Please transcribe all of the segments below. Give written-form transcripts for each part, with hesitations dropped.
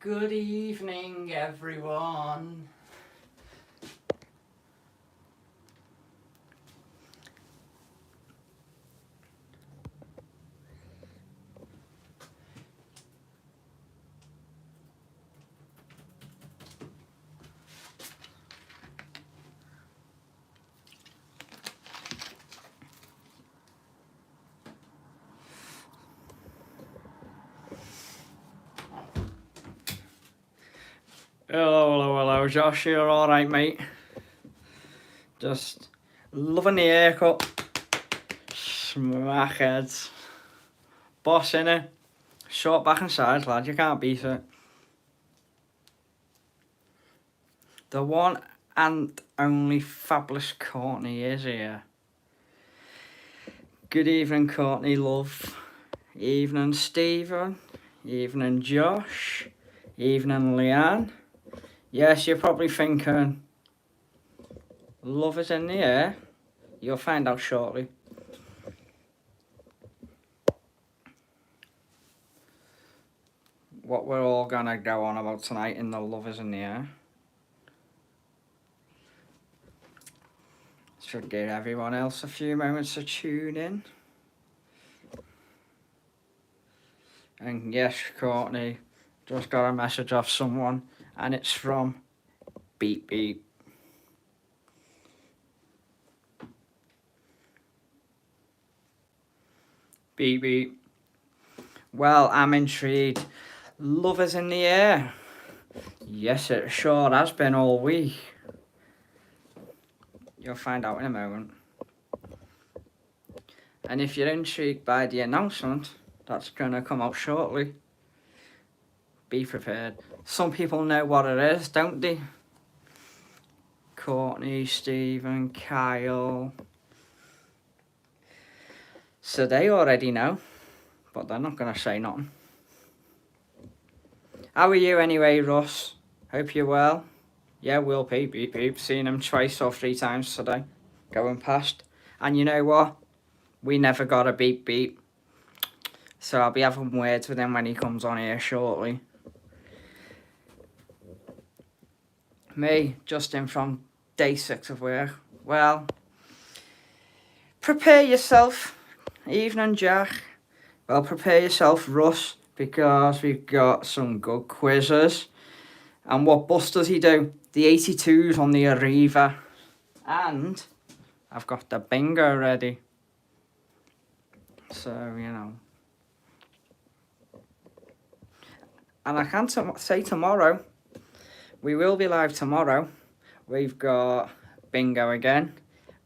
Good evening, everyone. Hello, Josh, you're alright, mate? Just loving the haircut. Smackheads. Boss in it. Short back and sides, lad, you can't beat it. The one and only fabulous Courtney is here. Good evening, Courtney, love. Evening, Stephen. Evening, Josh. Evening, Leanne. Yes, you're probably thinking, love is in the air. You'll find out shortly. What we're all gonna go on about tonight in the Love is in the Air. Should give everyone else a few moments to tune in. And yes, Courtney, just got a message off someone, and it's from Beep Beep. Beep Beep. Well, I'm intrigued. Love is in the air. Yes, it sure has been all week. You'll find out in a moment. And if you're intrigued by the announcement that's going to come out shortly, be prepared. Some people know what it is, don't they? Courtney, Stephen, Kyle. So they already know, but they're not going to say nothing. How are you anyway, Russ? Hope you're well. Yeah, we'll beep, beep, beep. Seen him twice or three times today, going past. And you know what? We never got a beep, beep. So I'll be having words with him when he comes on here shortly. Me, Justin from day 6 of work. Well, prepare yourself. Evening, Jack. Well, prepare yourself, Russ, because we've got some good quizzes. And what bus does he do? The 82s on the Arriva. And I've got the bingo ready. So, you know. And I can say tomorrow, we will be live tomorrow. We've got bingo again.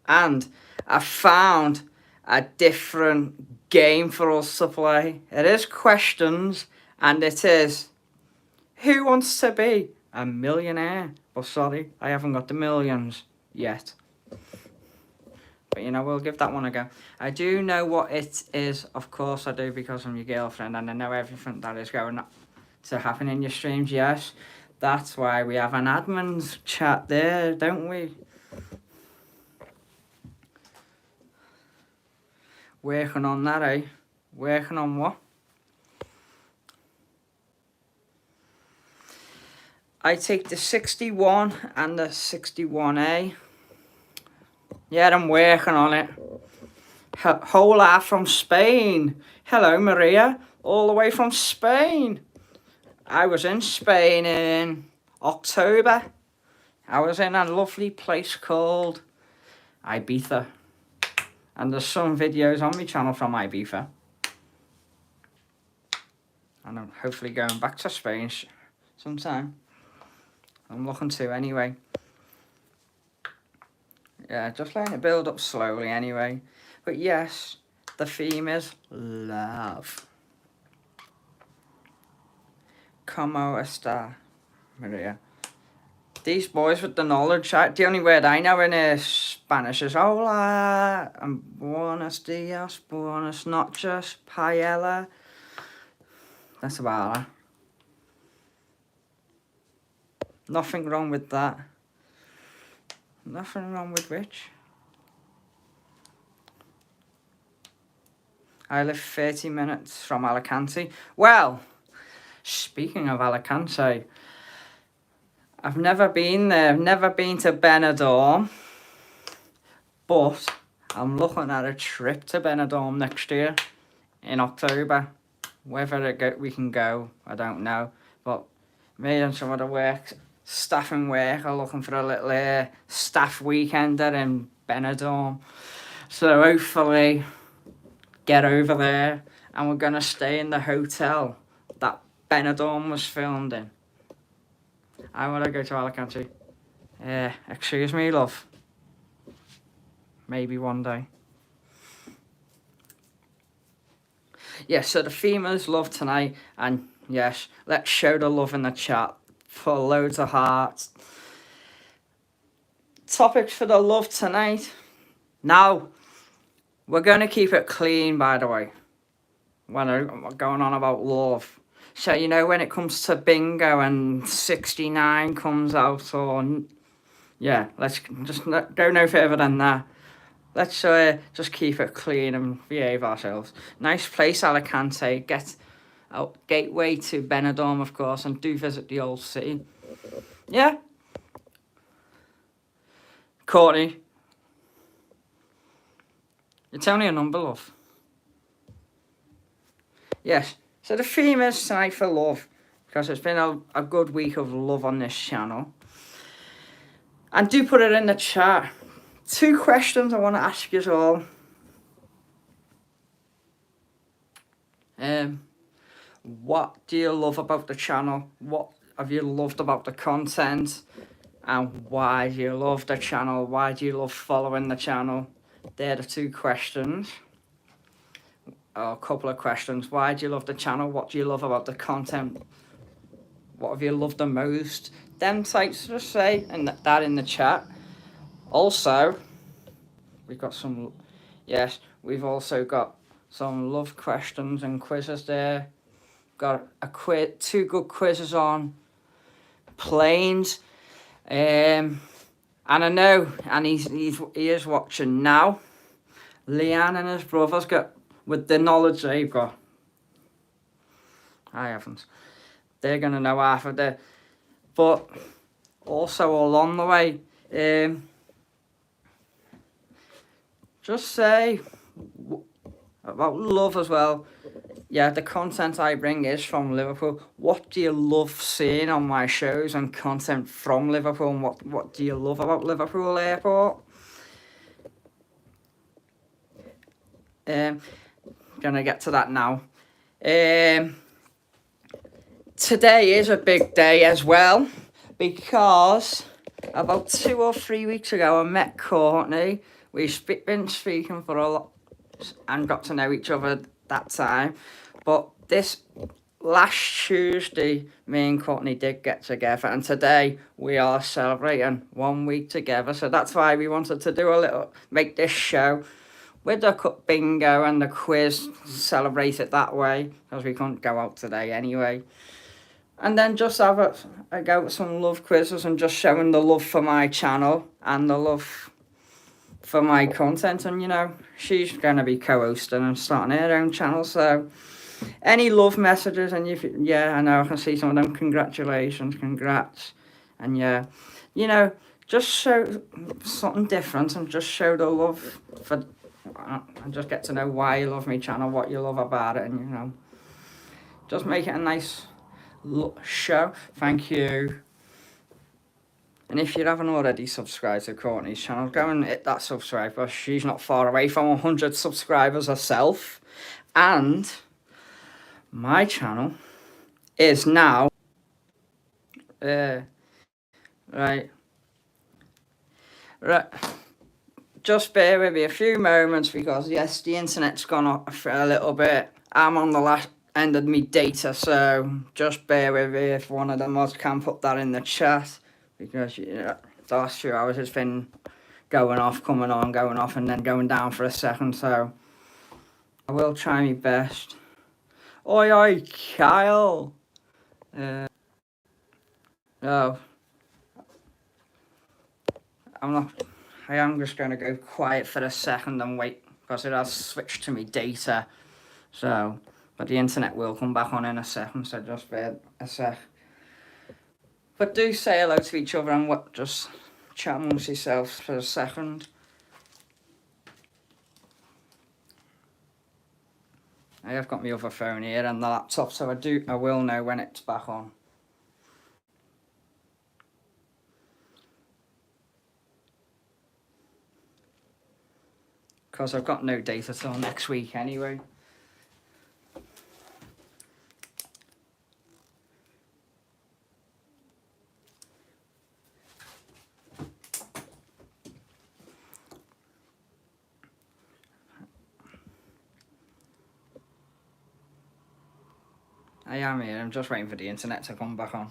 And I found a different game for us to play. It is questions, and it is, who wants to be a millionaire? But sorry, I haven't got the millions yet. But you know, we'll give that one a go. I do know what it is, of course I do, because I'm your girlfriend, and I know everything that is going to happen in your streams, yes. That's why we have an admin's chat there, don't we? Working on that, eh? Working on what? I take the 61 and the 61A. Yeah, I'm working on it. Hola from Spain. Hello, Maria. All the way from Spain. I was in Spain in October. I was in a lovely place called Ibiza. And there's some videos on my channel from Ibiza. And I'm hopefully going back to Spain sometime. I'm looking to anyway. Yeah, just letting it build up slowly anyway. But yes, the theme is love. Como esta, Maria? These boys with the knowledge, the only word I know in Spanish is hola, and buenos dias, buenos noches, paella. That's about it. Nothing wrong with that. Nothing wrong with which. I live 30 minutes from Alicante. Well, speaking of Alicante, I've never been there. I've never been to Benidorm, but I'm looking at a trip to Benidorm next year in October. Whether we can go, I don't know. But me and some of the staff and work are looking for a little staff weekender in Benidorm. So hopefully get over there, and we're going to stay in the hotel that Benidorm was filmed in. I want to go to Alicante. Excuse me, love. Maybe one day. Yes, so the theme is love tonight, and yes, let's show the love in the chat for loads of hearts. Topics for the love tonight. Now, we're going to keep it clean, by the way, when I'm going on about love. So, you know, when it comes to bingo and 69 comes out, or, yeah, let's just go no further than that. Let's just keep it clean and behave ourselves. Nice place, Alicante. Get out gateway to Benidorm, of course, and do visit the old city. Yeah. Courtney, you tell me a number, love. Yes. So the theme is tonight for love, because it's been a good week of love on this channel. And do put it in the chat. 2 questions I want to ask you all. What do you love about the channel? What have you loved about the content? And why do you love the channel? Why do you love following the channel? They're the 2 questions. Or a couple of questions. Why do you love the channel? What do you love about the content? What have you loved the most? Them types, just say that in the chat. Also, we've got some, yes, we've also got some love questions and quizzes there. Got 2 good quizzes on planes. And I know, and he is watching now. Leanne and his brothers got, with the knowledge they've got, I haven't. They're gonna know half of it. But also along the way, just say about love as well. Yeah, the content I bring is from Liverpool. What do you love seeing on my shows and content from Liverpool? And what do you love about Liverpool Airport? Gonna get to that now. Today is a big day as well, because about 2 or 3 weeks ago I met Courtney. We've been speaking for a lot and got to know each other that time. But this last Tuesday, me and Courtney did get together, and today we are celebrating 1 week together. So that's why we wanted to make this show with the bingo and the quiz, celebrate it that way, because we couldn't go out today anyway. And then just have a go at some love quizzes and just showing the love for my channel and the love for my content. And, you know, she's going to be co-hosting and starting her own channel. So any love messages, and yeah, I know I can see some of them. Congratulations, congrats. And yeah, you know, just show something different and just show the love for, and just get to know why you love my channel, what you love about it, and, you know, just make it a nice show. Thank you. And if you haven't already subscribed to Courtney's channel, go and hit that subscribe button. She's not far away from 100 subscribers herself. And my channel is now right. Just bear with me a few moments, because yes, the internet's gone off for a little bit. I'm on the last end of me data, so just bear with me if one of the mods can put that in the chat, because, you know, the last few hours it's been going off, coming on, going off, and then going down for a second. So I will try my best. Oi, oi, Kyle. No, I am just going to go quiet for a second and wait, because it has switched to me data. So But the internet will come back on in a second, so just bear a sec. But do say hello to each other and just chat amongst yourselves for a second. I have got my other phone here and the laptop, so I will know when it's back on. Because I've got no data till next week anyway. I am here, I'm just waiting for the internet to come back on.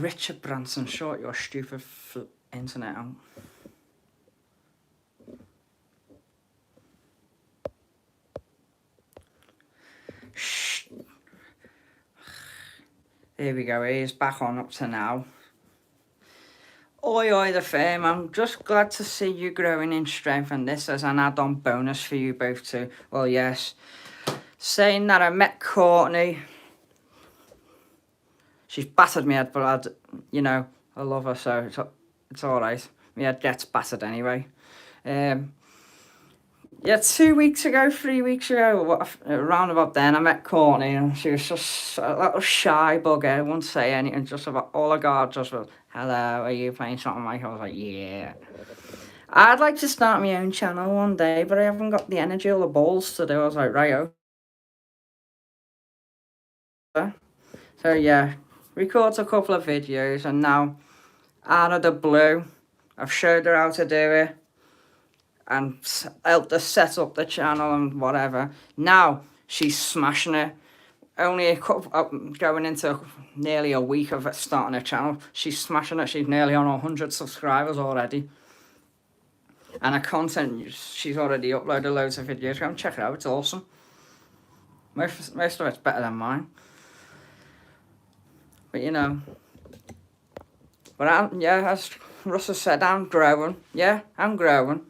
Richard Branson, sort your stupid internet out. Shh. Here we go, he's back on up to now. Oi, oi, the fame. I'm just glad to see you growing in strength, and this as an add-on bonus for you both too. Well, yes. Saying that I met Courtney. She's battered me head, but you know, I love her, so it's alright. My head gets battered anyway. Yeah, 2 weeks ago, 3 weeks ago, around about then, I met Courtney, and she was just a little shy bugger, wouldn't say anything, just about all I got, just was, hello, are you playing something like? I was like, yeah. I'd like to start my own channel one day, but I haven't got the energy or the balls to do. I was like, right, so yeah, record a couple of videos, and now, out of the blue, I've showed her how to do it, and helped her set up the channel and whatever. Now she's smashing it. Only a couple, going into nearly a week of starting a channel, she's smashing it. She's nearly on 100 subscribers already. And her content, she's already uploaded loads of videos. Go and check it out, it's awesome. Most of it's better than mine. But you know, but yeah, as Russell said, I'm growing. Yeah, I'm growing.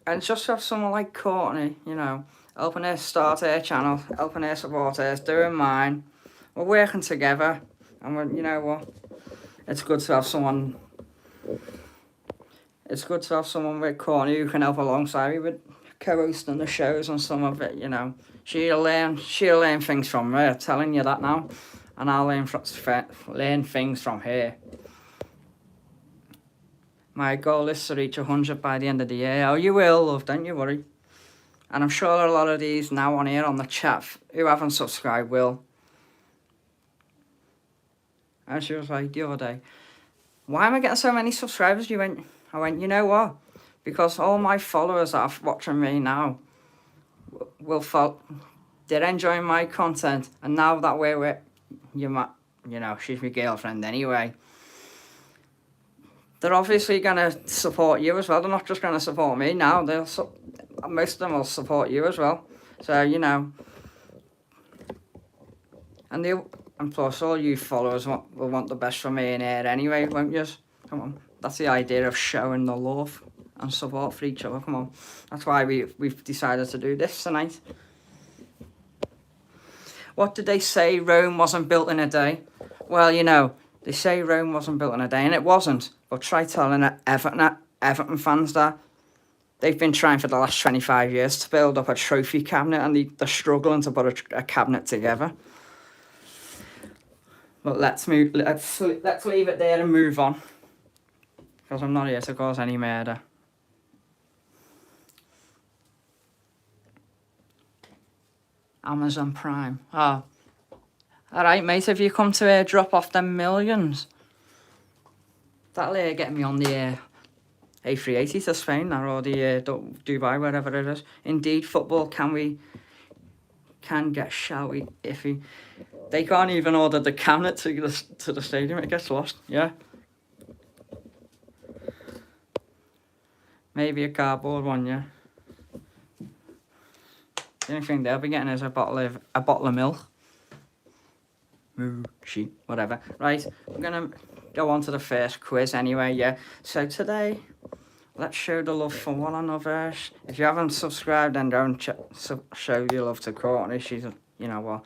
And just have someone like Courtney, you know, helping her start her channel, helping her support her, doing mine. We're working together, and you know what? It's good to have someone. It's good to have someone with Courtney who can help alongside me with co-hosting the shows and some of it. You know, she'll learn things from me. I'm telling you that now, and I'll learn things from her. My goal is to reach 100 by the end of the year. Oh, you will, love, don't you worry. And I'm sure a lot of these now on here on the chat who haven't subscribed will. And she was like the other day, why am I getting so many subscribers? I went, you know what? Because all my followers that are watching me now they're enjoying my content. And now that we're with, you know, she's my girlfriend anyway. They're obviously going to support you as well. They're not just going to support me now. Most of them will support you as well. So, you know. And plus, all you followers will want the best for me in here anyway, won't you? Come on. That's the idea of showing the love and support for each other. Come on. That's why we've decided to do this tonight. What did they say? Rome wasn't built in a day. Well, you know, they say Rome wasn't built in a day, and it wasn't. But try telling Everton fans that. They've been trying for the last 25 years to build up a trophy cabinet, and they're struggling to put a cabinet together. But let's leave it there and move on. Because I'm not here to cause any murder. Amazon Prime. Oh. Alright, mate, if you come to drop off them millions, that'll get me on the A380 to Spain or the Dubai, wherever it is. Indeed, football can get shouty iffy. They can't even order the cabinet to the stadium, it gets lost, yeah. Maybe a cardboard one, yeah. The only thing they'll be getting is a bottle of milk. Moochie, whatever. Right, we're going to go on to the first quiz anyway, yeah. So today, let's show the love for one another. If you haven't subscribed, then don't show your love to Courtney. She's, you know what,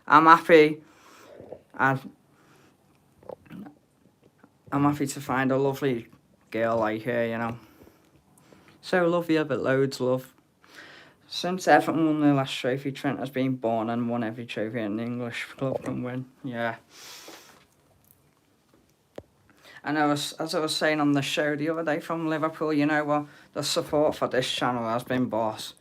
I'm happy. I'm happy to find a lovely girl like her, you know. So love you, but loads love. Since Everton won the last trophy, Trent has been born and won every trophy an English club can win. Yeah. And as I was saying on the show the other day from Liverpool, you know what? The support for this channel has been boss.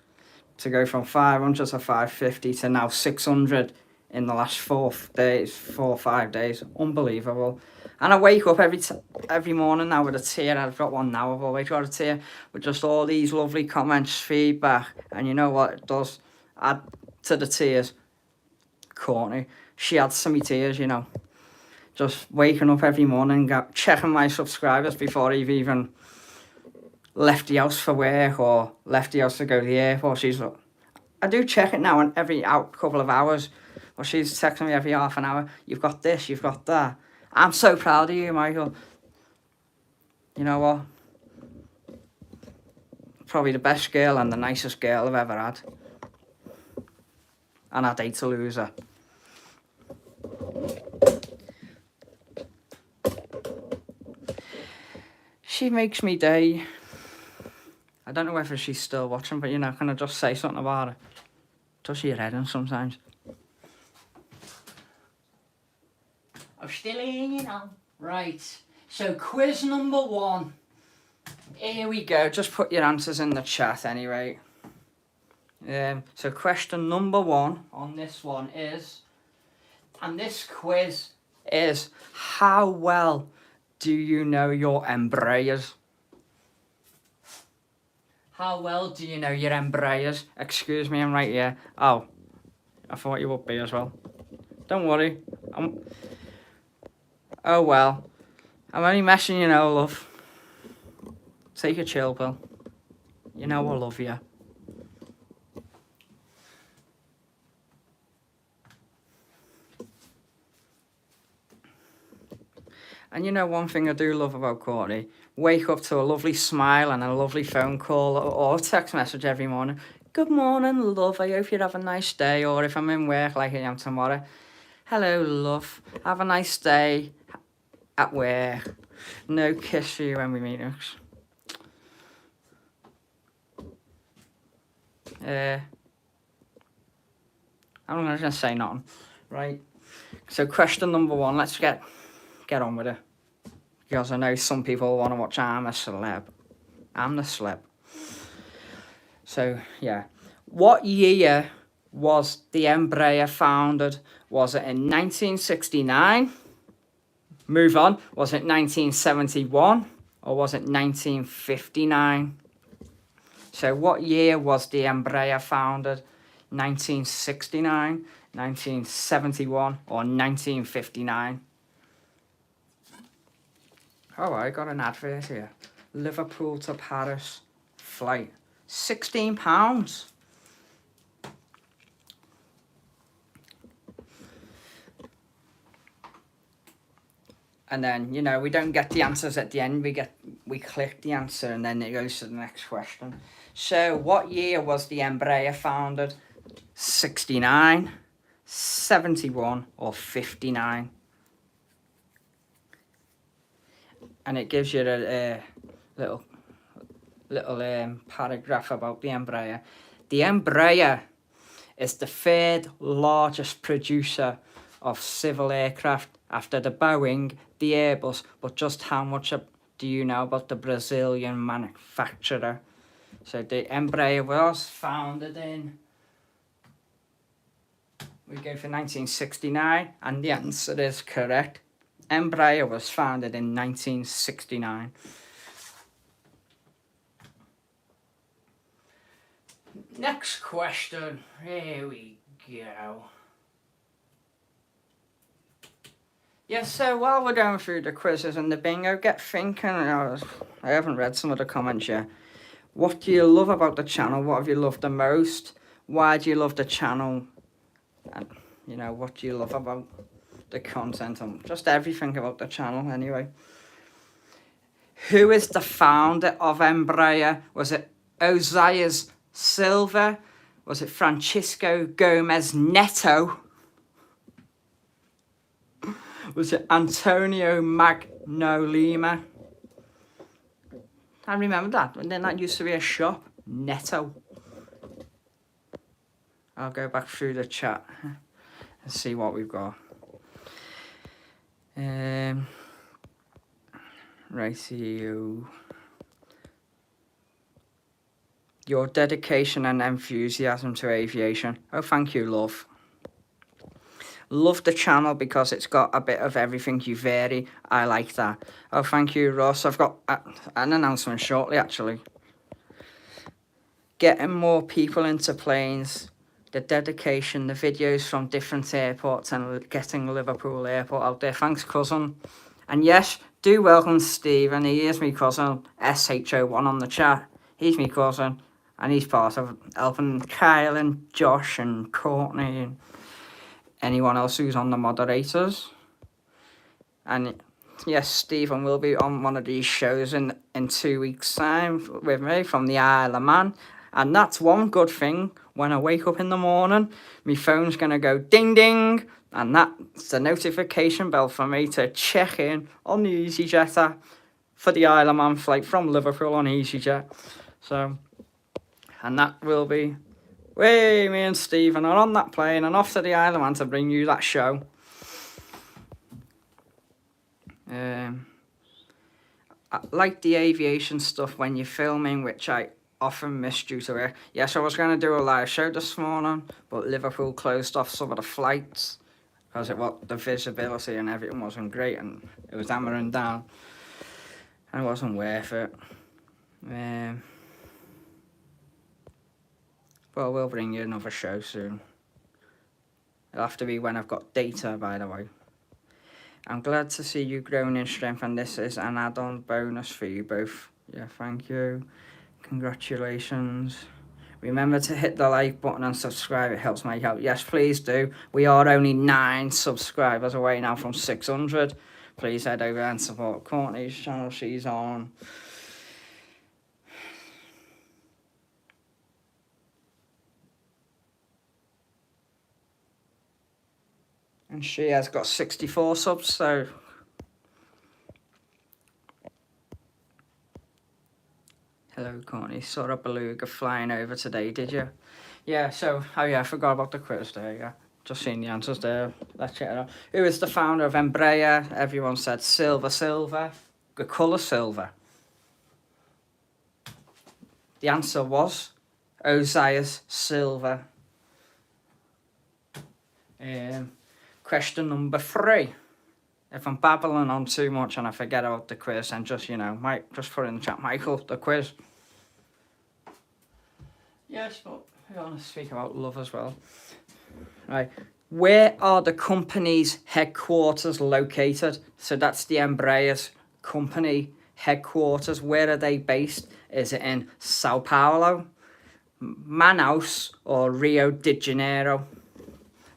To go from 500 to 550 to now 600 in the last 4 or 5 days. Unbelievable. And I wake up every morning now with a tear. I've got one now. I've always got a tear with just all these lovely comments, feedback. And you know what it does? Add to the tears. Courtney. She adds to my tears, you know. Just waking up every morning, checking my subscribers before I've even left the house for work or left the house to go to the airport. I do check it now and every couple of hours. Or she's texting me every half an hour. You've got this, you've got that. I'm so proud of you, Michael. You know what? Probably the best girl and the nicest girl I've ever had. And I'd hate to lose her. She makes me day. I don't know whether she's still watching, but you know, can I just say something about her? Does she head in sometimes? I'm still in, you know. Right, so quiz number 1. Here we go. Just put your answers in the chat anyway. So question number 1 on this one is, and this quiz is, how well do you know your embryos? How well do you know your embryos? Excuse me, I'm right here. Oh, I thought you would be as well. Don't worry. Oh well. I'm only messing you know, love. Take a chill pill. You know I love you. And you know one thing I do love about Courtney? Wake up to a lovely smile and a lovely phone call or a text message every morning. Good morning, love. I hope you have a nice day. Or if I'm in work like I am tomorrow. Hello, love. Have a nice day at work. No kiss for you when we meet next. I'm not going to say nothing. Right. So question number 1. Let's get on with it. Because I know some people want to watch I'm a Celeb. I'm the celeb. So, yeah. What year was the Embraer founded? Was it in 1969? Move on. Was it 1971? Or was it 1959? So, what year was the Embraer founded? 1969, 1971, or 1959? Oh, I got an advert here. Liverpool to Paris flight. £16. And then, you know, we don't get the answers at the end. We click the answer and then it goes to the next question. So, what year was the Embraer founded? 69, 71, or 59? And it gives you a little paragraph about the Embraer. The Embraer is the 3rd largest producer of civil aircraft after the Boeing, the Airbus, but just how much do you know about the Brazilian manufacturer? So the Embraer was founded in, we go for 1969, and the answer is correct. Embraer was founded in 1969. Next question. Here we go. Yeah, so while we're going through the quizzes and the bingo, get thinking. I haven't read some of the comments yet. What do you love about the channel? What have you loved the most? Why do you love the channel? And, you know, what do you love about the content and just everything about the channel anyway. Who is the founder of Embraer? Was it Ozias Silva? Was it Francisco Gomez Neto? Was it Antonio Magnolima? I remember that. And then that used to be a shop. Netto. I'll go back through the chat and see what we've got. Rightio. Your dedication and enthusiasm to aviation. Oh, thank you, love. Love the channel because it's got a bit of everything. You vary. I like that. Oh, thank you, Ross. I've got an announcement shortly, actually. Getting more people into planes. The dedication, the videos from different airports and getting Liverpool Airport out there. Thanks, cousin. And yes, do welcome Stephen. He is me cousin, SHO1 on the chat. He's me cousin. And he's part of helping Kyle and Josh and Courtney and anyone else who's on the moderators. And yes, Stephen will be on one of these shows in 2 weeks' time with me from the Isle of Man. And that's one good thing. When I wake up in the morning, my phone's going to go ding ding. And that's the notification bell for me to check in on the EasyJet app for the Isle of Man flight from Liverpool on EasyJet. So, and that will be, me and Stephen are on that plane and off to the Isle of Man to bring you that show. I like the aviation stuff when you're filming, which I often miss due to it. Yes, I was going to do a live show this morning, but Liverpool closed off some of the flights because the visibility and everything wasn't great and it was hammering down and it wasn't worth it. Well, we'll bring you another show soon. It'll have to be when I've got data, by the way. I'm glad to see you growing in strength, and this is an add-on bonus for you both. Yeah, thank you. Congratulations. Remember to hit the like button and subscribe. It helps me out. Yes, please do. We are only 9 subscribers away now from 600. Please head over and support Courtney's channel. She's on. And she has got 64 subs, so... Hello, Courtney. Saw a beluga flying over today, did you? Yeah, so... Oh, yeah, I forgot about the quiz there, yeah. Just seen the answers there. Let's check it out. Who is the founder of Embraer? Everyone said Silva. The colour silver. The answer was Ozias Silva. Question number 3. If I'm babbling on too much and I forget about the quiz, then just, just put in the chat, Michael, the quiz. Yes, but I want to speak about love as well. Right. Where are the company's headquarters located? So that's the Embraer's company headquarters. Where are they based? Is it in Sao Paulo, Manaus, or Rio de Janeiro?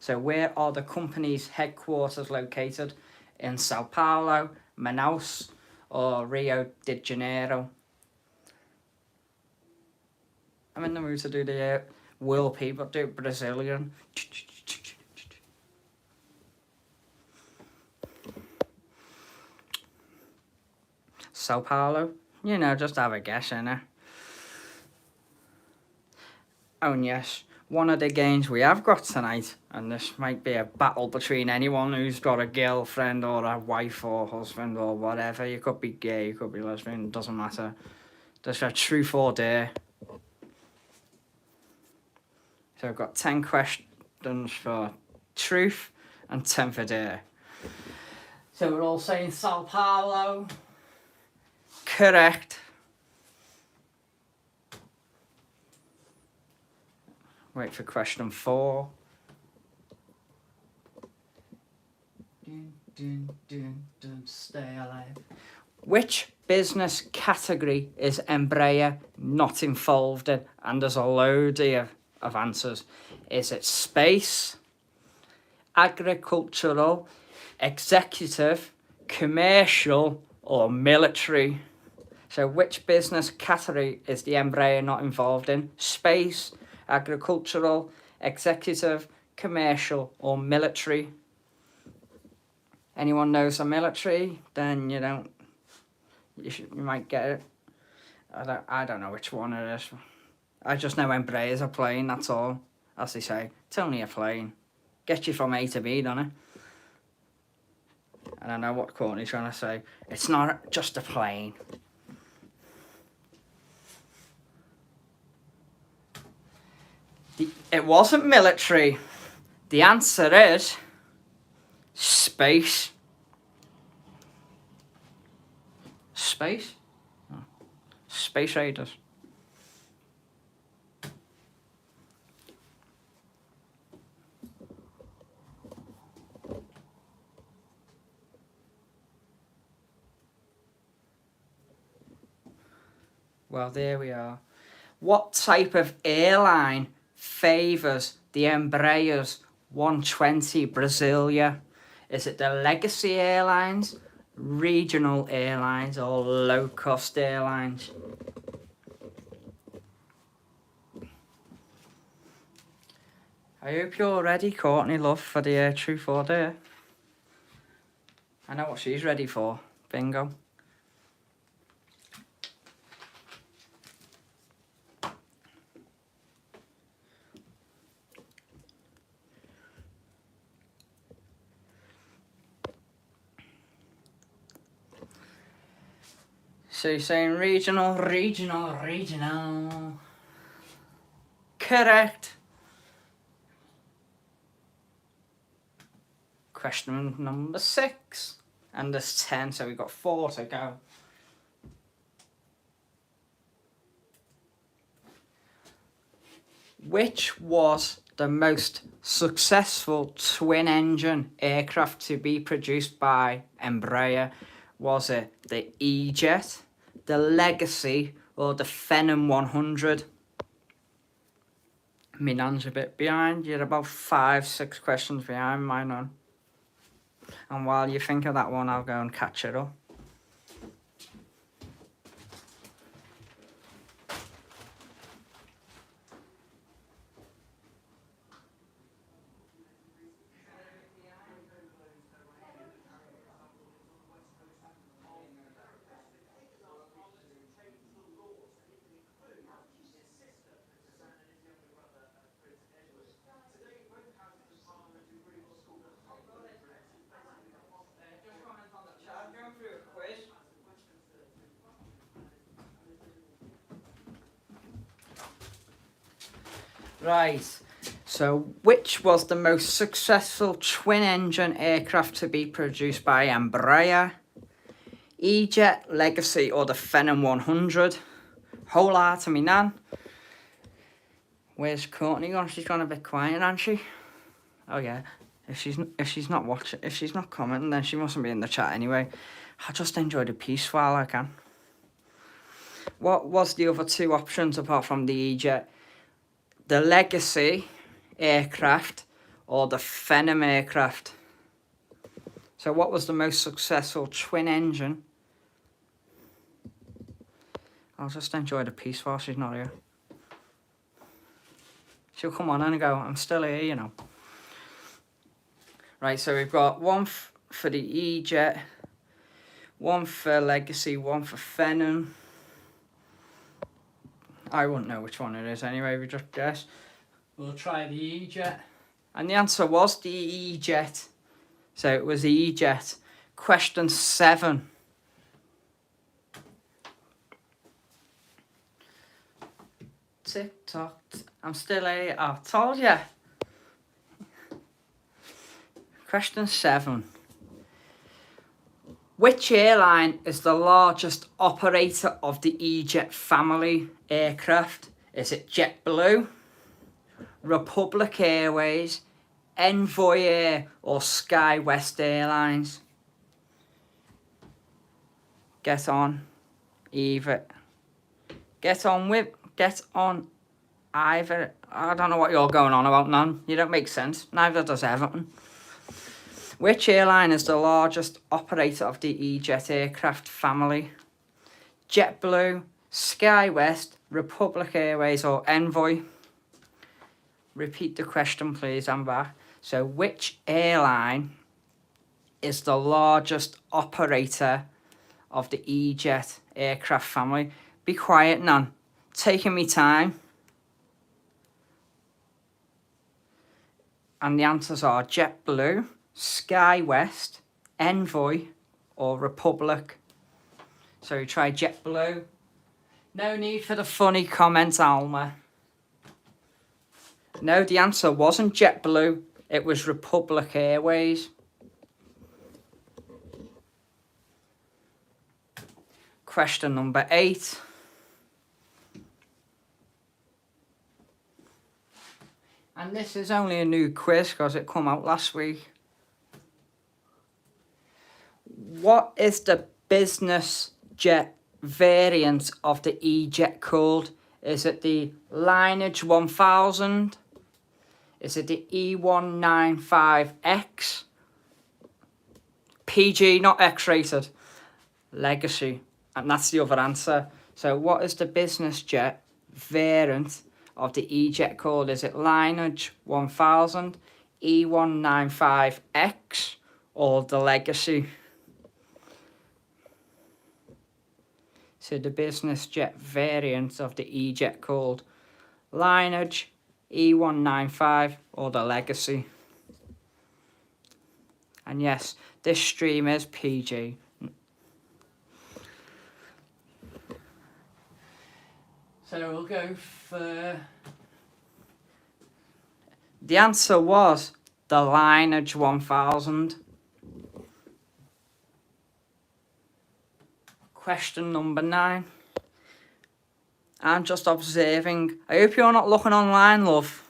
So where are the company's headquarters located? In Sao Paulo, Manaus, or Rio de Janeiro? I'm in the mood to do the world people, do Brazilian. Sao Paulo? Just have a guess, innit? Oh, yes. One of the games we have got tonight, and this might be a battle between anyone who's got a girlfriend or a wife or husband or whatever. You could be gay, you could be lesbian, doesn't matter. There's a truth or dare. So I've got 10 questions for truth and 10 for dare. So we're all saying Sao Paulo. Correct. Wait for question 4. Stay alive. Which business category is Embraer not involved in? And there's a load here of answers. Is it space, agricultural, executive, commercial, or military. So which business category is the Embraer not involved in? Space, agricultural, executive, commercial, or military? Anyone knows the military? Then you don't. You might get it. I don't know which one it is. I just know Embraer's a plane. That's all. As they say, it's only a plane. Gets you from A to B, doesn't it? And I know what Courtney's trying to say. It's not just a plane. It wasn't military. The answer is space. Space? Oh. Space Raiders. Well, there we are. What type of airline favours the Embraer's 120 Brasilia? Is it the Legacy Airlines, Regional Airlines, or low-cost airlines? I hope you're ready, Courtney Love, for the truth or dare. I know what she's ready for. Bingo. So you're saying regional. Correct. Question number 6. And there's 10, so we've got 4 to go. Which was the most successful twin-engine aircraft to be produced by Embraer? Was it the E-Jet, the Legacy, or the Phenom 100? My nan's a bit behind. You're about 5-6 questions behind my nan. And while you think of that one, I'll go and catch it up. Right, so which was the most successful twin-engine aircraft to be produced by Embraer? E-Jet, Legacy, or the Phenom 100? Whole heart to me nan. Where's Courtney gone? She's gone a bit quiet, hasn't she? Oh yeah. If she's not watching, if she's not commenting, then she mustn't be in the chat anyway. I just enjoy the piece while I can. What was the other 2 options apart from the E-Jet? The Legacy aircraft or the Phenom aircraft? So what was the most successful twin engine? I'll just enjoy the piece while she's not here. She'll come on and go, I'm still here, you know. Right, so we've got 1 for the E-Jet, 1 for Legacy, 1 for Phenom. I wouldn't know which one it is anyway, we just guess. We'll try the E-Jet. And the answer was the E-Jet. So it was the E-Jet. Question 7. Tick tock. I'm still here. I told you. Question 7. Which airline is the largest operator of the E-Jet family aircraft? Is it JetBlue, Republic Airways, Envoy Air, or SkyWest Airlines? Get on, either. Get on either. I don't know what you're going on about, Nan. You don't make sense. Neither does Everton. Which airline is the largest operator of the E-Jet aircraft family? JetBlue, SkyWest, Republic Airways or Envoy? Repeat the question please, Amber. So which airline is the largest operator of the E-Jet aircraft family? Be quiet, Nan. Taking me time. And the answers are JetBlue, SkyWest, Envoy or Republic. So you try JetBlue. No need for the funny comments, Alma. No, the answer wasn't JetBlue. It was Republic Airways. Question number 8. And this is only a new quiz because it came out last week. What is the business jet variant of the E-Jet called? Is it the Lineage 1000? Is it the E195X? PG, not X-rated. Legacy. And that's the other answer. So what is the business jet variant of the E-Jet called? Is it Lineage 1000, E195X, or the Legacy? So the business jet variant of the E-Jet called Lineage, E195, or the Legacy. And yes, this stream is PG. So we'll go for... The answer was the Lineage 1000. Question number 9. I'm just observing. I hope you're not looking online, love.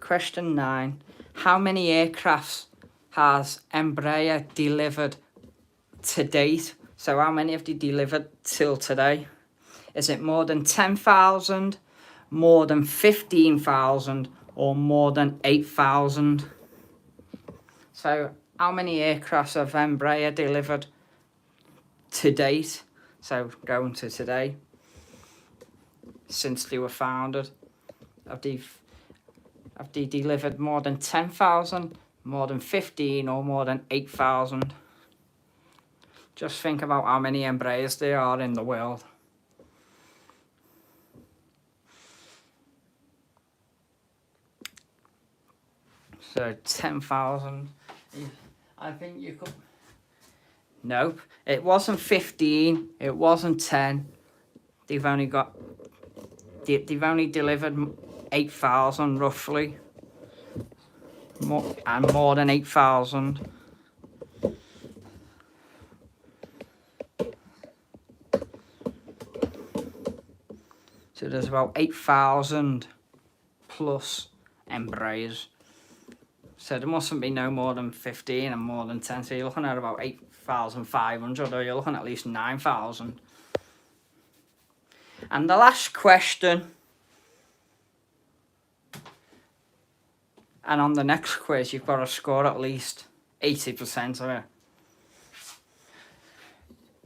Question 9. How many aircrafts has Embraer delivered to date? So how many have they delivered till today? Is it more than 10,000, more than 15,000, or more than 8,000? So how many aircrafts have Embraer delivered to date? So going to today, since they were founded. Have they delivered more than 10,000, more than 15, or more than 8,000? Just think about how many Embraers there are in the world. So 10,000. I think you could... Nope. It wasn't 15. It wasn't 10. They've only delivered 8,000 roughly. More than 8,000. So there's about 8,000 plus Embraers. So there mustn't be no more than 15 and more than 10. So you're looking at about 8,500, or you're looking at least 9,000. And the last question. And on the next quiz, you've got to score at least 80% of it.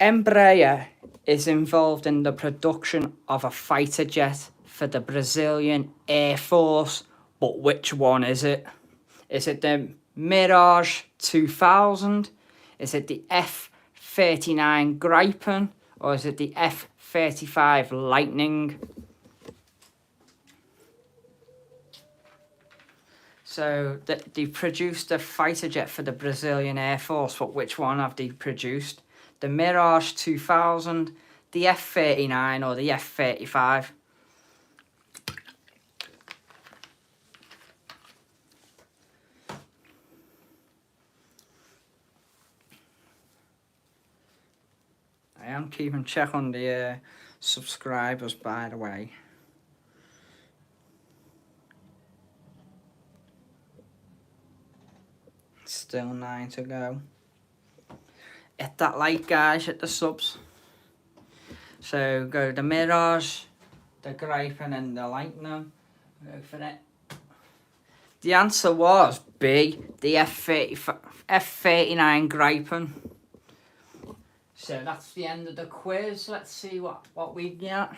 Embraer is involved in the production of a fighter jet for the Brazilian Air Force, but which one is it? Is it the Mirage 2000? Is it the F-39 Gripen? Or is it the F-35 Lightning? So they produced a fighter jet for the Brazilian Air Force, but which one have they produced? The Mirage 2000, the F-39 or the F-35? I am keeping check on the subscribers, by the way. Still 9 to go. Hit that like, guys, hit the subs. So go the Mirage, the Gripen and the Lightning. Go for it. The answer was B, the F-39 Gripen. So that's the end of the quiz. Let's see what we get.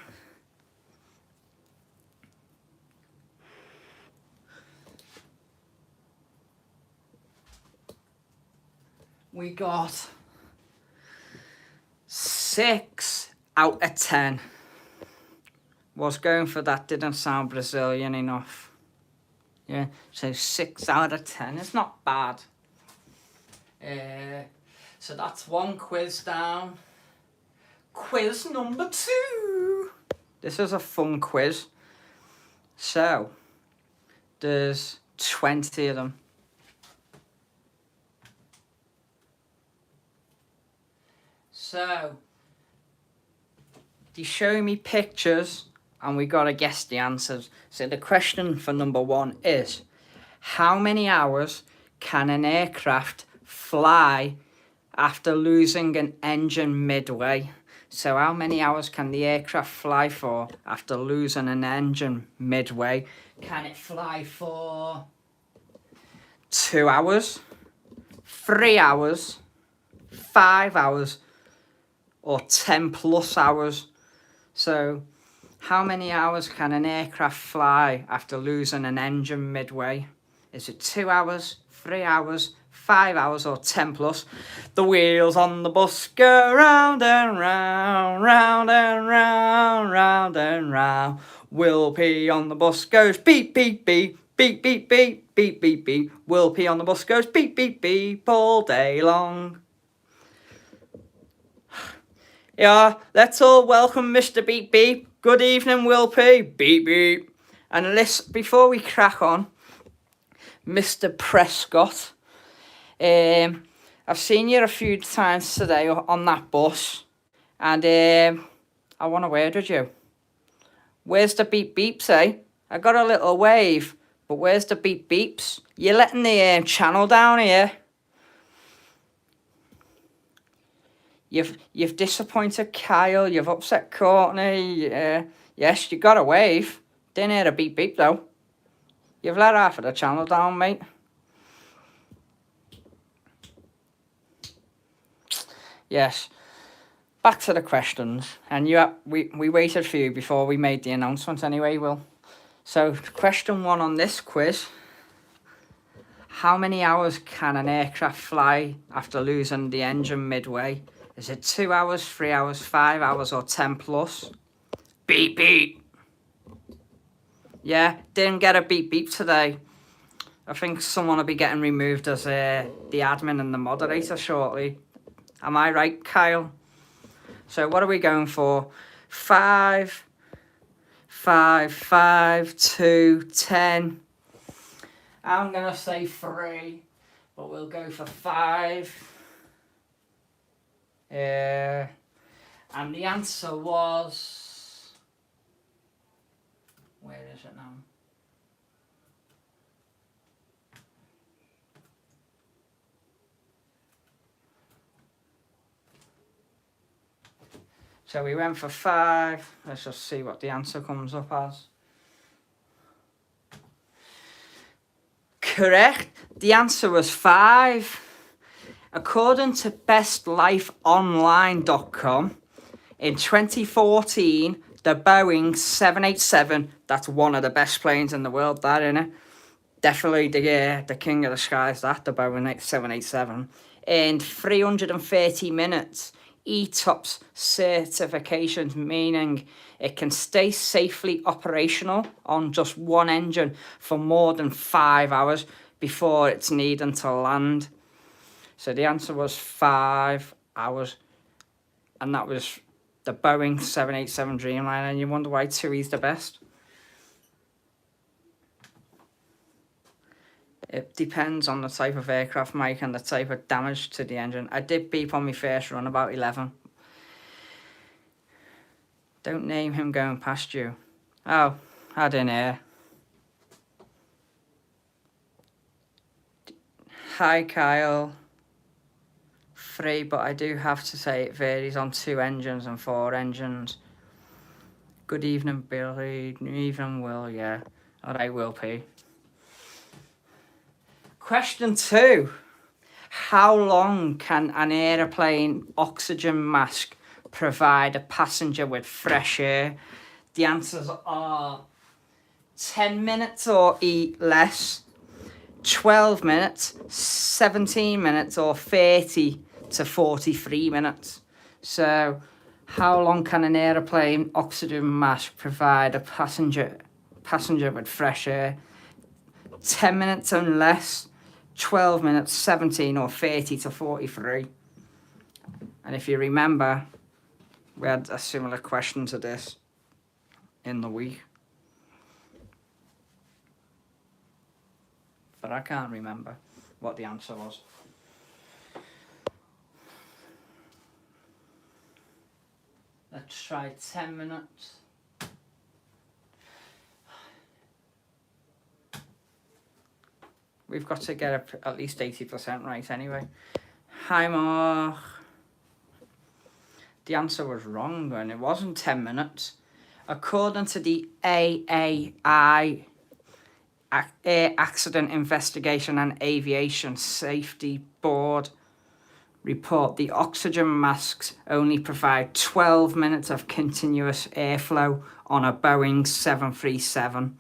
We got 6 out of 10. Was going for that, didn't sound Brazilian enough. Yeah, so 6 out of 10. It's not bad. So that's one quiz down. Quiz number 2. This is a fun quiz. So, there's 20 of them. So, they show me pictures and we got to guess the answers. So the question for number 1 is, how many hours can an aircraft fly after losing an engine midway? So how many hours can the aircraft fly for after losing an engine midway? Can it fly for 2 hours, 3 hours, 5 hours, or 10 plus hours? So how many hours can an aircraft fly after losing an engine midway? Is it 2 hours, 3 hours, 5 hours, or 10 plus? The wheels on the bus go round and round, round and round, round and round. Will P on the bus goes beep, beep, beep, beep, beep, beep, beep, beep, beep. Will P on the bus goes beep, beep, beep all day long. Yeah, let's all welcome Mr. Beep Beep. Good evening, Will P. Beep Beep. And before we crack on, Mr. Prescott, I've seen you a few times today on that bus, and I want to word with you. Where's the beep beeps, eh? I got a little wave, but where's the beep beeps? You're letting the channel down here. You've disappointed Kyle, you've upset Courtney, yes, you got a wave. Didn't hear a beep beep though. You've let half of the channel down, mate. Yes, back to the questions. And we waited for you before we made the announcement anyway, Will. So, question 1 on this quiz. How many hours can an aircraft fly after losing the engine midway? Is it 2 hours, 3 hours, 5 hours, or 10 plus? Beep, beep. Yeah, didn't get a beep, beep today. I think someone will be getting removed as the admin and the moderator shortly. Am I right, Kyle? So what are we going for? 5, 5, 5, 2, 10. I'm going to say 3, but we'll go for 5. And the answer was, where is it now? So we went for 5. Let's just see what the answer comes up as. Correct. The answer was 5. According to bestlifeonline.com, in 2014, the Boeing 787, that's one of the best planes in the world, that, innit? Definitely the king of the skies, that, the Boeing 787. In 330 minutes, ETOPS certifications, meaning it can stay safely operational on just one engine for more than 5 hours before it's needing to land. So the answer was 5 hours, and that was the Boeing 787 Dreamliner, and you wonder why TUI's the best. It depends on the type of aircraft, Mike, and the type of damage to the engine. I did beep on my first run about 11. Don't name him going past you. Oh, I didn't hear. Hi, Kyle. 3, but I do have to say it varies on 2 engines and 4 engines. Good evening, Billy. Good evening, Will. Yeah. Alright, Will P. Question 2. How long can an aeroplane oxygen mask provide a passenger with fresh air? The answers are 10 minutes or less, 12 minutes, 17 minutes, or 30 to 43 minutes. So, how long can an aeroplane oxygen mask provide a passenger with fresh air? 10 minutes and less, 12 minutes, 17, or 30 to 43. And if you remember, we had a similar question to this in the week. But I can't remember what the answer was. Let's try 10 minutes. We've got to get at least 80% right anyway. Hi, Mark. The answer was wrong and it wasn't 10 minutes. According to the AAI, Air Accident Investigation and Aviation Safety Board report, the oxygen masks only provide 12 minutes of continuous airflow on a Boeing 737.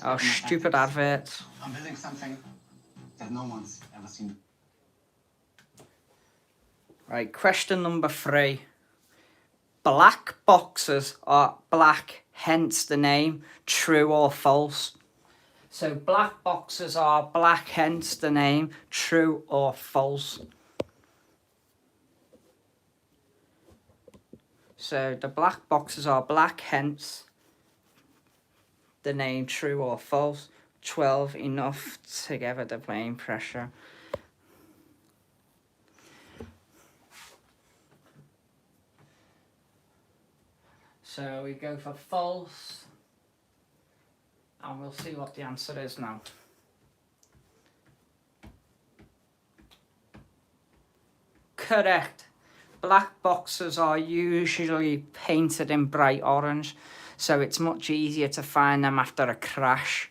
Oh, stupid adverts. I'm building something that no one's ever seen. Right, question number 3. Black boxes are black, hence the name. True or false? So black boxes are black, hence the name. True or false? So the black boxes are black, hence the name. True or false? 12, enough to give it the plane pressure. So we go for false, and we'll see what the answer is now. Correct. Black boxes are usually painted in bright orange, so it's much easier to find them after a crash.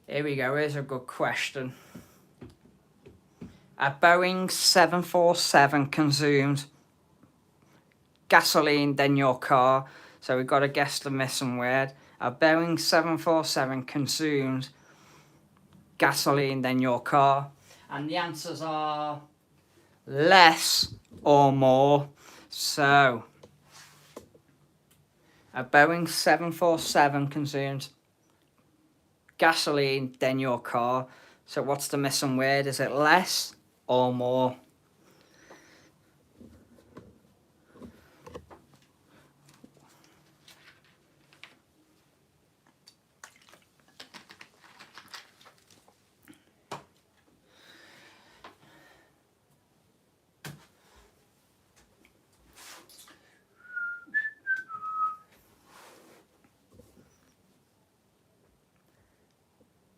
Here we go, here's a good question. A Boeing 747 consumes gasoline than your car. So we've got to guess the missing word. A Boeing 747 consumes gasoline than your car. And the answers are less or more. So a Boeing 747 consumes gasoline than your car. So what's the missing word? Is it less or more?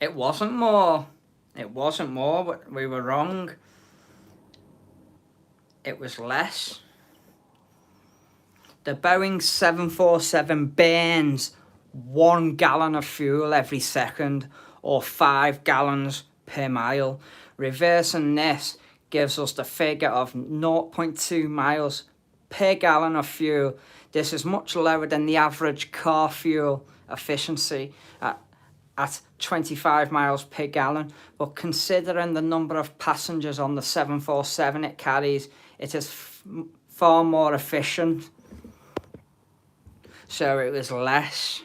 It wasn't more. It wasn't more, but we were wrong. It was less. The Boeing 747 burns 1 gallon of fuel every second, or 5 gallons per mile. Reversing this gives us the figure of 0.2 miles per gallon of fuel. This is much lower than the average car fuel efficiency at 25 miles per gallon, but considering the number of passengers on the 747 it carries, it is far more efficient. So it was less.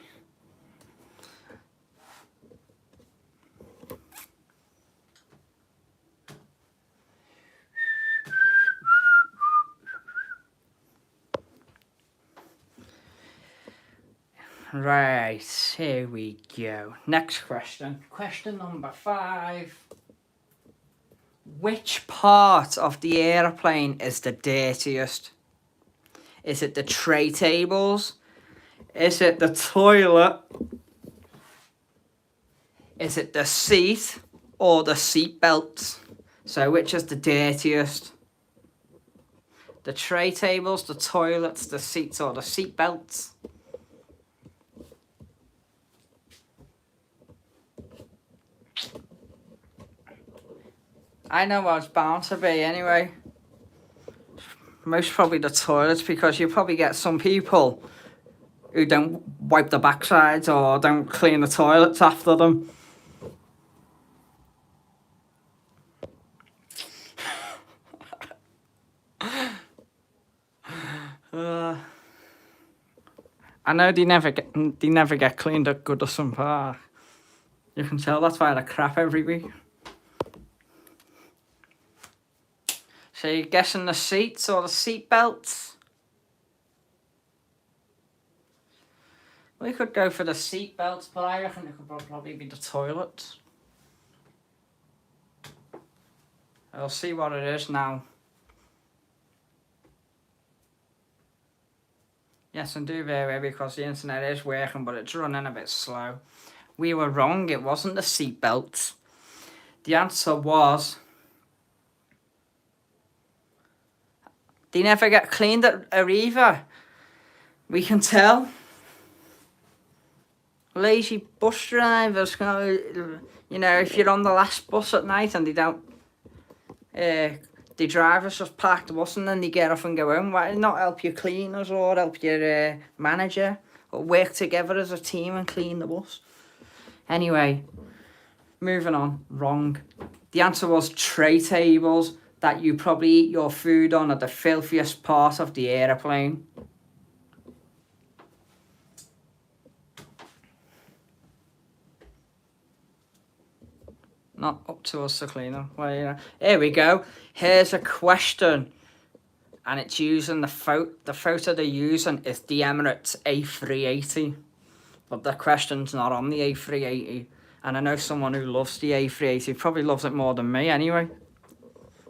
Right, here we go. Next question. Question number 5. Which part of the aeroplane is the dirtiest? Is it the tray tables? Is it the toilet? Is it the seat? or the seat belts? So which is the dirtiest? The tray tables, the toilets, the seats, or the seat belts? I know what it's bound to be anyway. Most probably the toilets, because you probably get some people who don't wipe the backsides or don't clean the toilets after them. I know they never get cleaned at Goodison Park. You can tell that's why they're crap every week. So you're guessing the seats or the seat belts? We could go for the seat belts, but I reckon it could probably be the toilets. I'll see what it is now. Yes, and do bear with me because the internet is working, but it's running a bit slow. We were wrong, it wasn't the seat belts. The answer was... they never get cleaned at Arriva. We can tell. Lazy bus drivers, you know, if you're on the last bus at night and they don't... the drivers just park the bus and then they get off and go home. Why not help your cleaners or help your manager? Or work together as a team and clean the bus? Anyway, moving on. Wrong. The answer was tray tables that you probably eat your food on at the filthiest part of the aeroplane. Not up to us to clean them. Well, you know. Here we go. Here's a question. And it's using the photo they're using is the Emirates A380. But the question's not on the A380. And I know someone who loves the A380. Probably loves it more than me anyway.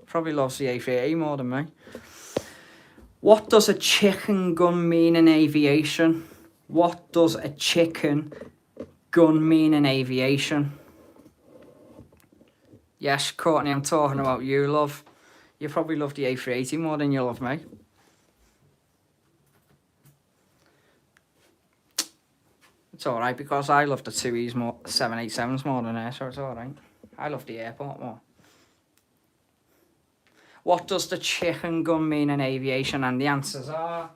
Probably loves the A380 more than me. What does a chicken gun mean in aviation? What does a chicken gun mean in aviation? Yes, Courtney, I'm talking about you, love. You probably love the A380 more than you love me. It's alright, because I love the 2Es more, 787s more than her, so it's alright. I love the airport more. What does the chicken gun mean in aviation? And the answers are...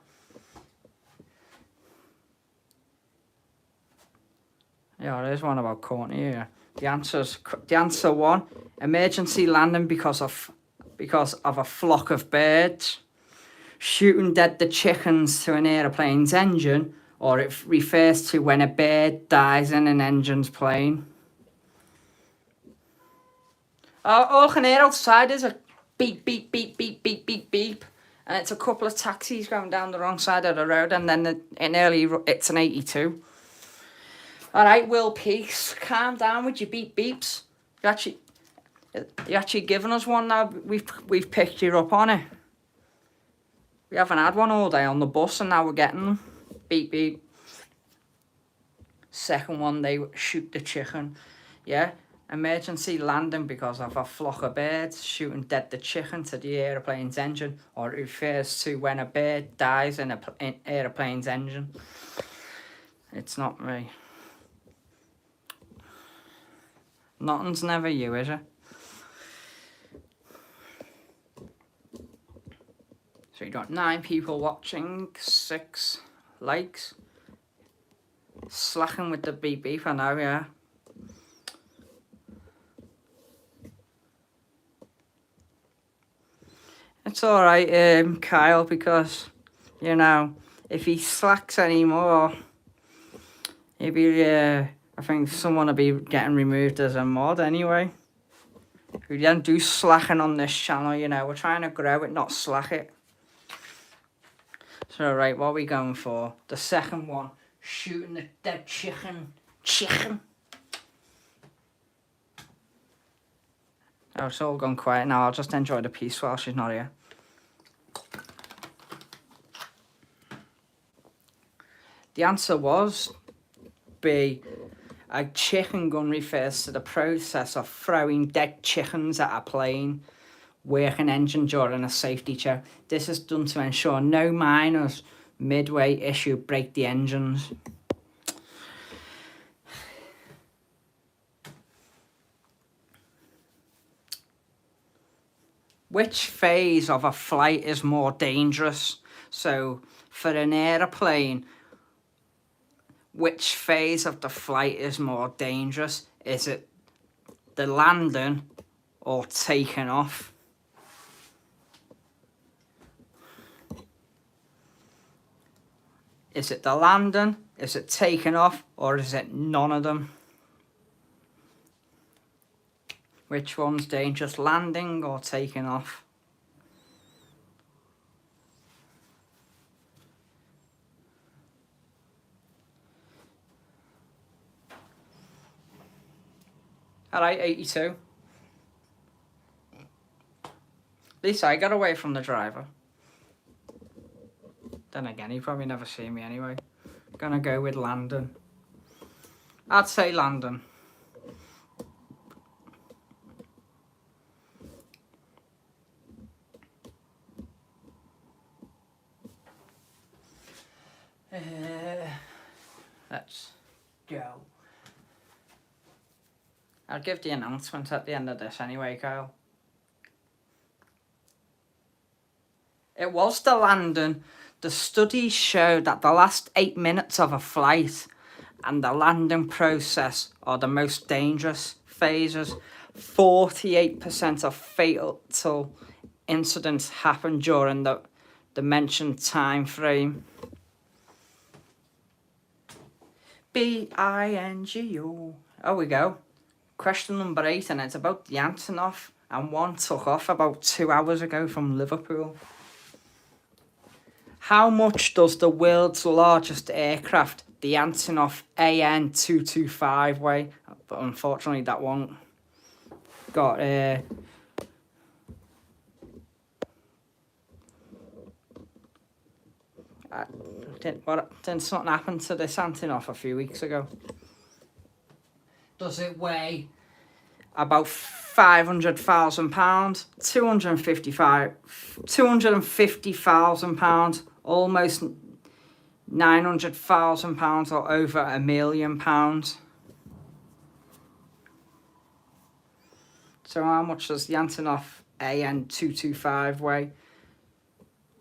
yeah, there's one about Courtney here. The answer one, emergency landing because of a flock of birds. Shooting dead the chickens to an aeroplane's engine, or it refers to when a bird dies in an engine's plane. All I can hear outside is a beep, beep, beep, beep, beep, beep, beep. And it's a couple of taxis going down the wrong side of the road, and then it's an 82. All right, Will Peace, calm down with your beep beeps. You're actually giving us one now. We've picked you up on it. We haven't had one all day on the bus, and now we're getting them. Beep beep. Second one, they shoot the chicken. Yeah, emergency landing because of a flock of birds shooting dead the chicken to the aeroplane's engine, or it refers to when a bird dies in an aeroplane's engine. It's not me. Nothing's never you, is it? So you got 9 people watching, 6 likes. Slacking with the beep beep, I know, yeah. It's alright, Kyle, because, you know, if he slacks anymore, he'll be, I think someone will be getting removed as a mod anyway. We don't do slacking on this channel, you know. We're trying to grow it, not slack it. So, right, what are we going for? The second one. Shooting the dead chicken. Chicken. Oh, it's all gone quiet now. I'll just enjoy the peace while she's not here. The answer was B. A chicken gun refers to the process of throwing dead chickens at a plane, working engine during a safety check. This is done to ensure no miners midway issue break the engines. Which phase of a flight is more dangerous? So for an aeroplane, which phase of the flight is more dangerous? Is it the landing or taking off? Is it the landing, is it taking off, or is it none of them? Which one's dangerous, landing or taking off? Alright, 82. At least I got away from the driver. Then again, he probably never see me anyway. Gonna go with landing. I'd say landing. Let's go. I'll give the announcement at the end of this anyway, Kyle. It was the landing. The studies show that the last 8 minutes of a flight and the landing process are the most dangerous phases. 48% of fatal incidents happen during the mentioned time frame. Bingo. Oh, we go. Question number 8, and it's about the Antonov, and one took off about 2 hours ago from Liverpool. How much does the world's largest aircraft, the Antonov AN-225, weigh? But unfortunately, that one got didn't something happen to this Antonov a few weeks ago? Does it weigh about £500,000, £250,000, almost £900,000, or over £1 million? So how much does the Antonov AN-225 weigh?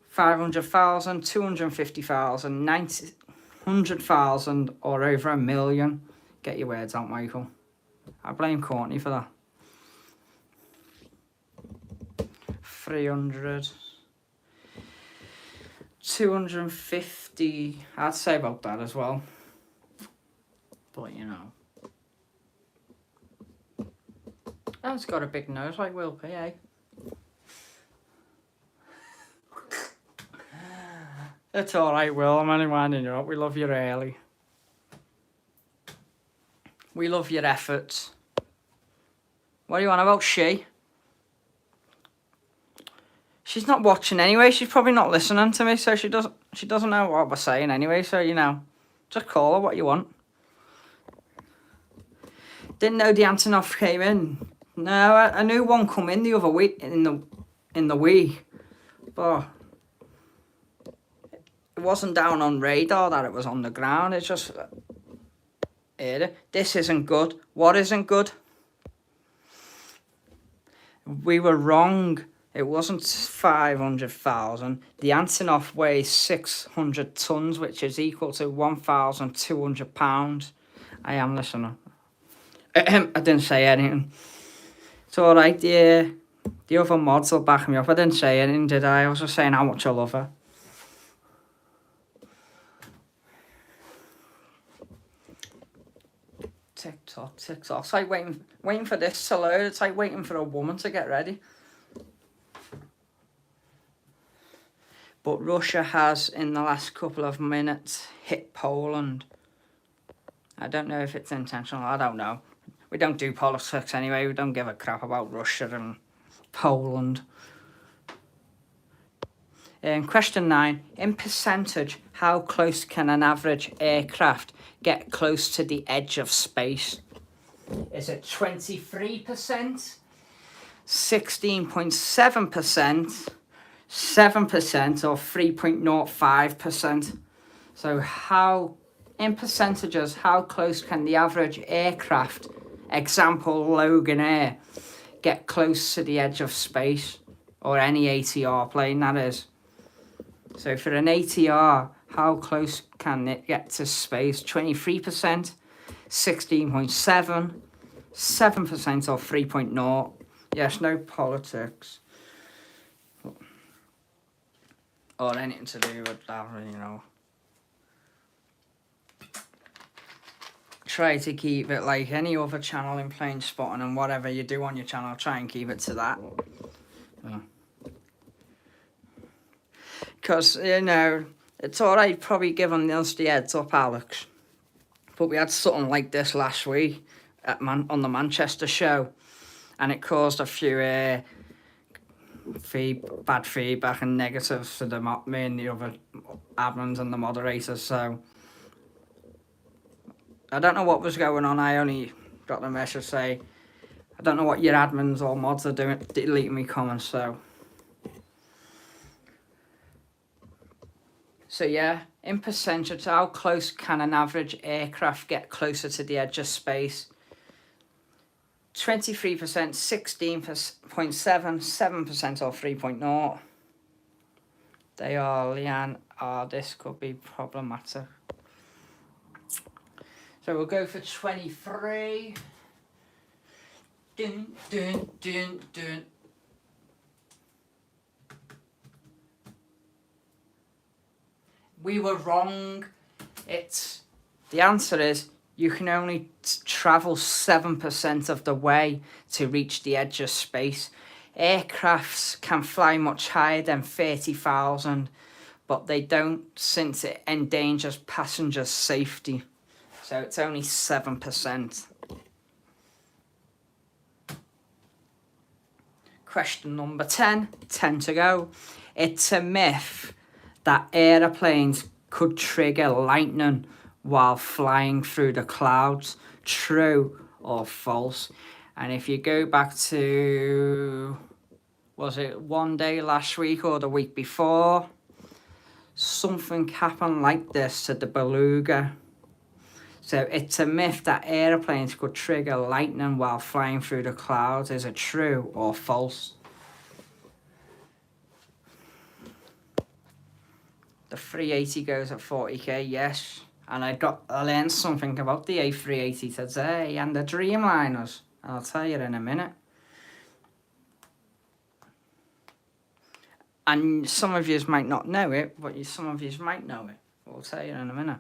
500,000, 250,000, 900,000, or over £1 million? Get your words out, Michael. I blame Courtney for that. 300, 250, I'd say about that as well. But you know. Oh, it's got a big nose like Will P, eh? It's alright, Will. I'm only winding you up. We love you early. We love your efforts. What are you on about, she? She's not watching anyway. She's probably not listening to me, so she doesn't know what we're saying anyway. So you know, just call her what you want. Didn't know the Antonov came in. No, I knew one come in the other week in the week, but it wasn't down on radar that it was on the ground. It's just this isn't good. What isn't good? We were wrong. It wasn't 500,000. The Antonov weighs 600 tons, which is equal to 1,200 pounds. I am listening. I didn't say anything. It's alright, yeah. The other mods will back me up. I didn't say anything, did I? I was just saying how much I love her. TikTok. It's like waiting for this to load. It's like waiting for a woman to get ready. But Russia has, in the last couple of minutes, hit Poland. I don't know if it's intentional. I don't know. We don't do politics anyway. We don't give a crap about Russia and Poland. Question 9. In percentage, how close can an average aircraft get close to the edge of space? Is it 23%, 16.7%, 7%, or 3.05%? So how, in percentages, how close can the average aircraft, example Loganair, get close to the edge of space? Or any ATR plane, that is. So for an ATR, how close can it get to space? 23%, 16.7, 7%, or 3.0? Yes, no politics. Or anything to do with that, you know. Try to keep it like any other channel in plane spotting, and whatever you do on your channel, try and keep it to that. Because, you know, it's alright probably giving us the heads up, Alex. But we had something like this last week on the Manchester show. And it caused a few bad feedback and negatives to me and the other admins and the moderators. So, I don't know what was going on. I only got the message say, I don't know what your admins or mods are doing, deleting me comments, so. So yeah, in percentage, how close can an average aircraft get closer to the edge of space? 23%, 16.7, 7%, or 3.0? They are, Leanne, this could be problematic. So we'll go for 23. Dun, dun, dun, dun. We were wrong. The answer is you can only travel 7% of the way to reach the edge of space. Aircrafts can fly much higher than 30,000, but they don't, since it endangers passengers' safety. So it's only 7%. Question number 10, 10 to go. It's a myth that aeroplanes could trigger lightning while flying through the clouds. True or false? And if you go back to, was it one day last week or the week before, something happened like this to the Beluga. So it's a myth that aeroplanes could trigger lightning while flying through the clouds. Is it true or false? The 380 goes at 40k, yes. And I learned something about the A380 today and the Dreamliners. I'll tell you in a minute. And some of you might not know it, but some of you might know it. I'll tell you in a minute.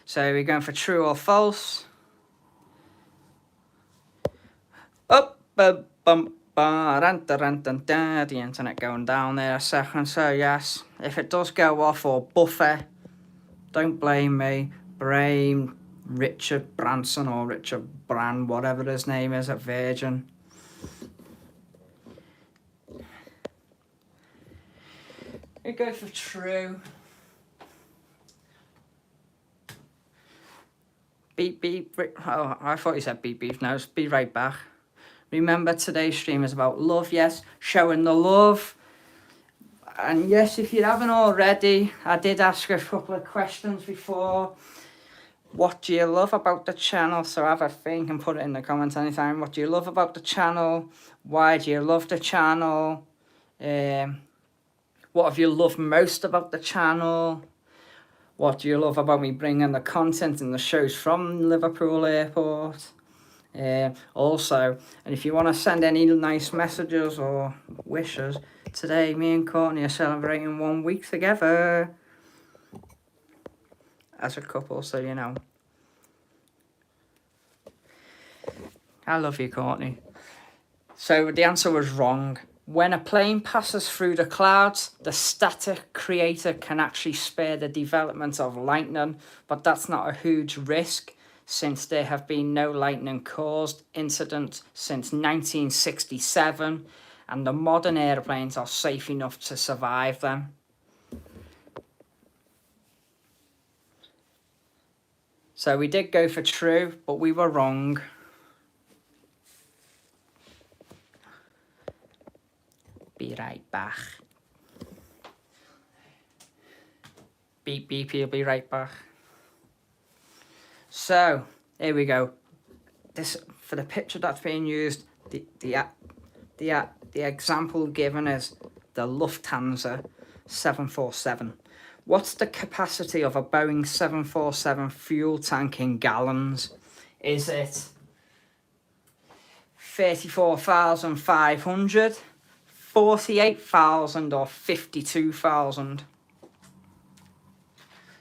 So we're going for true or false. Up, the internet going down there a second. So yes, if it does go off or buffer, don't blame me. Blame Richard Branson or Richard Brand, whatever his name is at Virgin. We go for true. Beep beep. Oh, I thought you said beep beep. No, be right back. Remember, today's stream is about love. Yes, showing the love. And yes, if you haven't already, I did ask a couple of questions before. What do you love about the channel? So have a think and put it in the comments anytime. What do you love about the channel? Why do you love the channel? What have you loved most about the channel? What do you love about me bringing the content and the shows from Liverpool Airport? Also, and if you want to send any nice messages or wishes, today me and Courtney are celebrating 1 week together as a couple, so you know. I love you, Courtney. So the answer was wrong. When a plane passes through the clouds, the static creator can actually spare the development of lightning, but that's not a huge risk since there have been no lightning caused incidents since 1967, and the modern aeroplanes are safe enough to survive them. So we did go for true, but we were wrong. Be right back. Beep beep, he'll be right back. So here we go. This, for the picture that's being used, the example given is the Lufthansa 747. What's the capacity of a Boeing 747 fuel tank in gallons? Is it 34,500, 48,000 or 52,000?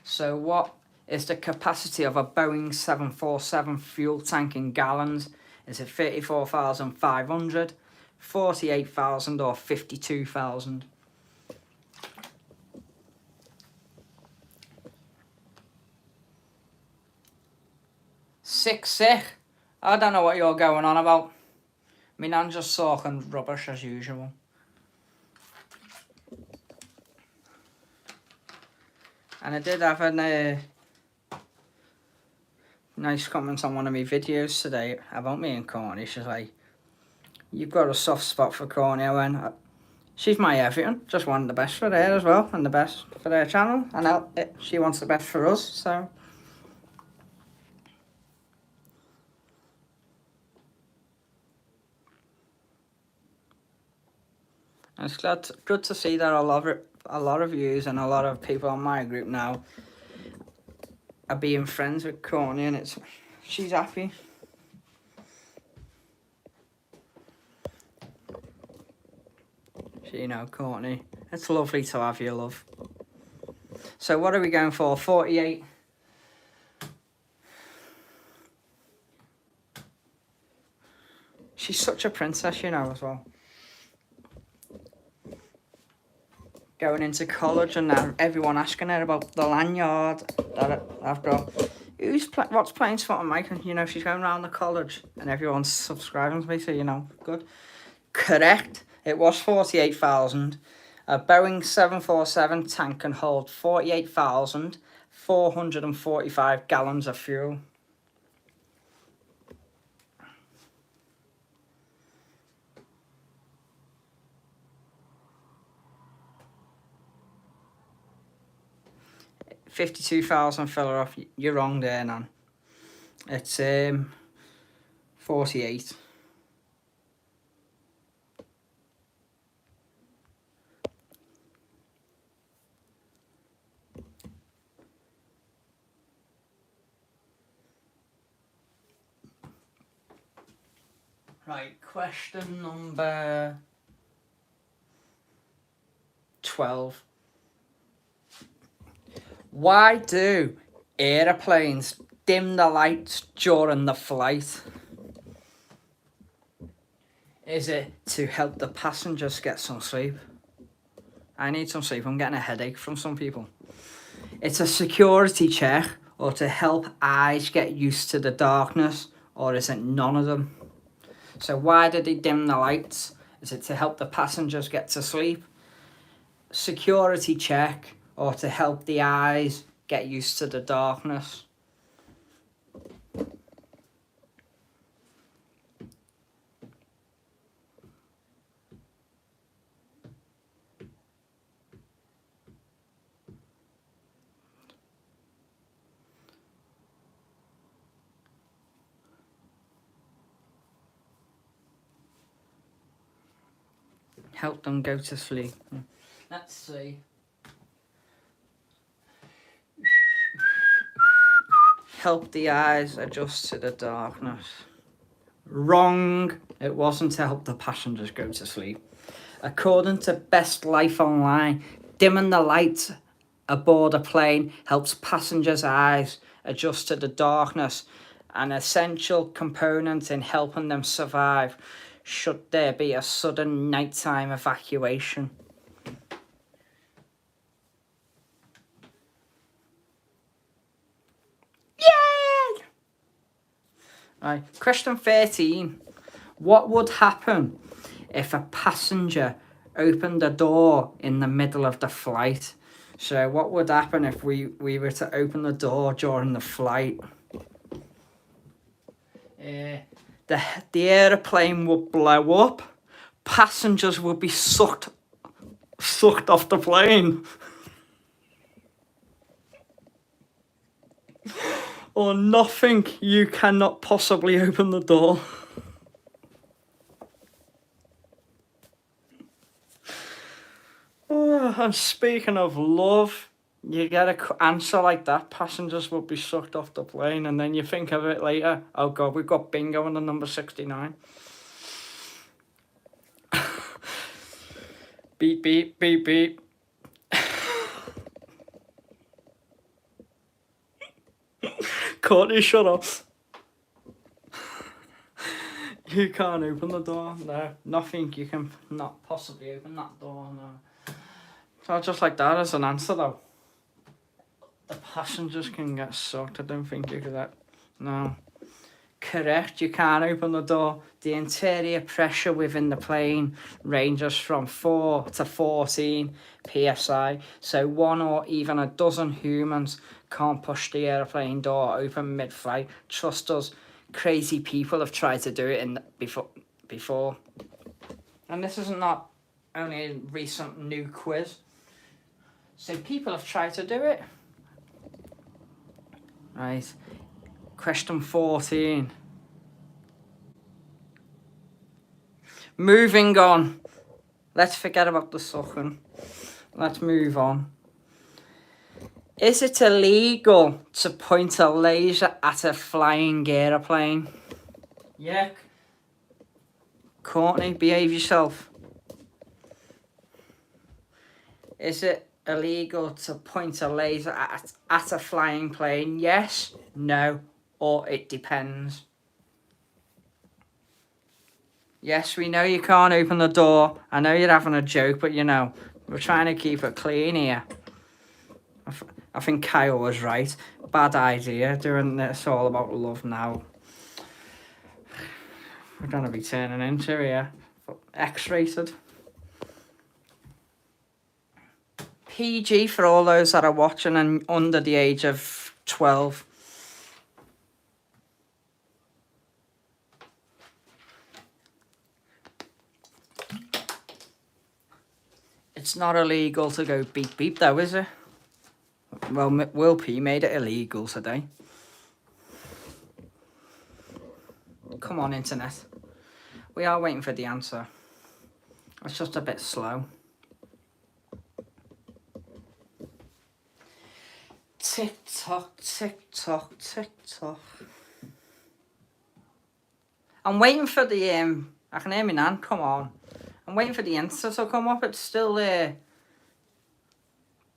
So what is the capacity of a Boeing 747 fuel tank in gallons? Is it 34,500, 48,000 or 52,000? Sick. I don't know what you're going on about. Me nan just talking rubbish as usual. And I did have a nice comment on one of my videos today about me and Courtney. She's like, you've got a soft spot for Courtney. I went, she's my everything. Just want the best for her as well, and the best for their channel. And she wants the best for us, so. And it's good to see that a lot of views and a lot of people on my group now are being friends with Courtney, and she's happy. So, you know, Courtney, it's lovely to have you, love. So what are we going for? 48. She's such a princess, you know, as well. Going into college and everyone asking her about the lanyard that I've got. What's playing spot on Mike? And, you know, she's going around the college and everyone's subscribing to me, so, you know, good. Correct. It was 48,000. A Boeing 747 tank can hold 48,445 gallons of fuel. $52,000 filler off. You're wrong there, Nan. It's 48. Right, question number 12. Why do aeroplanes dim the lights during the flight? Is it to help the passengers get some sleep? I need some sleep. I'm getting a headache from some people. It's a security check, or to help eyes get used to the darkness, or is it none of them? So why did they dim the lights? Is it to help the passengers get to sleep? Security check, or to help the eyes get used to the darkness? Help them go to sleep. Let's see. Help the eyes adjust to the darkness. Wrong. It wasn't to help the passengers go to sleep. According to Best Life Online, dimming the lights aboard a plane helps passengers' eyes adjust to the darkness, an essential component in helping them survive should there be a sudden nighttime evacuation. Yay! Right, question 13. What would happen if a passenger opened the door in the middle of the flight. So what would happen if we were to open the door during the flight? The aeroplane would blow up. Passengers would be sucked off the plane. Or nothing. You cannot possibly open the door. Oh, and speaking of love, you get an answer like that, passengers will be sucked off the plane, and then you think of it later, oh god, we've got bingo in the number 69. Beep, beep, beep, beep. Courtney, shut up. You can't open the door, no. Nothing, you can not possibly open that door, no. So just like that as an answer though. The passengers can get sucked. I don't think you could. No. Correct, you can't open the door. The interior pressure within the plane ranges from 4 to 14 psi. So 1 or even a dozen humans can't push the airplane door open mid-flight. Trust us, crazy people have tried to do it before. And this is not only a recent new quiz. So people have tried to do it. Right. Question 14. Moving on. Let's forget about the sucking. Let's move on. Is it illegal to point a laser at a flying aeroplane? Yeah. Courtney, behave yourself. Is it illegal to point a laser at a flying plane? Yes, no, or it depends. Yes, we know you can't open the door. I know you're having a joke, but you know, we're trying to keep it clean here. I think Kyle was right. Bad idea doing this all about love now. We're going to be turning into here. X-rated. PG for all those that are watching and under the age of 12. It's not illegal to go beep beep though, is it? Well, Will P made it illegal today. Come on, internet. We are waiting for the answer. It's just a bit slow. Tick tock, tick tock, tick tock. I'm waiting for the I can hear me now. Come on. I'm waiting for the answer to come up. It's still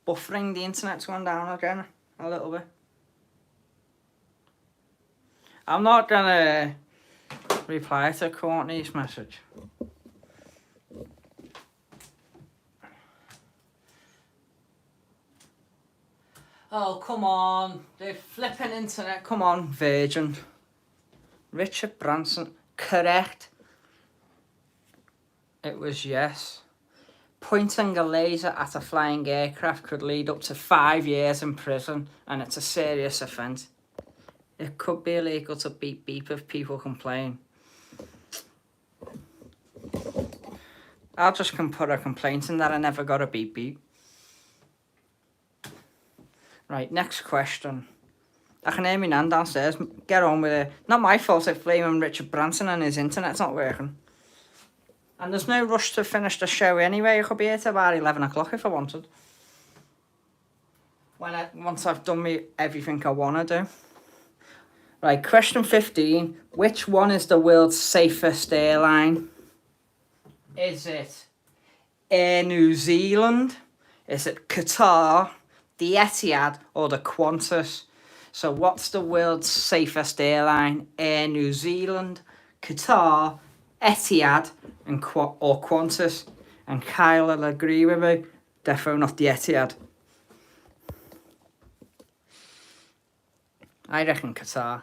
buffering. The internet's going down again a little bit. I'm not gonna reply to Courtney's message. Oh, come on. The flipping internet. Come on, Virgin. Richard Branson. Correct. It was yes. Pointing a laser at a flying aircraft could lead up to 5 years in prison, and it's a serious offence. It could be illegal to beep beep if people complain. I'll just put a complaint in that I never got a beep beep. Right, next question. I can hear me nan downstairs. Get on with it. Not my fault if blaming Richard Branson and his internet's not working. And there's no rush to finish the show anyway. I could be here till about 11 o'clock if I wanted. Once I've done everything I want to do. Right, question 15. Which one is the world's safest airline? Is it Air New Zealand? Is it Qatar, the Etihad, or the Qantas? So what's the world's safest airline? Air New Zealand, Qatar, Etihad, or Qantas? And Kyle will agree with me. Definitely not the Etihad. I reckon Qatar.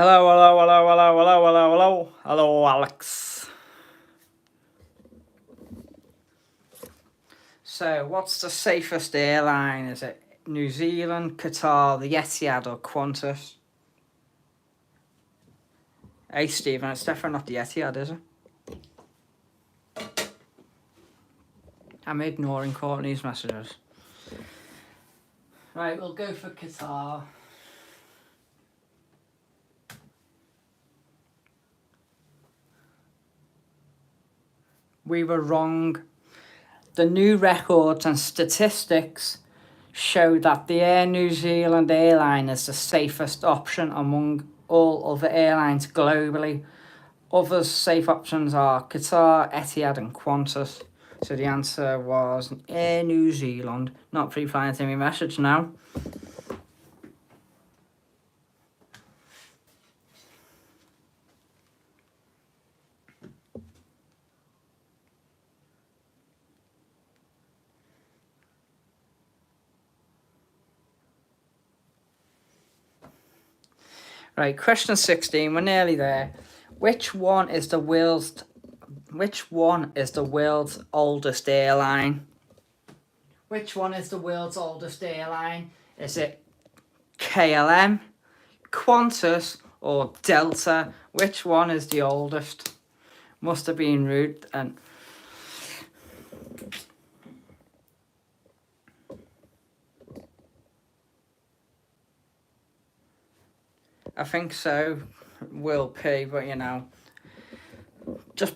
Hello, hello, hello, hello, hello, hello, hello. Hello, Alex. So, what's the safest airline? Is it New Zealand, Qatar, the Etihad, or Qantas? Hey, Stephen, it's definitely not the Etihad, is it? I'm ignoring Courtney's messages. Right, we'll go for Qatar. We were wrong. The new records and statistics show that the Air New Zealand airline is the safest option among all other airlines globally. Other safe options are Qatar, Etihad and Qantas. So the answer was Air New Zealand. Not pre-flying to me message now. Right, question 16, we're nearly there. Which one is the world's oldest airline? Which one is the world's oldest airline? Is it KLM, Qantas, or Delta? Which one is the oldest? Must have been rude. And I think so, Will P, but you know, just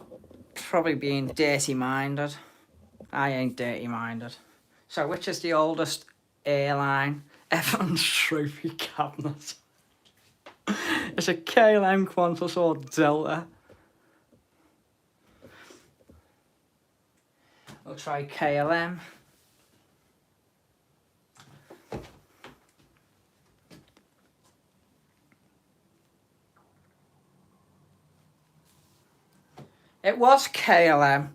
probably being dirty-minded. I ain't dirty-minded. So which is the oldest airline? Evans Trophy Cabinet. Is it KLM, Qantas or Delta? We'll try KLM. It was KLM.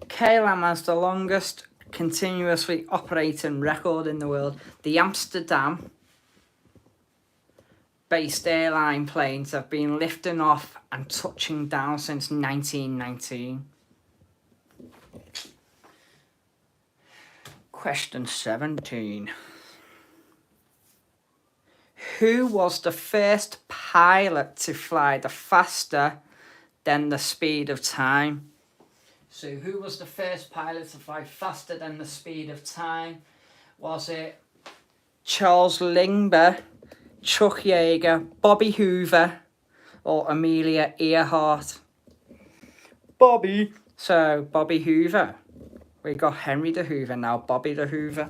KLM has the longest continuously operating record in the world. The Amsterdam based airline planes have been lifting off and touching down since 1919. Question 17. Who was the first pilot to fly the faster than the speed of time? So who was the first pilot to fly faster than the speed of time? Was it Charles Lindbergh, Chuck Yeager, Bobby Hoover, or Amelia Earhart? Bobby. So Bobby Hoover. We got Henry de Hoover now, Bobby de Hoover.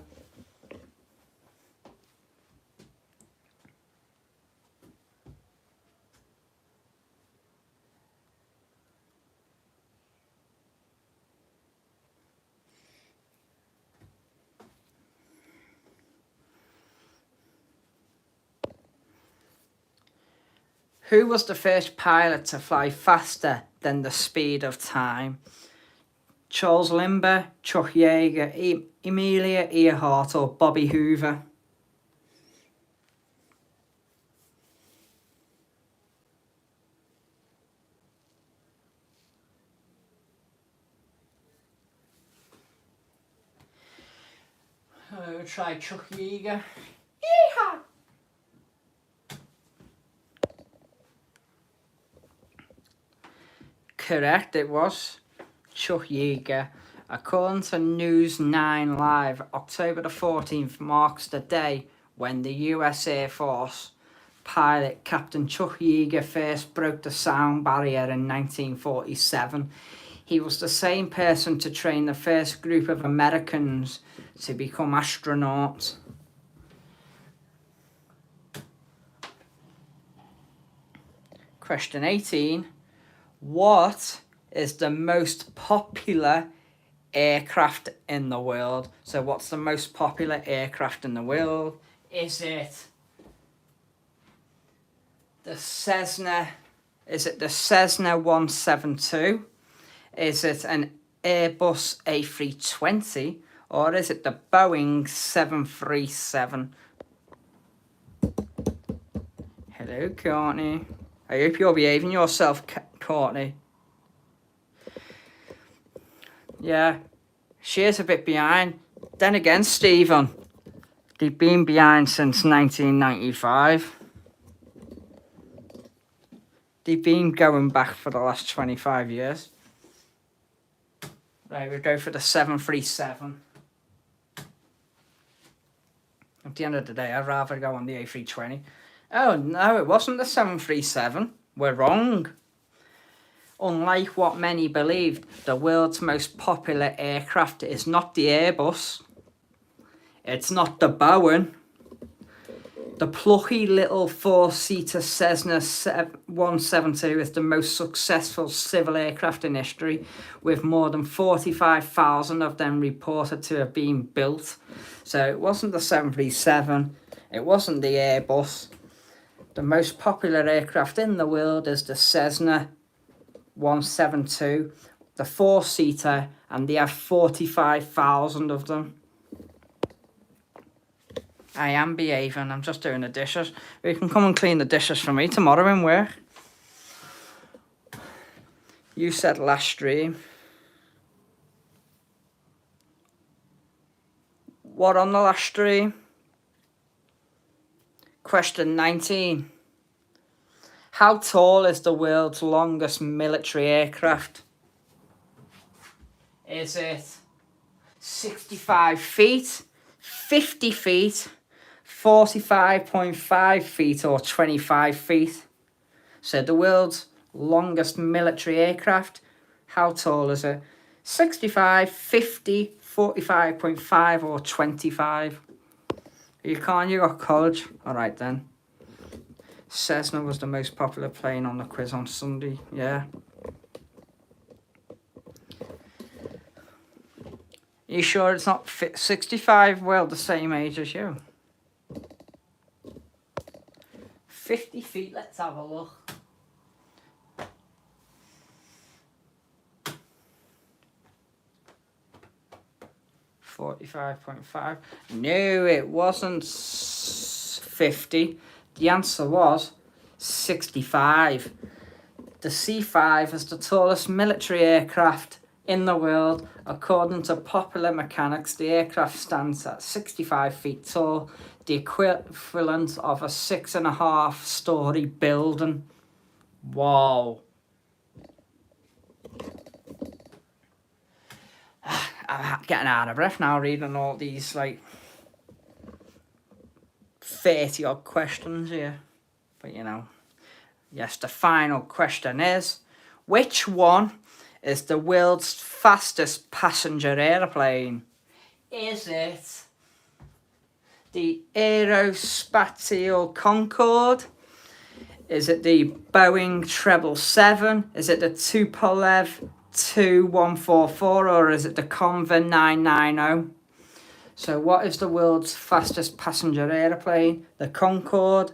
Who was the first pilot to fly faster than the speed of time? Charles Lindbergh, Chuck Yeager, Amelia Earhart, or Bobby Hoover? We'll try Chuck Yeager. Yeehaw! Correct, it was Chuck Yeager. According to News 9 Live, October the 14th marks the day when the US Air Force pilot Captain Chuck Yeager first broke the sound barrier in 1947. He was the same person to train the first group of Americans to become astronauts. Question 18. What is the most popular aircraft in the world? So what's the most popular aircraft in the world? Is it the Cessna? Is it the Cessna 172? Is it an Airbus A320? Or is it the Boeing 737? Hello, Courtney. I hope you're behaving yourself, Courtney. Yeah, she is a bit behind. Then again, Stephen, they've been behind since 1995. They've been going back for the last 25 years. Right, we go for the 737. At the end of the day, I'd rather go on the A320. Oh, no, it wasn't the 737. We're wrong. Unlike what many believed, the world's most popular aircraft is not the Airbus. It's not the Boeing. The plucky little four-seater Cessna 172 is the most successful civil aircraft in history, with more than 45,000 of them reported to have been built. So it wasn't the 737, it wasn't the Airbus. The most popular aircraft in the world is the Cessna 172, the four-seater, and they have 45,000 of them. I am behaving, I'm just doing the dishes. You can come and clean the dishes for me tomorrow in work. You said last stream. What on the last stream? Question 19. How tall is the world's longest military aircraft? Is it 65 feet, 50 feet, 45.5 feet, or 25 feet? So the world's longest military aircraft, how tall is it? 65, 50, 45.5, or 25? You can't, you got college. Alright then. Cessna was the most popular plane on the quiz on Sunday, yeah. You sure it's not 65? Well, the same age as you. 50 feet, let's have a look. $45.5. No, it wasn't 50. The answer was 65. The C-5 is the tallest military aircraft in the world. According to Popular Mechanics, the aircraft stands at 65 feet tall, the equivalent of a 6.5-story building. Wow. I'm getting out of breath now reading all these, like, 30-odd questions here. But, you know, yes, the final question is, which one is the world's fastest passenger airplane? Is it the Aerospatiale Concorde? Is it the Boeing 777? Is it the Tupolev Tu-144, or is it the Convair 990? So what is the world's fastest passenger airplane? The Concorde,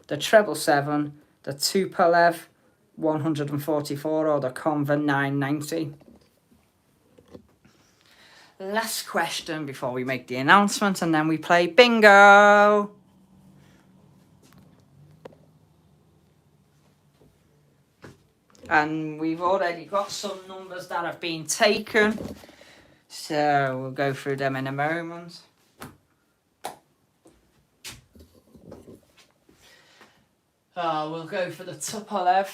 the 777, the Tupolev 144, or the Convair 990? Last question before we make the announcement, and then we play bingo. And we've already got some numbers that have been taken, so we'll go through them in a moment. We'll go for the Tupolev.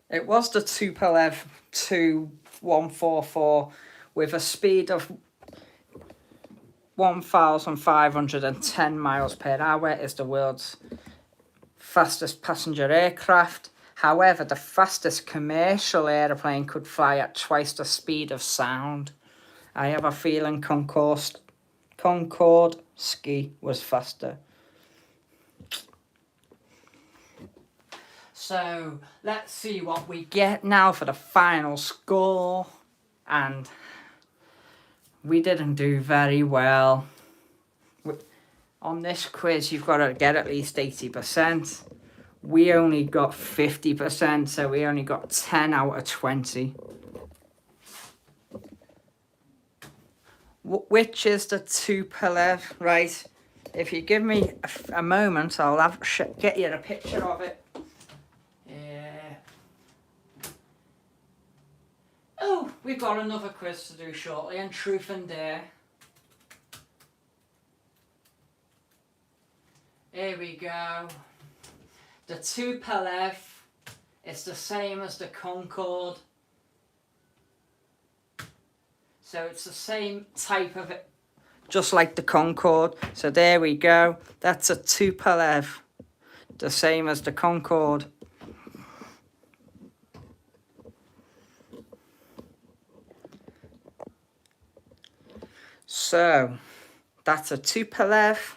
It was the Tupolev Tu-144 with a speed of 1,510 miles per hour. Is the world's fastest passenger aircraft. However, the fastest commercial airplane could fly at twice the speed of sound. I have a feeling Concorde Ski was faster. So let's see what we get now for the final score. And we didn't do very well. On this quiz, you've got to get at least 80%. We only got 50%, so we only got 10 out of 20. Which is the Tupolev? Right. If you give me a moment, I'll get you a picture of it. Yeah. Oh, we've got another quiz to do shortly, and Truth and Dare. Here we go. The Tupolev is the same as the Concorde. So it's the same type of it, just like the Concorde. So there we go. That's a Tupolev, the same as the Concorde. So that's a Tupolev,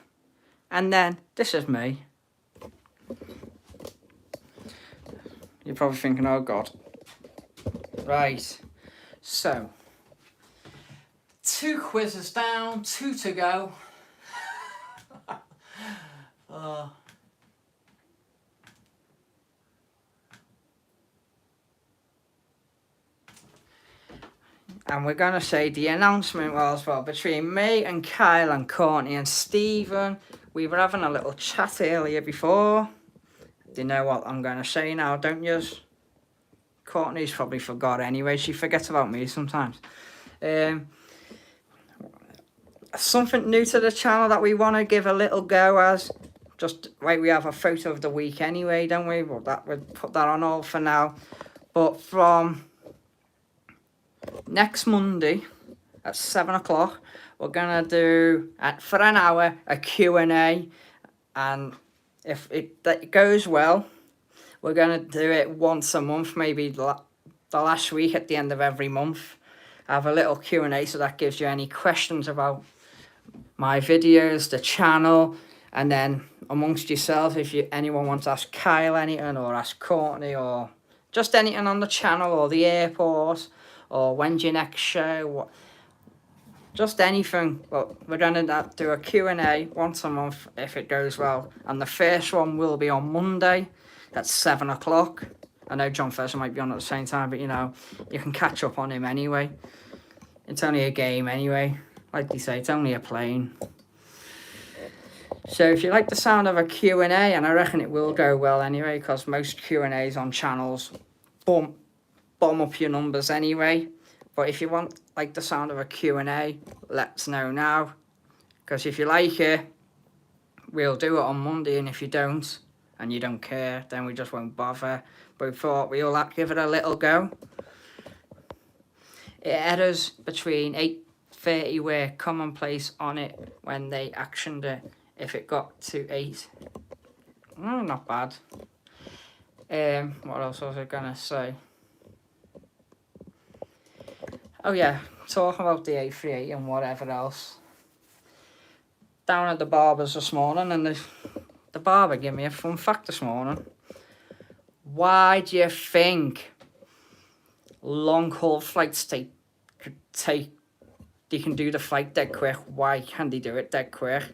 and then this is me. You're probably thinking, oh God. Right, so 2 quizzes down, 2 to go. And we're going to say the announcement was, well, between me and Kyle and Courtney and Stephen, we were having a little chat earlier before. Do you know what I'm going to say now, don't you? Courtney's probably forgot anyway. She forgets about me sometimes. Something new to the channel that we want to give a little go as. Just, right, we have a photo of the week anyway, don't we? Well, that would put that on all for now. But from next Monday at 7 o'clock, we're going to do, for an hour, a Q&A. And if that goes well, we're going to do it once a month, maybe the last week at the end of every month. Have a little Q&A, so that gives you any questions about my videos, the channel, and then amongst yourselves, if anyone wants to ask Kyle anything, or ask Courtney, or just anything on the channel, or the airport, or when's your next show, just anything. Well, we're going to do a Q&A once a month if it goes well, and the first one will be on Monday at 7 o'clock. I know John Ferguson might be on at the same time, but you know, you can catch up on him anyway. It's only a game anyway. Like they say, it's only a plane. So if you like the sound of a Q&A, and I reckon it will go well anyway, because most Q&As on channels bomb up your numbers anyway. But if you want like the sound of a Q&A, let us know now. Because if you like it, we'll do it on Monday, and if you don't, and you don't care, then we just won't bother. But we thought we'll give it a little go. It errors between 8:30 were commonplace on it when they actioned it. If it got to 8, not bad. What else was I gonna say? Oh yeah, talking about the A38 and whatever else. Down at the barber's this morning, and the barber gave me a fun fact this morning. Why do you think long haul flights they can do the flight dead quick? Why can they do it dead quick?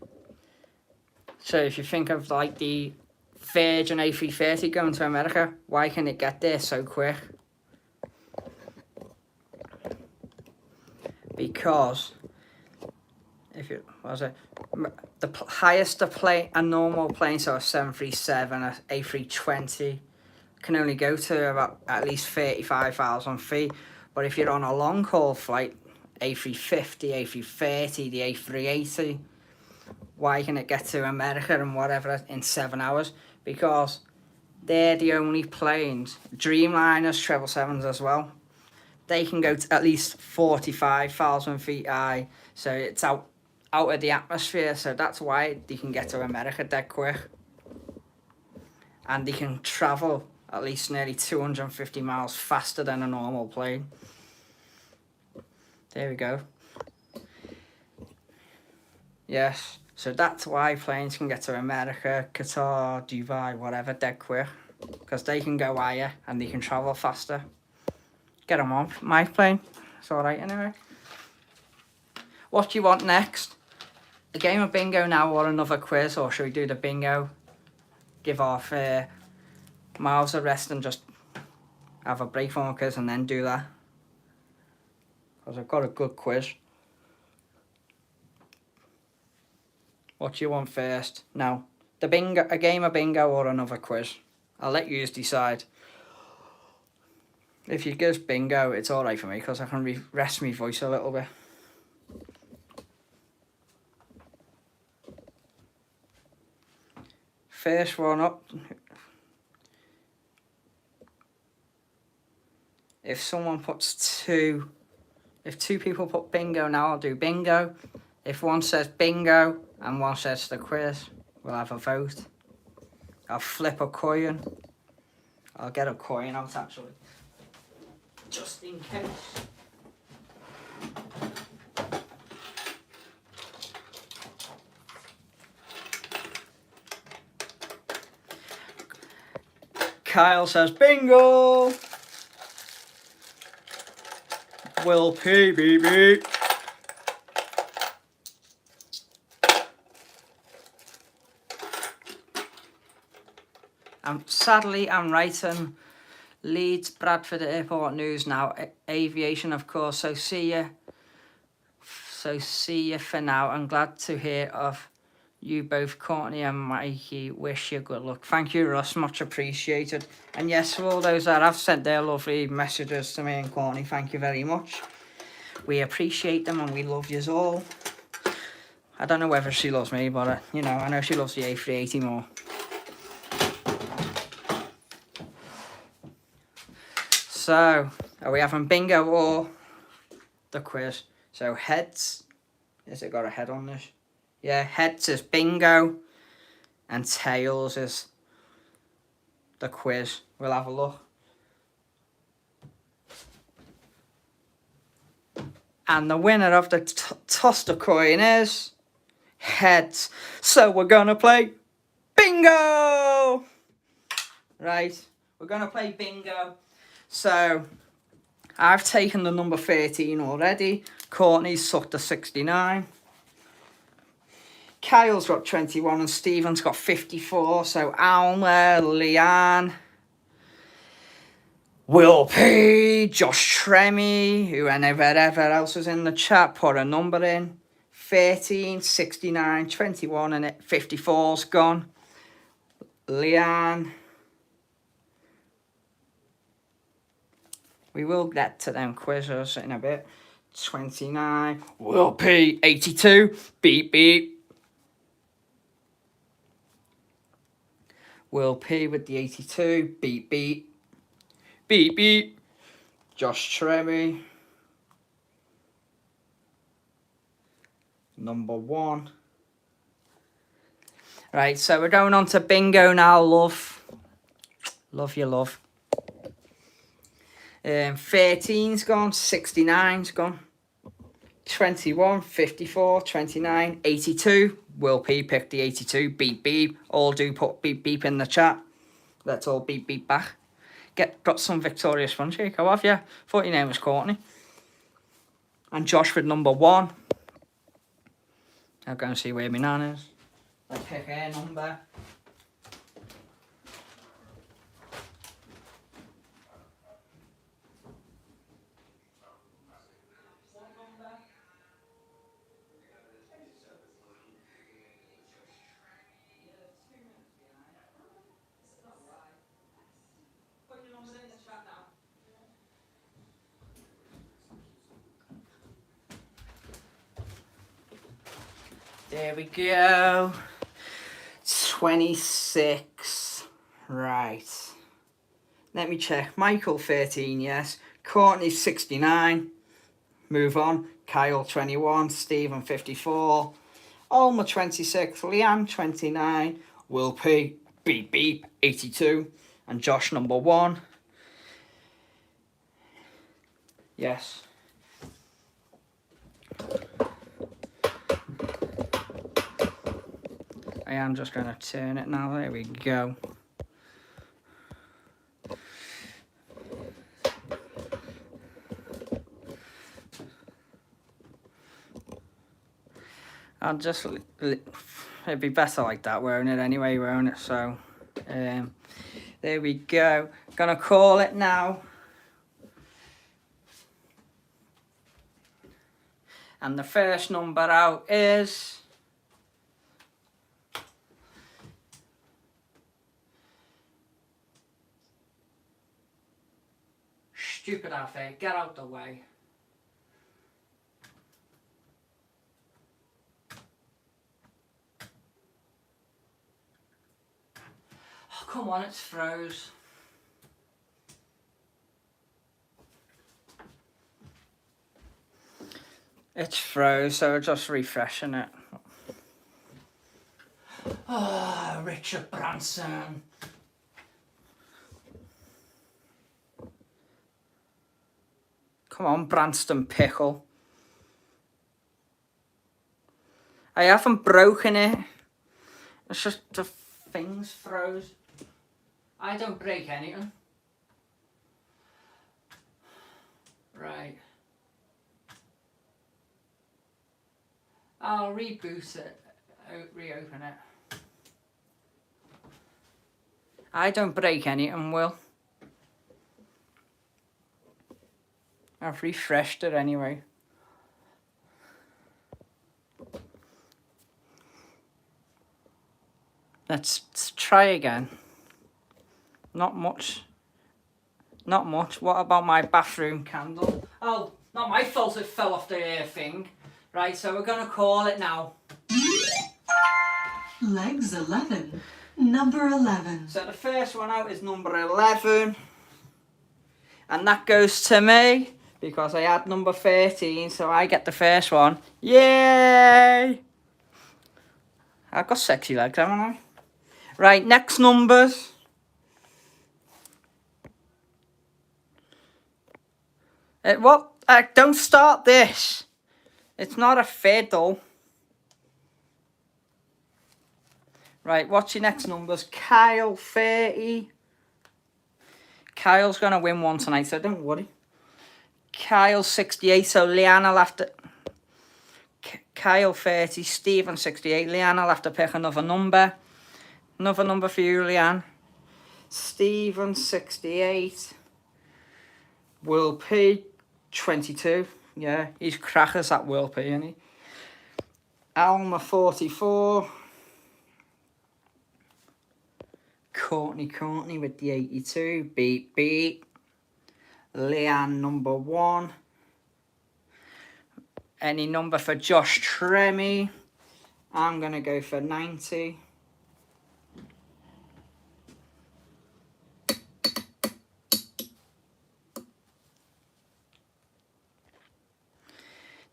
So if you think of like the Virgin A330 going to America, why can it get there so quick? Because if it was the highest a normal plane, so a 737, a A320, can only go to about at least 35,000 feet. But if you're on a long haul flight, A350, A330, the A380, why can it get to America and whatever in 7 hours? Because they're the only planes, Dreamliners, 777s as well, they can go to at least 45,000 feet high. So it's out of the atmosphere. So that's why they can get to America dead quick. And they can travel at least nearly 250 miles faster than a normal plane. There we go. Yes. So that's why planes can get to America, Qatar, Dubai, whatever, dead quick. Because they can go higher and they can travel faster. Get them on my plane. It's alright anyway. What do you want next? A game of bingo now or another quiz? Or should we do the bingo? Give off Miles a rest and just have a break from a quiz and then do that? Because I've got a good quiz. What do you want first? Now, the bingo, a game of bingo or another quiz? I'll let you decide. If you give bingo, it's alright for me because I can rest my voice a little bit. First one up. If someone puts two, if two people put bingo now, I'll do bingo. If one says bingo and one says the quiz, we'll have a vote. I'll flip a coin. I'll get a coin out actually, just in case. Kyle says bingo. Will P beep beep. Sadly, I'm writing Leeds Bradford Airport news now. Aviation, of course. So see you. So see you for now. I'm glad to hear of you both, Courtney and Mikey. Wish you good luck. Thank you, Russ. Much appreciated. And yes, for all those that have sent their lovely messages to me and Courtney, thank you very much. We appreciate them and we love yous all. I don't know whether she loves me, but you know, I know she loves the A380 more. So, are we having bingo or the quiz? So heads, has it got a head on this? Yeah, heads is bingo and tails is the quiz. We'll have a look. And the winner of the toss the coin is heads. So we're gonna play bingo! Right, we're gonna play bingo. So, I've taken the number 13 already. Courtney's sucked the 69. Kyle's got 21 and Stephen's got 54. So, Alma, Leanne, Will P, Josh Tremmy, whoever else is in the chat, put a number in. 13, 69, 21 and 54's gone. Leanne. We will get to them quizzes in a bit. 29. Will P. 82. Beep, beep. Will P with the 82. Beep, beep. Beep, beep. Josh Tremmy. Number 1. Right, so we're going on to bingo now, love. Love you, love. 13's gone, 69's gone, 21, 54, 29, 82. Will P picked the 82. Beep beep. All do put beep beep in the chat. Let's all beep beep back. Got some Victoria Sponge cake. How have you? Thought your name was Courtney. And Josh with number 1. I'll go and see where my nan is. Let's pick her number. There we go. 26. Right. Let me check. Michael 13, yes. Courtney 69. Move on. Kyle 21. Stephen 54. Alma 26. Leanne 29. Will P. Beep beep 82. And Josh number 1. Yes. I am just going to turn it now. There we go. I'll just... It'd be better like that, won't it? Anyway, won't it? So, there we go. Gonna call it now. And the first number out is stupid outfit. Get out the way. Oh, come on, it's froze. It's froze, so we're just refreshing it. Oh, Richard Branson. Come on, Branston Pickle. I haven't broken it. It's just the things froze. I don't break anything. Right. I'll reboot it. Reopen it. I don't break anything, Will. I've refreshed it anyway. Let's try again. Not much. Not much. What about my bathroom candle? Oh, not my fault it fell off the thing. Right, so we're going to call it now. Legs 11. Number 11. So the first one out is number 11. And that goes to me. Because I had number 13, so I get the first one. Yay! I've got sexy legs, haven't I? Right, next numbers. What? Don't start this. It's not a fiddle. Right, what's your next numbers? Kyle, 30. Kyle's going to win one tonight, so don't worry. Kyle, 68, so Leanne will have to... Kyle, 30, Stephen, 68. Leanne will have to pick another number. Another number for you, Leanne. Stephen, 68. Will P, 22. Yeah, he's crackers at Will P, isn't he? Alma, 44. Courtney with the 82. Beat, beat. Leanne, number 1. Any number for Josh Tremmy? I'm going to go for 90.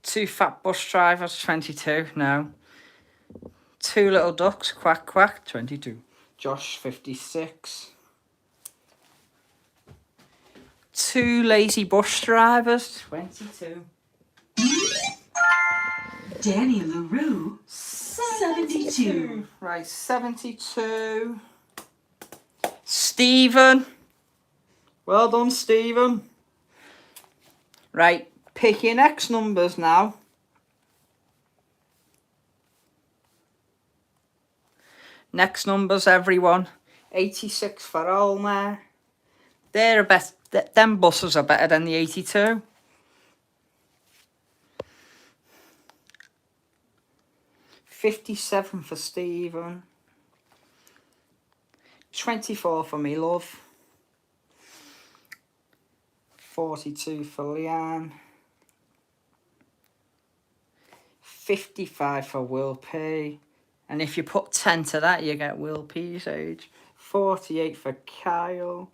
Two fat bus drivers, 22. No. Two little ducks, quack, quack, 22. Josh, 56. Two lazy bus drivers, 22. Danny LaRue, 72. Right, 72. Stephen. Well done, Stephen. Right, pick your next numbers now. Next numbers, everyone. 86 for Alma. They're best. Them buses are better than the 82. $57 for Stephen. 24 for me, love. 42 for Leanne. 55 for Will P. And if you put 10 to that, you get Will P's age. 48 for Kyle.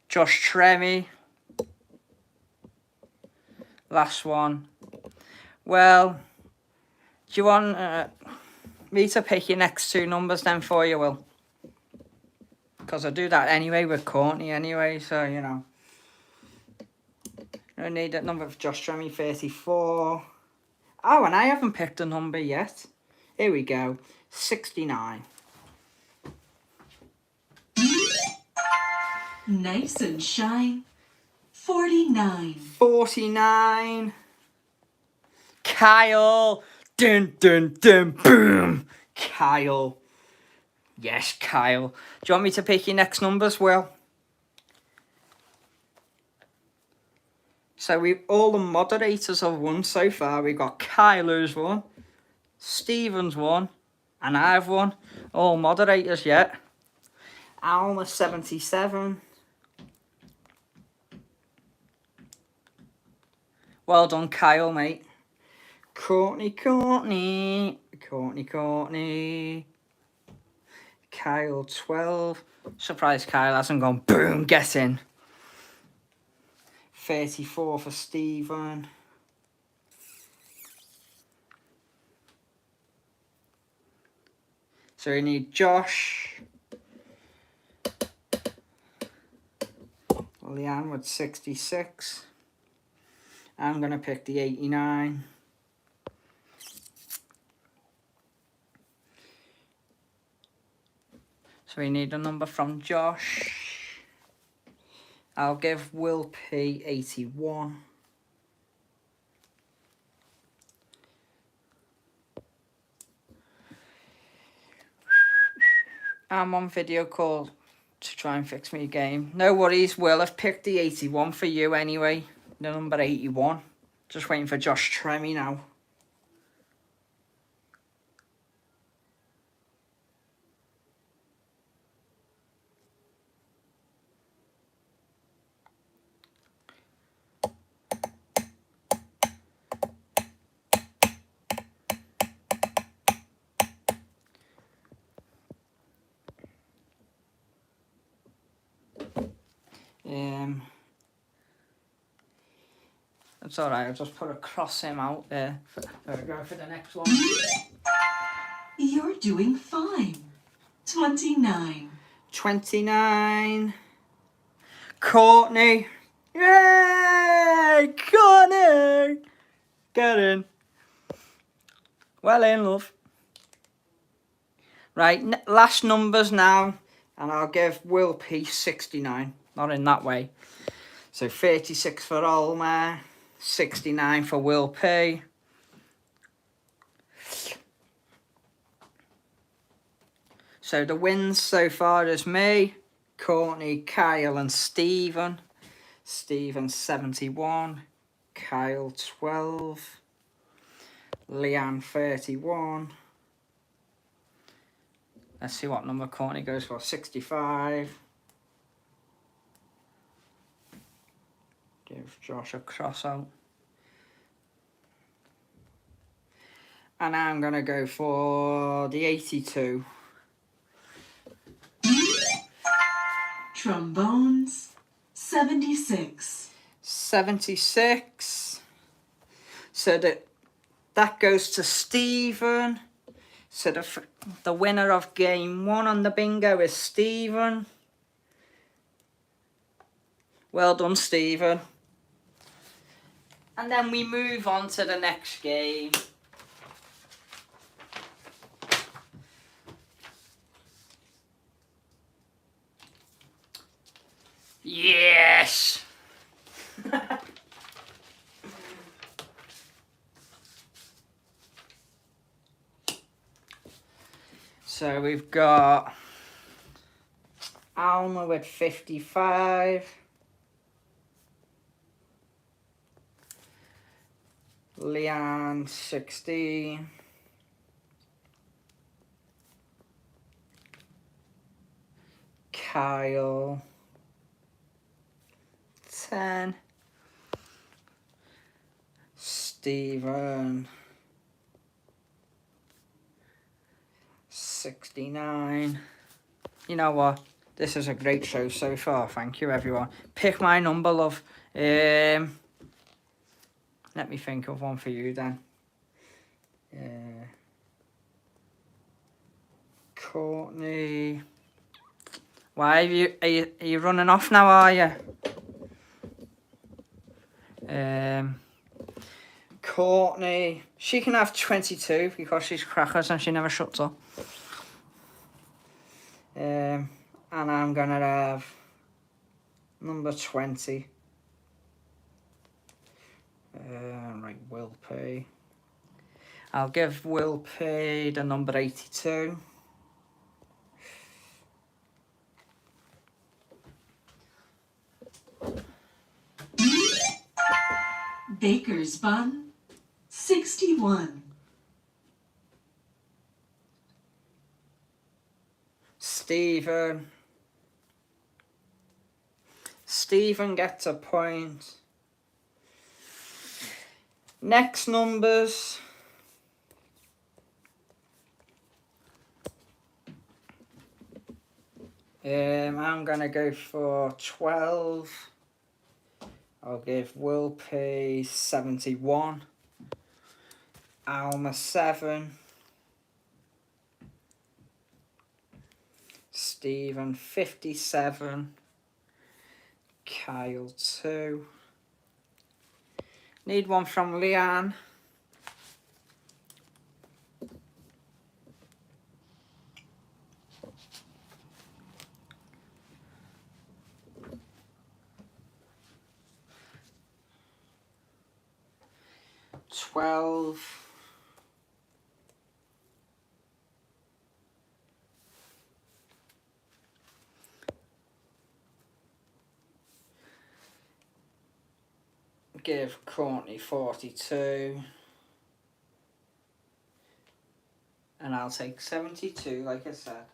Josh Tremmy. Last one. Well, do you want me to pick your next two numbers then for you, Will? Because I do that anyway with Courtney anyway, so, you know. I need that number for Josh Tremmy, 34. Oh, and I haven't picked a number yet. Here we go. 69. Nice and shine. 49. 49. Kyle. Dun, dun, dun, boom. Kyle. Yes, Kyle. Do you want me to pick your next numbers, Will? So all the moderators have won so far. We've got Kyler's won, Stephen's won, and I've won. All moderators yet. Alma, 77. Well done, Kyle, mate. Courtney. Kyle, 12. Surprised Kyle hasn't gone, boom, get in. 34 for Stephen. So we need Josh. Leanne with 66. I'm going to pick the 89. So we need a number from Josh. I'll give Will P 81. I'm on video call to try and fix me a game. No worries, Will. I've picked the 81 for you anyway. The number 81. Just waiting for Josh to try me now. It's alright, I'll just put a cross him out there. There we go for the next one. You're doing fine. 29. 29. Courtney. Yay! Courtney! Get in. Well in, love. Right, last numbers now. And I'll give Will P 69. Not in that way. So 36 for Olma. 69 for Will P. So the wins so far is me, Courtney, Kyle and Stephen. Stephen 71, Kyle 12, Leanne 31. Let's see what number Courtney goes for, 65. Give Josh a cross out. And I'm going to go for the 82. Trombones. 76. 76. So that goes to Stephen. So the winner of game 1 on the bingo is Stephen. Well done, Stephen. And then we move on to the next game. Yes! So we've got Alma with 55. Leanne 16. Kyle 10. Stephen 69. You know what? This is a great show so far. Thank you, everyone. Pick my number, love. Let me think of one for you then. Courtney. Why are you running off now, are you? Courtney. She can have 22 because she's crackers and she never shuts up. And I'm gonna have number 20. Right, Will P. I'll give Will P the number 82. Baker's bun. 61. Stephen. Stephen gets a point. Next numbers. I'm going to go for 12. I'll give Will P 71. Alma 7. Stephen 57. Kyle 2. Need one from Leanne. $12. Give Courtney 42. And I'll take 72, like I said.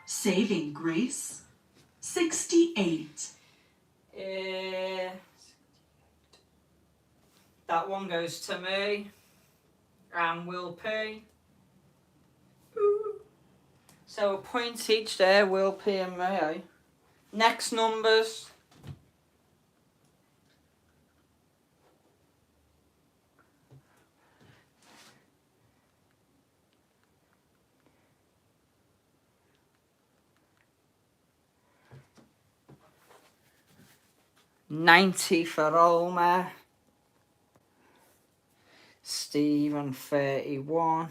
Saving Grace, 68. That one goes to me. And Will P. So a point each there, Will P and me, eh? Next numbers. $90 for Olma. Stephen 31.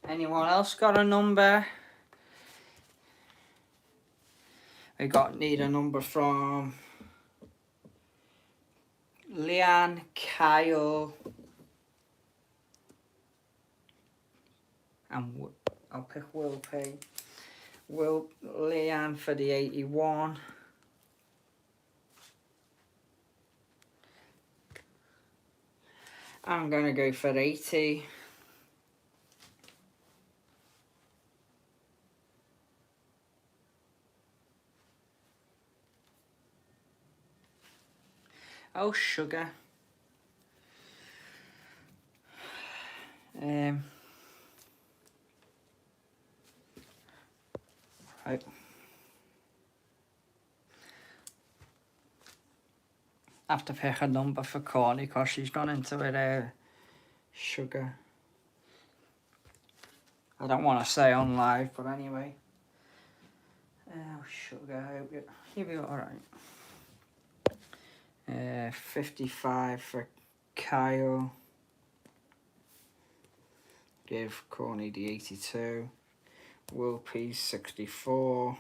Anyone else got a number? Need a number from Leanne, Kyle, and I'll pick Will P. Leanne for the 81. I'm gonna go for 80. Oh, sugar. Right. I have to pick a number for Courtney because she's gone into it. Sugar. I don't want to say on live, but anyway. Oh, sugar. You'll be alright. 55 for Kyle. Give Courtney the 82. Will P 64.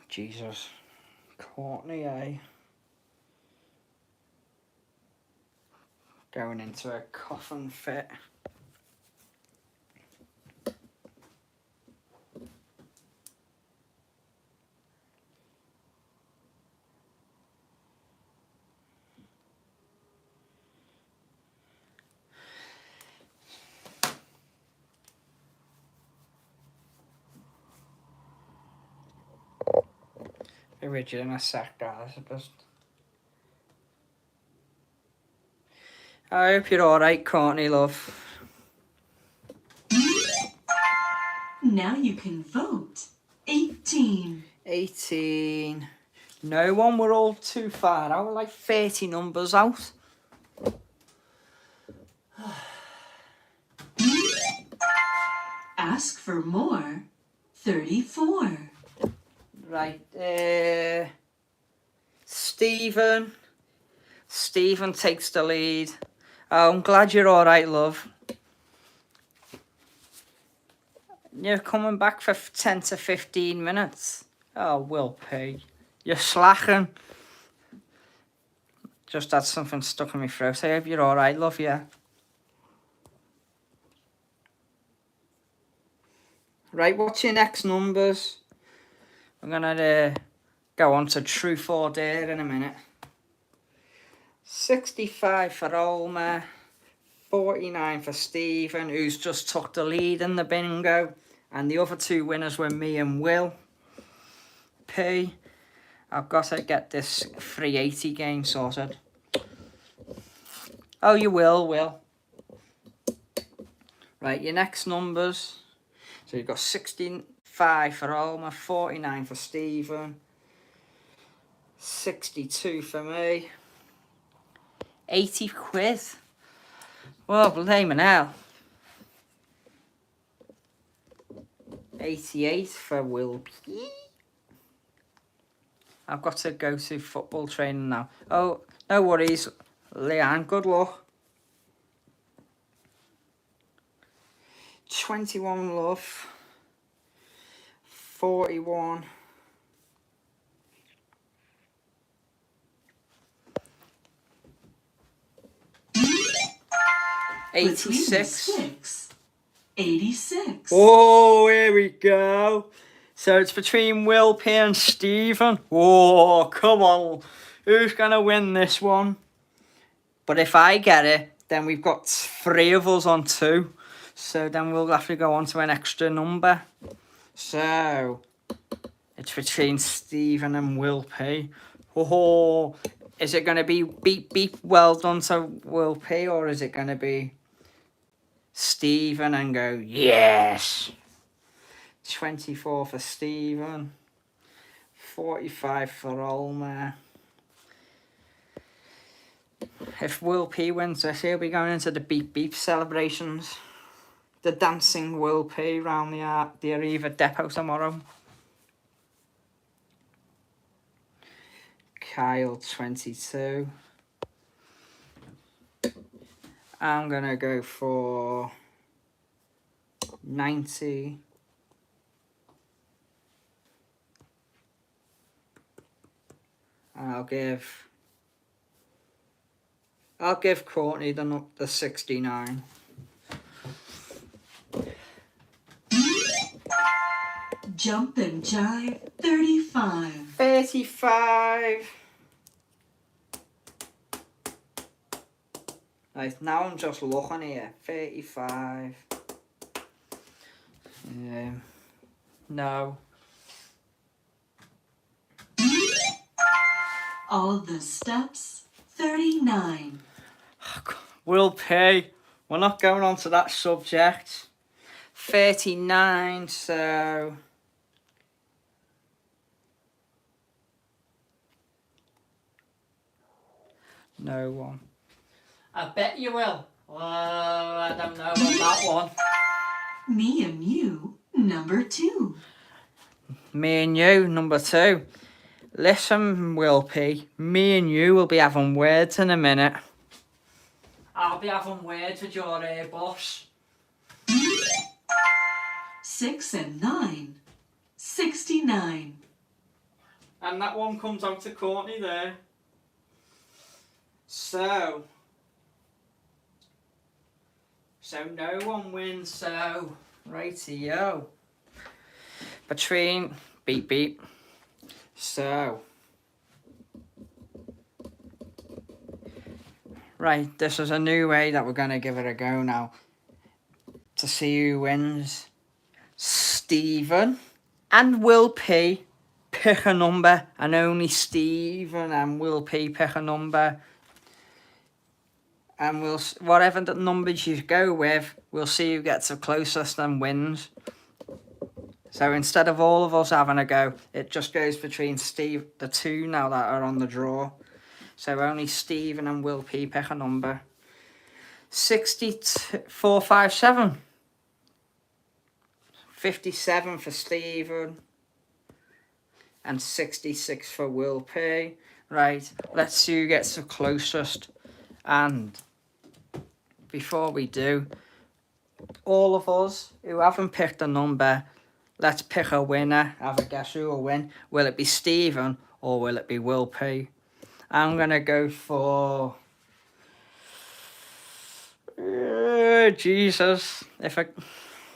Jesus. Courtney, eh? Going into a coffin fit. Be with you in a sec, guys. I hope you're alright, Courtney, love. Now you can vote. 18. 18. No one, we're all too far out. We're like 30 numbers out. Ask for more. 34. Right, Stephen. Stephen takes the lead. Oh, I'm glad you're alright, love. You're coming back for 10 to 15 minutes. Oh, Will P. You're slacking. Just had something stuck in my throat. I hope you're alright, love, yeah. Right, what's your next numbers? I'm gonna go on to truth or dare in a minute. 65 for Olmer, 49 for Stephen, who's just took the lead in the bingo, and the other two winners were me and Will P. I've got to get this 380 game sorted. Oh, you will. Right, your next numbers. So you've got 65 for Olmer, 49 for Stephen, 62 for me, 80 quid. Well, blaming hell. 88 for Will P. I've got to go to football training now. Oh, no worries, Leanne, good luck. 21 love. 41. Between the 86. sticks. 86. Oh, here we go. So it's between Will P and Stephen. Oh, come on. Who's going to win this one? But if I get it, then we've got 3 of us on 2. So then we'll have to go on to an extra number. So it's between Stephen and Will P. Oh, is it going to be beep beep well done to Will P, or is it going to be Stephen and go yes? 24 for Stephen, 45 for Olmer. If Will P wins this, he'll be going into the beep beep celebrations. The dancing Will P round the Arriva depot tomorrow. Kyle, 22. I'm going to go for 90. And I'll give Courtney the 69. Jump and jive. 35. 35. Right, now I'm just looking here. 35. No. All the steps. 39. Will P. We're not going on to that subject. 39, so... No one. I bet you will. Well, I don't know about that one. Me and you. Number 2. Me and you, number 2. Listen, Will P. Me and you will be having words in a minute. I'll be having words with your boss. 6 and 9. 69. And that one comes out to Courtney there. So no one wins, so righty-o. Between beep beep. So right, this is a new way that we're gonna give it a go now. To see who wins. Stephen and Will P pick a number, and only Stephen and Will P pick a number. And whatever the numbers you go with, we'll see who gets the closest and wins. So instead of all of us having a go, it just goes between the 2 now that are on the draw. So only Stephen and Will P pick a number. 457. 57 for Stephen. And 66 for Will P. Right, let's see who gets the closest. And before we do, all of us who haven't picked a number, let's pick a winner. Have a guess who will win. Will it be Stephen or will it be Will P? I'm going to go for... Jesus.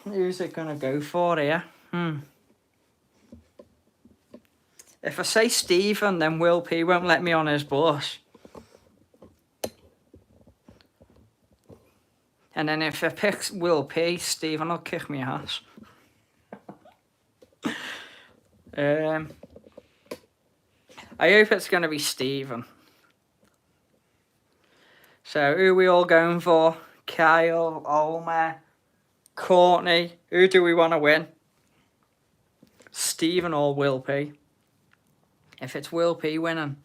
Who's it going to go for here? If I say Stephen, then Will P won't let me on his bus. And then if I pick Will P, Stephen will kick me ass. I hope it's going to be Stephen. So who are we all going for? Kyle, Omar, Courtney. Who do we want to win? Stephen or Will P? If it's Will P winning,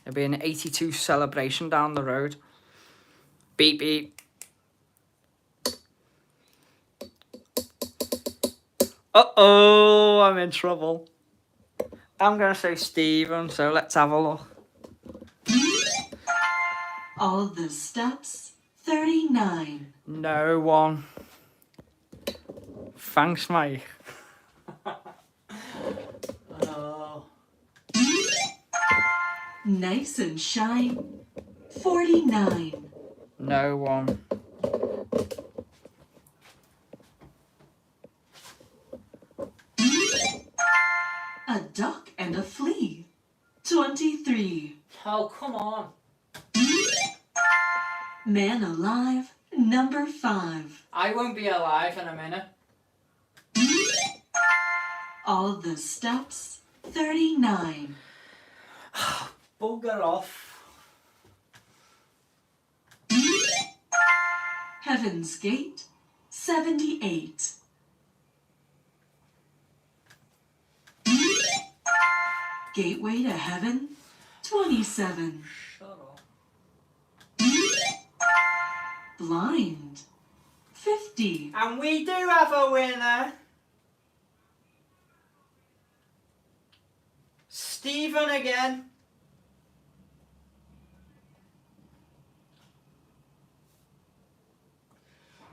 it'll be an 82 celebration down the road. Beep beep. Uh-oh, I'm in trouble. I'm going to say Stephen, so let's have a look. All the steps, 39. No one. Thanks, Mike. Oh. Nice and shine, 49. No one. A duck and a flea, 23. Oh, come on. Man alive, number 5. I won't be alive in a minute. All the steps, 39. Bugger off. Heaven's Gate, 78. Gateway to Heaven, 27. Shut up. Blind, 50. And we do have a winner. Stephen again.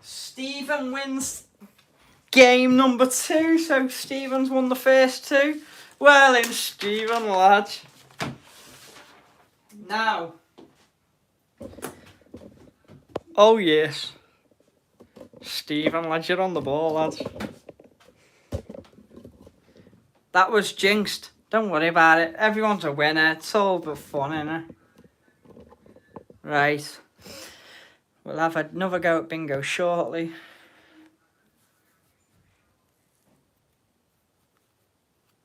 Stephen wins game number 2, so Stephen's won the first 2. Well in Stephen, lads. Now. Oh yes. Stephen, lads, you're on the ball, lads. That was jinxed. Don't worry about it. Everyone's a winner. It's all but fun, innit? Right. We'll have another go at bingo shortly.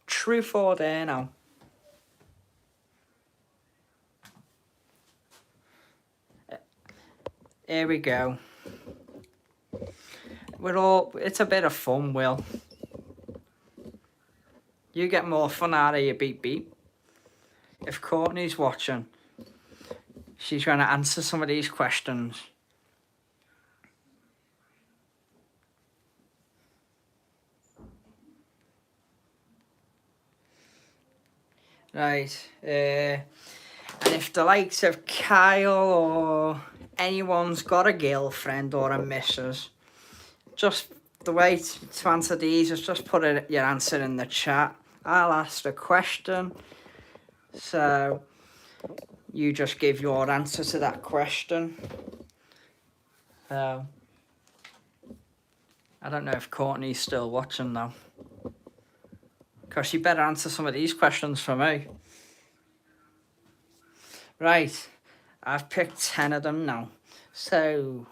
Truth or dare now. Here we go. It's a bit of fun, Will. You get more fun out of your beep beep. If Courtney's watching, she's going to answer some of these questions. Right. And if the likes of Kyle or anyone's got a girlfriend or a missus, just the way to answer these is just put your answer in the chat. I'll ask the question. So you just give your answer to that question. So I don't know if Courtney's still watching though, because she better answer some of these questions for me. Right, I've picked 10 of them now. So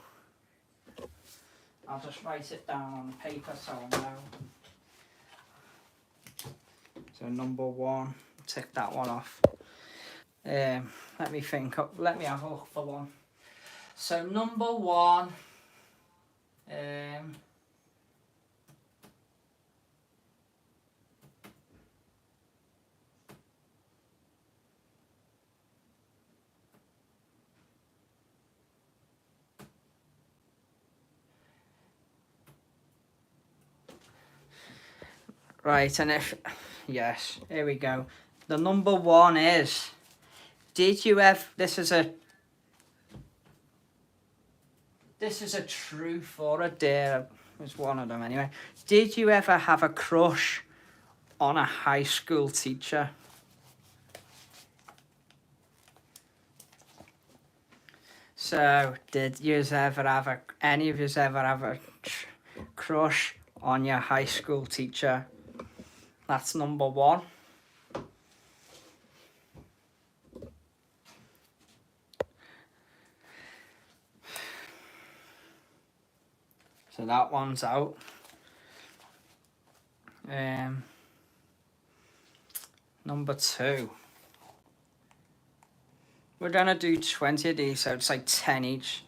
I'll just write it down on paper so I know. So number 1, tick that one off. Let me think. Let me have a look for one. So number 1. Right, and if... Yes, here we go. The number 1 is... Did you ever... This is a truth or a dare. was one of them anyway. Did you ever have a crush on a high school teacher? So, did you ever have any of you ever have a crush on your high school teacher? That's number one. So that one's out. Number two. We're gonna do 20 of these, so it's like 10 each.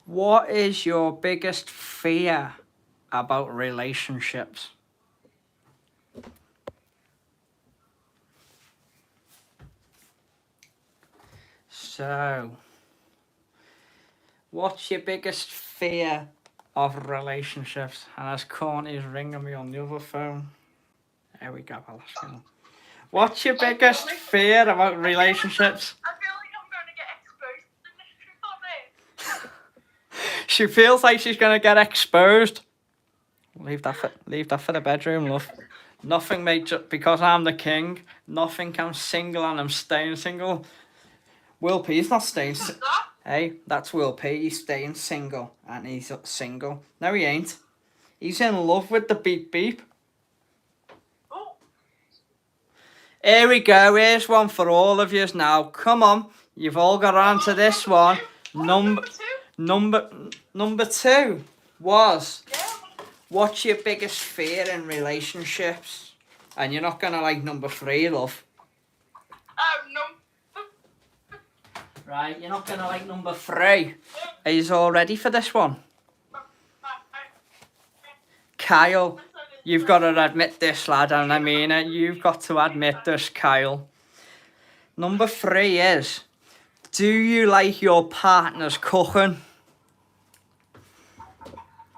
What is your biggest fear about relationships? So, what's your biggest fear of relationships? And as Courtney's ringing me on the other phone. There we go, I'll ask him. What's your biggest fear about relationships? I feel like I'm going to get exposed in this truth on this. She feels like she's gonna get exposed. Leave that for the bedroom, love. Nothing, mate, because I'm the king. Nothing, I'm single and I'm staying single. Will P's not staying single. Hey, that's Will P. He's staying single, and he's single. No, he ain't. He's in love with the beep beep. Oh, Here we go. Here's one for all of yous now. Come on, you've all got on to this one. Number two was, what's your biggest fear in relationships? And you're not gonna like number three, love. no. Right, you're not gonna like number three. Are you all ready for this one? Kyle, you've got to admit this, lad, and I mean it. You've got to admit this, Kyle. Number three is, do you like your partner's cooking?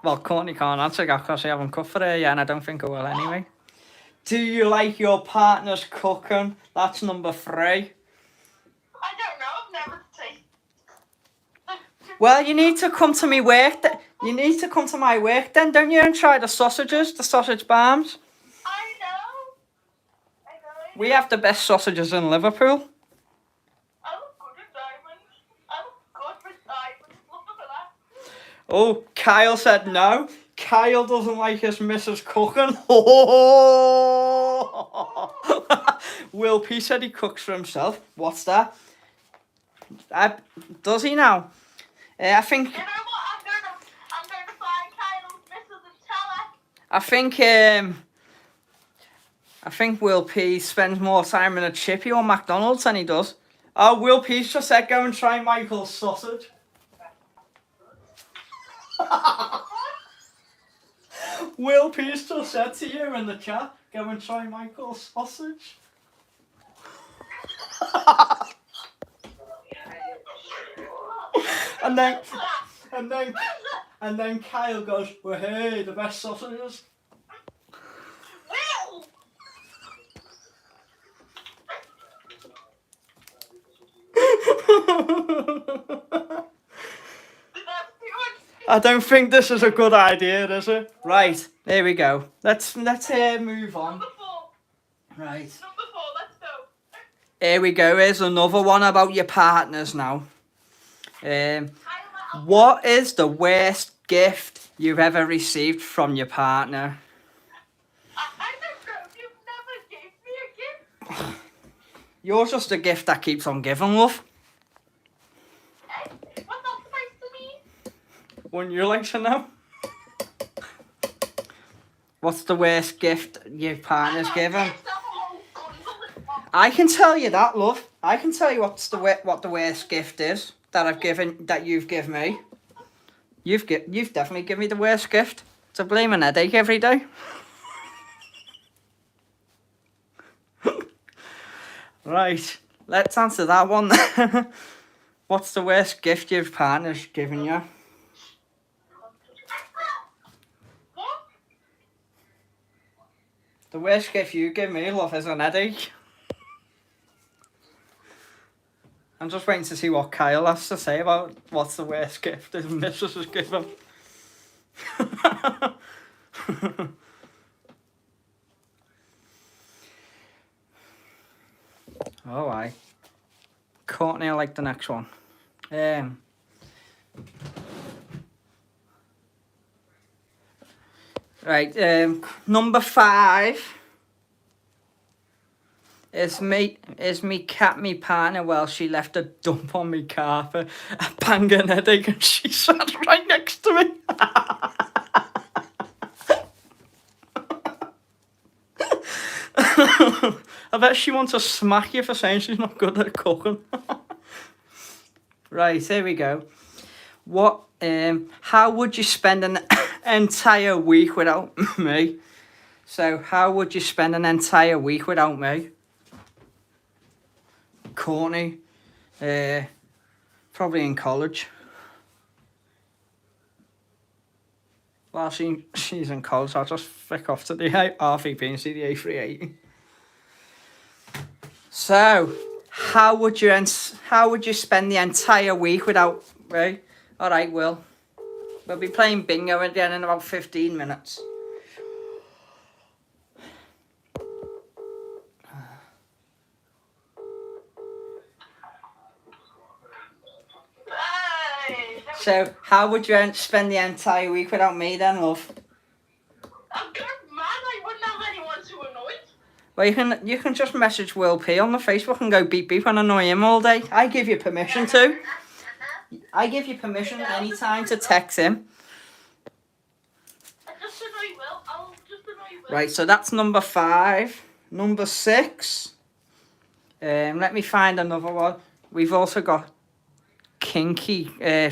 Well, Courtney can't answer that because I haven't cooked for her yet, and I don't think I will anyway. Do you like your partner's cooking? That's number three. I don't know. I've never tasted. Well, you need to come to me work. You need to come to my work then, don't you, and try the sausages, the sausage barms. I know. We have the best sausages in Liverpool. I look good at diamonds. I look good with diamonds. Look at that. Oh, Kyle said no. Kyle doesn't like his missus cooking. Will P said he cooks for himself. What's that? Does he now? I think. You know what? I'm going to find Kyle's missus and tell her. I think Will P spends more time in a chippy or McDonald's than he does. Oh, Will P's just said go and try Michael's sausage. Will P's just said to you in the chat, go and try Michael's sausage. and then Kyle goes, well, hey, the best sausages. Will! I don't think this is a good idea, is it? Right, there we go. Let's move on. Number 4. Right. Number 4, let's go. Here we go. Here's another one about your partners now. What is the worst gift you've ever received from your partner? I don't know. You've never gave me a gift. You're just a gift that keeps on giving, love. What's that supposed to mean? Wouldn't you like to know? What's the worst gift your partner's given? I can tell you that, love. I can tell you what the worst gift is that you've given me. You've definitely given me the worst gift. To blame an headache every day. Right, let's answer that one. What's the worst gift your partner's given you? What? The worst gift you give me, love, is an headache. I'm just waiting to see what Kyle has to say about what's the worst gift his missus has given. Oh, aye. Courtney, I like the next one. Right, number 5 is me cat, me partner. Well, she left a dump on me carpet, a banging headache, and she sat right next to me. I bet she wants to smack you for saying she's not good at cooking. Right, here we go. What? How would you spend an entire week without me? So, how would you spend an entire week without me? Courtney, probably in college. While she's in college, I'll just flick off to the RVP and see the A380. So, how would you spend the entire week without me? All right, we'll be playing bingo again in about 15 minutes. Hey, So, how would you spend the entire week without me then, love? I'm good, man. I wouldn't have anyone to annoy. Well, you can just message Will P on the Facebook and go beep beep and annoy him all day. I give you permission to. I give you permission anytime to text him. Just annoy Will. I'll just annoy Will. Right, so that's number 5. Number 6. Let me find another one. We've also got kinky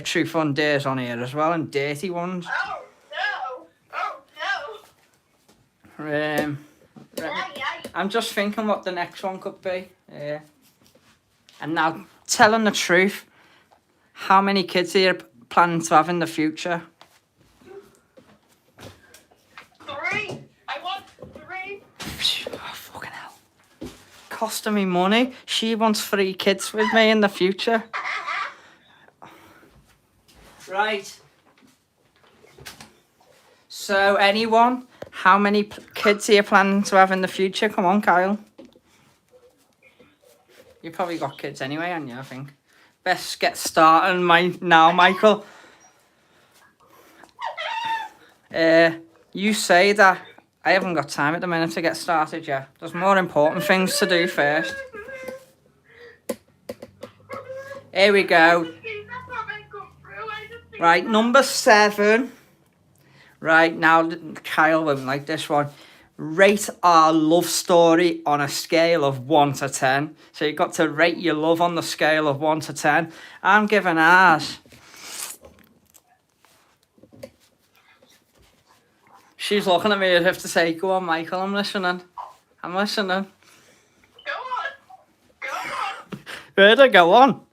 truth on dares on here as well, and dirty ones. Oh no! Oh no! Right. Ay, ay. I'm just thinking what the next one could be. And now, telling the truth, how many kids are you planning to have in the future? 3. I want 3. Oh, fucking hell. Costing me money. She wants 3 kids with me in the future. Right. So, anyone? How many kids are you planning to have in the future? Come on, Kyle. You probably got kids anyway, haven't you, I think? Best get started now, Michael. You say that. I haven't got time at the minute to get started yet. There's more important things to do first. Here we go. Right, number 7. Right, now Kyle won't like this one. Rate our love story on a scale of 1 to 10. So you've got to rate your love on the scale of 1 to 10. I'm giving ours. She's looking at me as if to say, go on, Michael, I'm listening. I'm listening. Go on. Go on. Where'd I go on?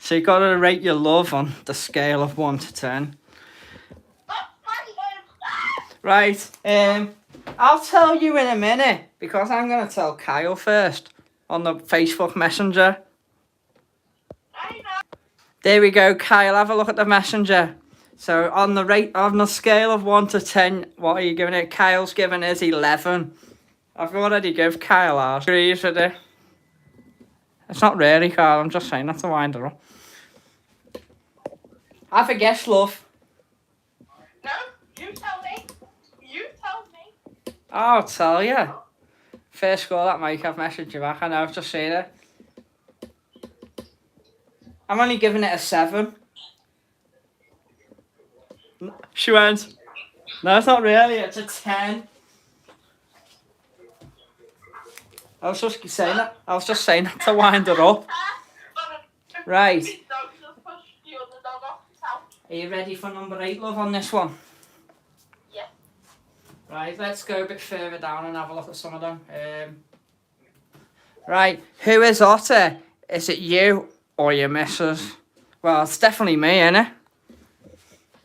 So you got to rate your love on the scale of 1 to 10. Right, I'll tell you in a minute, because I'm going to tell Kyle first on the Facebook Messenger. I know. There we go, Kyle, have a look at the Messenger. So on the scale of 1 to 10, what are you giving it? Kyle's giving his 11. I've already given Kyle ours. Agrees with it. It's not really, Kyle, I'm just saying that to wind her up. Have a guess, love. No, you tell me. You tell me. I'll tell you. First call that Mike, I've messaged you back. I know, I've just seen it. I'm only giving it a 7. She went, no, it's not really, it's a 10. I was just saying that to wind her up. Right. Are you ready for number 8, love, on this one? Yeah. Right, let's go a bit further down and have a look at some of them. Right, who is hotter? Is it you or your missus? Well, it's definitely me, innit?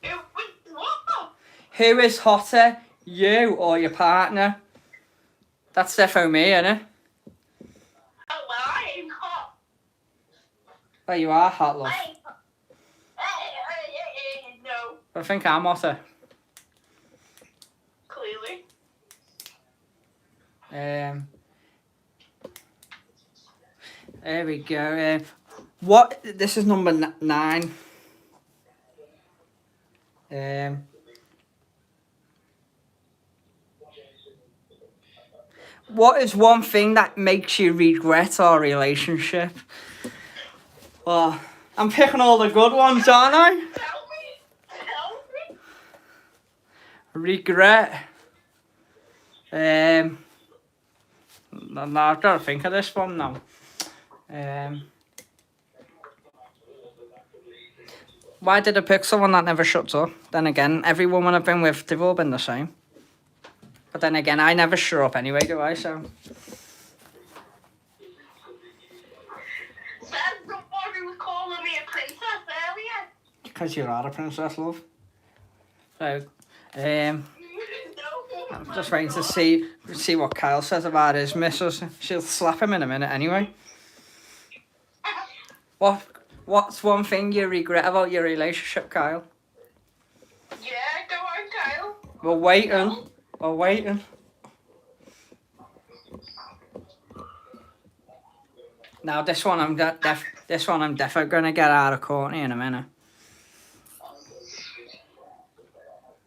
What? Who is hotter, you or your partner? That's definitely me, innit? Oh, well, I ain't hot. Oh, you are hot, love. No, I think I'm hotter. clearly. There we go. What? This is number 9. What is one thing that makes you regret our relationship? Well, I'm picking all the good ones, aren't I? Tell me. Regret. No, I've got to think of this one now. Why did I pick someone that never shuts up? Then again, every woman I've been with, they've all been the same. But then again, I never shut up anyway, do I? So. Said somebody was calling me a princess earlier. Because you are a princess, love. So, No. I'm just waiting to see what Kyle says about his missus. She'll slap him in a minute anyway. What's one thing you regret about your relationship, Kyle? Yeah, go on, Kyle. We're waiting. We're waiting. Now this one I'm definitely gonna get out of Courtney in a minute.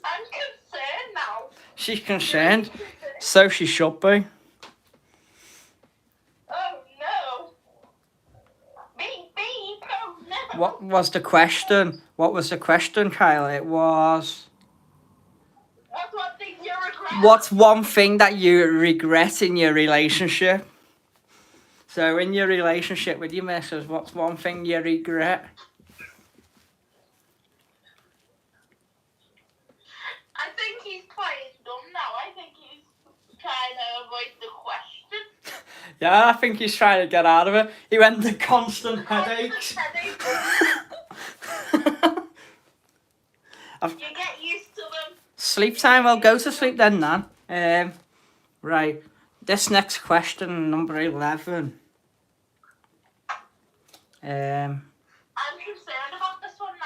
I'm concerned now. She's concerned, so she should be. Oh no. Beep, oh no. What was the question? What was the question, Kyle? It was. What's one thing you regret? What's one thing that you regret in your relationship? So in your relationship with your missus, what's one thing you regret? I think he's playing dumb now. I think he's trying to avoid the question. Yeah, I think he's trying to get out of it. He went to constant headaches. You get used to them. Sleep time. I'll go to sleep then, Nan. Right. This next question, number 11. I'm concerned about this one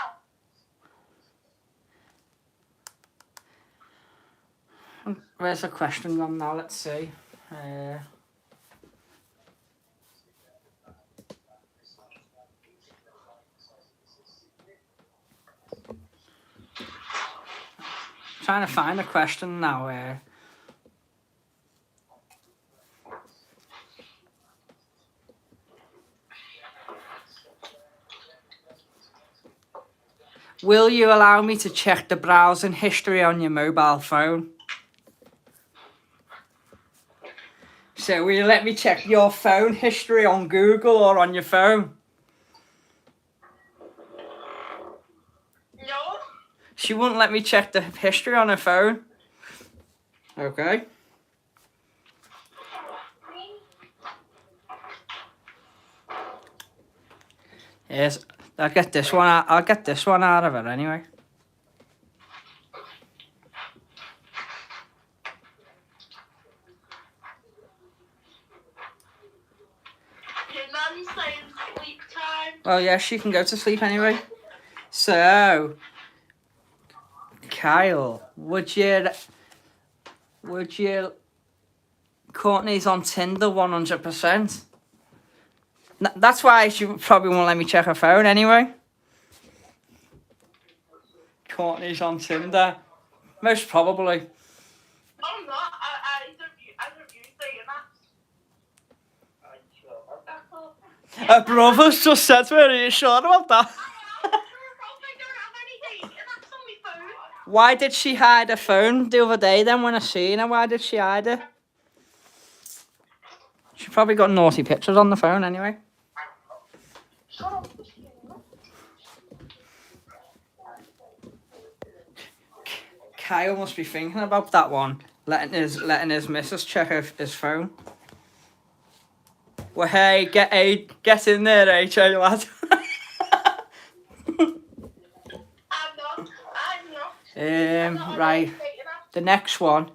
now. Where's the question gone now? Let's see. Trying to find a question now. Will you allow me to check the browsing history on your mobile phone? So will you let me check your phone history on Google or on your phone? No. She wouldn't let me check the history on her phone. Okay. Yes, I'll get this one out. I'll get this one out of it anyway. Your nan's saying sleep time. Well, yeah, she can go to sleep anyway. So, Kyle, would you? Courtney's on Tinder 100%. That's why she probably won't let me check her phone anyway. Courtney's on Tinder, most probably. I'm not. I don't use dating apps. That's all. Her brother's just said to her, are you sure about that? I don't have any dating apps on my phone. Why did she hide her phone the other day then when I seen her? Why did she hide it? She probably got naughty pictures on the phone anyway. Shut up. Kyle must be thinking about that one, letting his missus check his phone. Well, hey, get in there, HA lad. I'm not. Right. Dating apps. The next one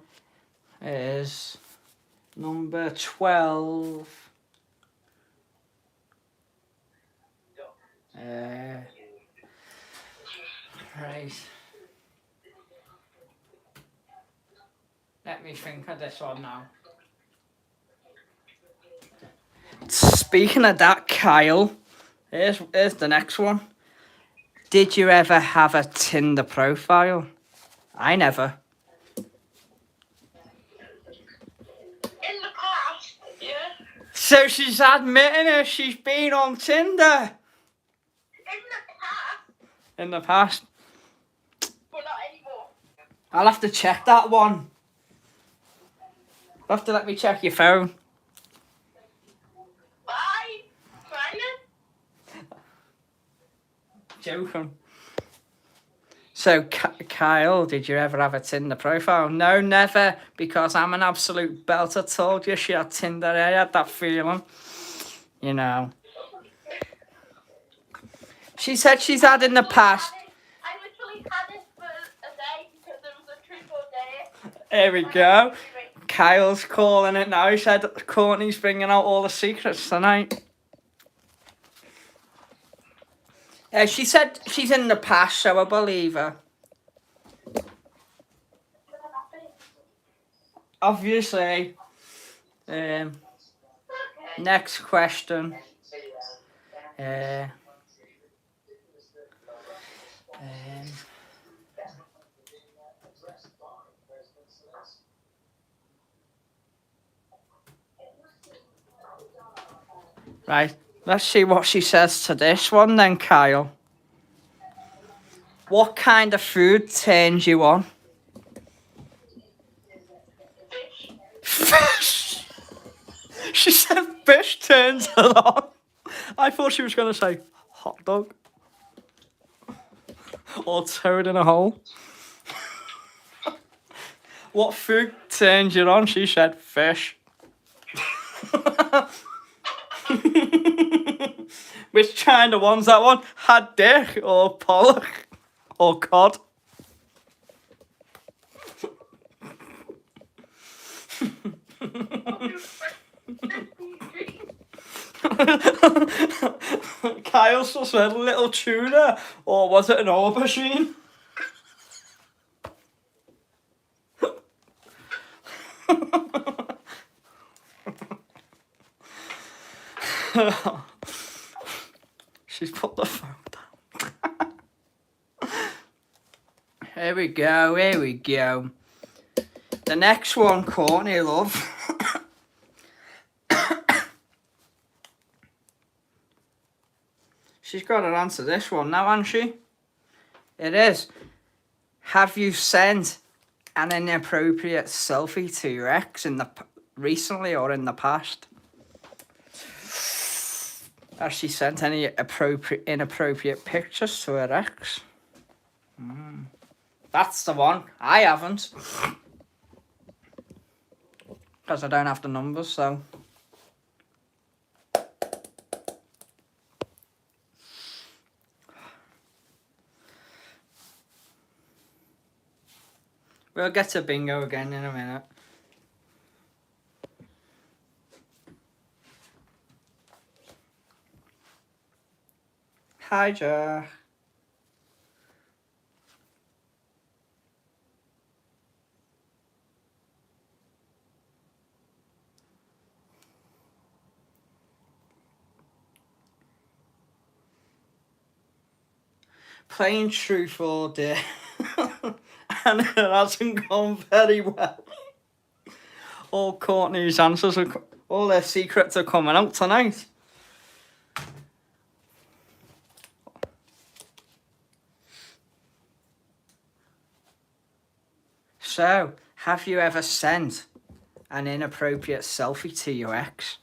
is number 12. Right. Let me think of this one now. Speaking of that, Kyle, here's the next one. Did you ever have a Tinder profile? I never. In the past, yeah. So she's admitting it, she's been on Tinder In the past, in the past. but not anymore. I'll have to check that one. You'll have to let me check your phone. Bye. Simon. Joking. So, Kyle, did you ever have a Tinder profile? No, never, because I'm an absolute belter. Told you she had Tinder. I had that feeling. You know. She said she's had in the past. I literally had it for a day because it was a truth or dare. There we go. Kyle's calling it now. He said Courtney's bringing out all the secrets tonight. She said she's in the past, so I believe her. Obviously. Next question. Right, let's see what she says to this one then, Kyle. What kind of food turns you on? Fish. She said fish turns her on. I thought she was going to say hot dog. Or toad in a hole. What food turns you on? She said fish. Which kind of one's that one? Haddock or pollock or cod? Kyle just said little tuna, or was it an aubergine? She's put the phone down. Here we go, here we go. The next one, Courtney, love. She's got to answer this one now, hasn't she? It is. Have you sent an inappropriate selfie to your ex recently or in the past? Has she sent any inappropriate pictures to her ex? That's the one. I haven't. Because I don't have the numbers, so... We'll get to bingo again in a minute. Hi, Jack. Playing truth or dare. And it hasn't gone very well. All Courtney's answers are... all their secrets are coming out tonight. So, have you ever sent an inappropriate selfie to your ex?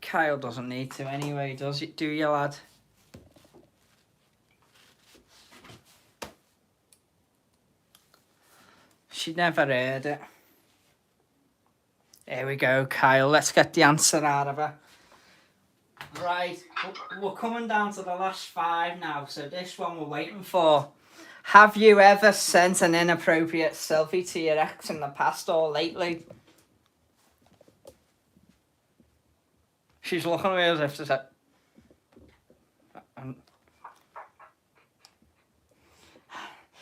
Kyle doesn't need to anyway, does it? Do you, lad? She never heard it. Here we go, Kyle. Let's get the answer out of her. Right, we're coming down to the last 5 now, so this one we're waiting for. Have you ever sent an inappropriate selfie to your ex in the past or lately? She's looking at me as if to say...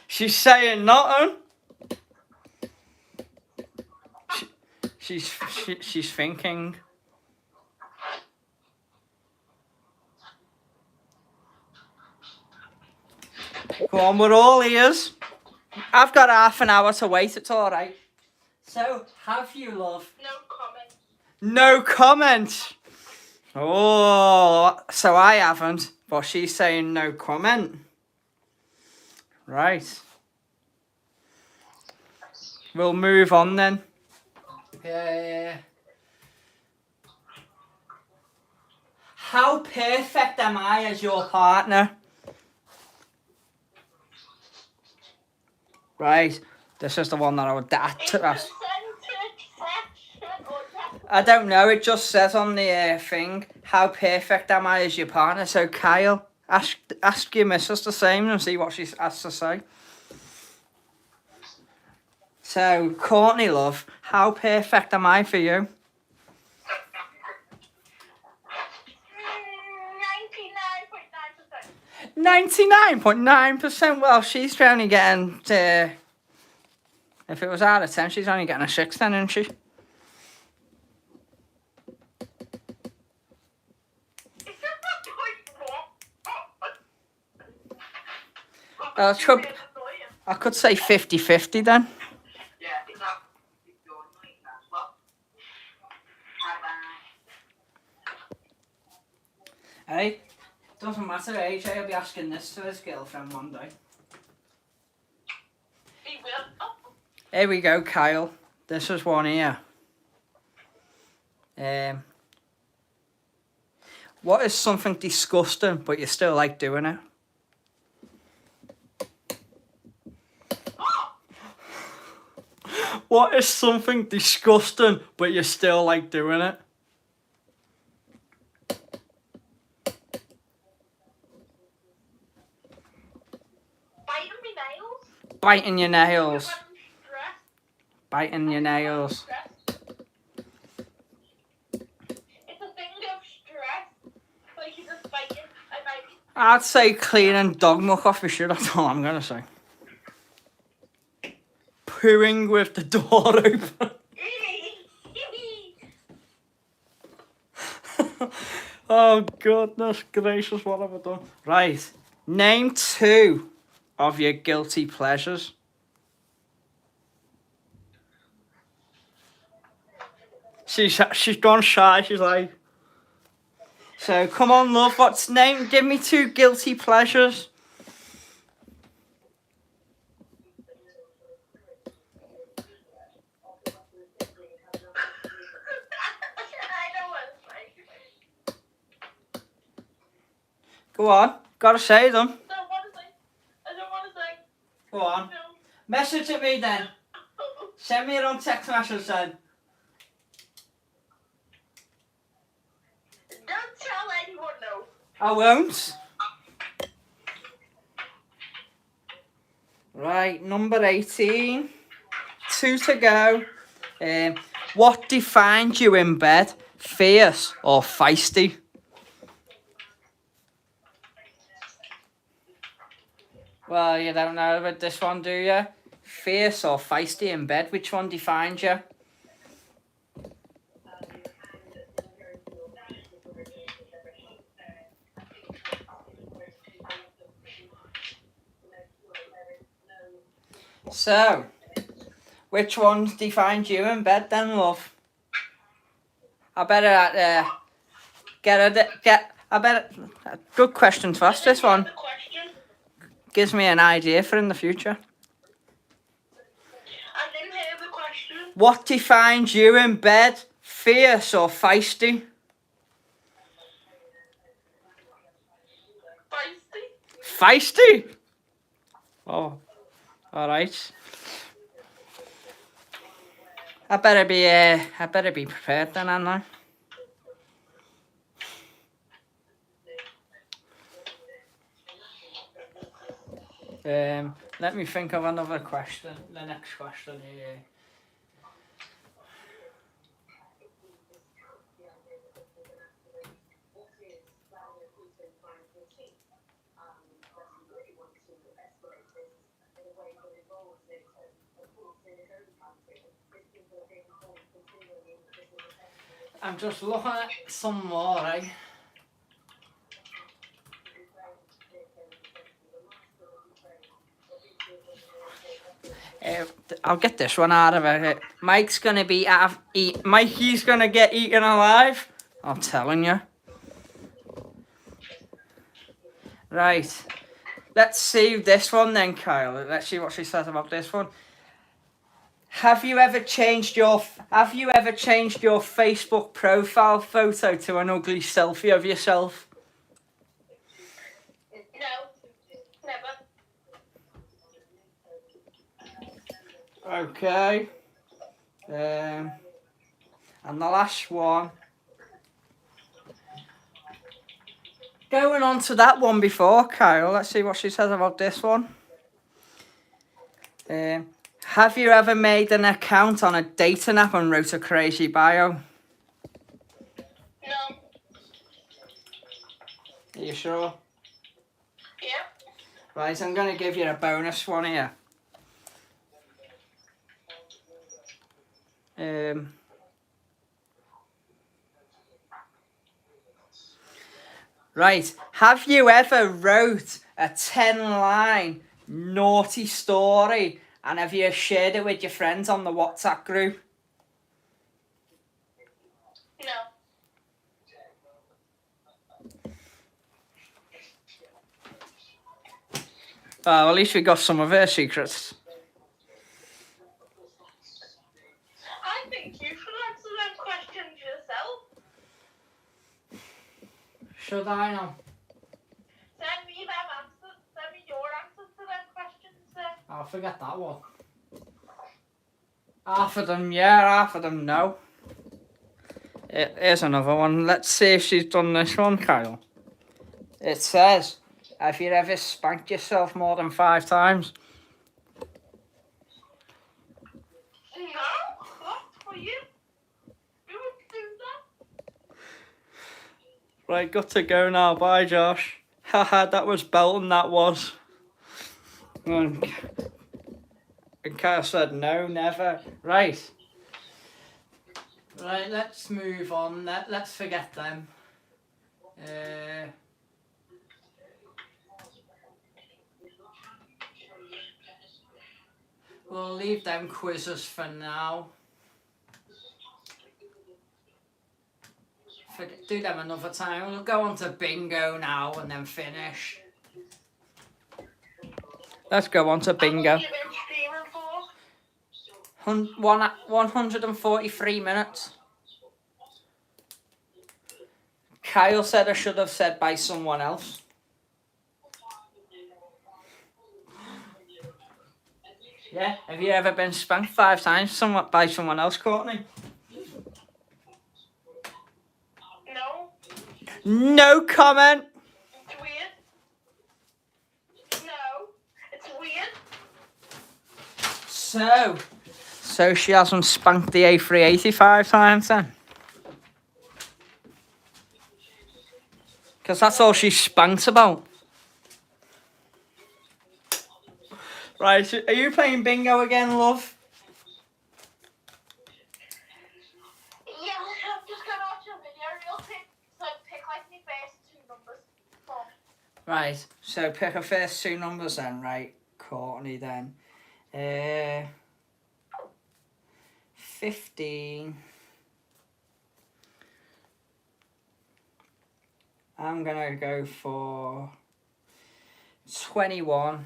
She's saying nothing. She's thinking. Go on, we're all ears. I've got half an hour to wait, it's alright. So, have you, love? No comment. No comment. Oh, so I haven't, but she's saying no comment. Right. We'll move on then. How perfect am I as your partner? Right. This is the one that I would ask. I don't know. It just says on the thing, how perfect am I as your partner? So Kyle, ask your missus the same and see what she has to say. So Courtney, love, how perfect am I for you? 99.9%. 99.9%. Well, she's only getting if it was out of 10, she's only getting a 6 then, isn't she? Is that point one? I could say 50-50 then. Yeah, exactly. Hey, doesn't matter, AJ will be asking this to his girlfriend one day. He will. Here we go, Kyle. This is one here. What is something disgusting but you still like doing it? What is something disgusting but you still like doing it? Biting my nails. Biting your nails. When I'm stressed. Biting your nails. It's a thing of stress. Like you just bite it. I might. I'd say cleaning dog muck off your shoe, that's all I'm going to say. Pooing with the door open. Oh, goodness gracious, what have I done? Right, name 2 of your guilty pleasures. She's gone shy, she's like... So, come on, love, what's name? Give me 2 guilty pleasures. I know what it's like. Go on, gotta say them. I don't want to say. I don't want to say. Go on. No. Message at me then. Send me your own text message then. Don't tell anyone, no. I won't. Right, number 18. 2 to go. What defines you in bed? Fierce or feisty? Well, you don't know about this one, do you? Fierce or feisty in bed? Which one defines you? So, which one defines you in bed then, love? I better good question to ask this one. The question. Gives me an idea for in the future. I didn't hear the question. What defines you in bed? Fierce or feisty? Feisty. Feisty? Oh, alright. I better be prepared then, hadn't I? Let me think of another question. The next question here. I'm just looking at some more, eh? I'll get this one out of it. Mike's gonna be Mikey's gonna get eaten alive. I'm telling you. Right. Let's see this one then, Kyle. Let's see what she says about this one. Have you ever changed your Facebook profile photo to an ugly selfie of yourself? No, never. Okay. And the last one. Going on to that one before, Kyle. Let's see what she says about this one. Have you ever made an account on a dating app and wrote a crazy bio? No. Are you sure? Yeah. Right, I'm going to give you a bonus one here. Right, have you ever wrote a 10-line naughty story and have you shared it with your friends on the WhatsApp group? No. Well, at least we got some of her secrets. I think you should answer them questions yourself. Should I now? Send me them answers. Send me your answers to them questions then. I'll forget that one. Half of them, yeah, half of them, no. Here's another one. Let's see if she's done this one, Kyle. It says, have you ever spanked yourself more than 5 times? No? What? For you? You would do that? Right, got to go now. Bye, Josh. Haha, that was belting, that was. And Kyle said, no, never. Right. Right, let's move on. Let's forget them. We'll leave them quizzes for now. Do them another time. We'll go on to bingo now and then finish. Let's go on to bingo. How long have you been streaming for? 143 minutes. Kyle said I should have said by someone else. Yeah, have you ever been spanked 5 times by someone else, Courtney? No. No comment. It's weird. No. It's weird. So she hasn't spanked the A380 5 times then? Because that's all she's spanked about. Right, are you playing bingo again, love? Yeah, I'm just gonna watch a video real quick. So pick like the first 2 numbers. Oh. Right, so pick her first 2 numbers then, right, Courtney then. 15. I'm gonna go for 21.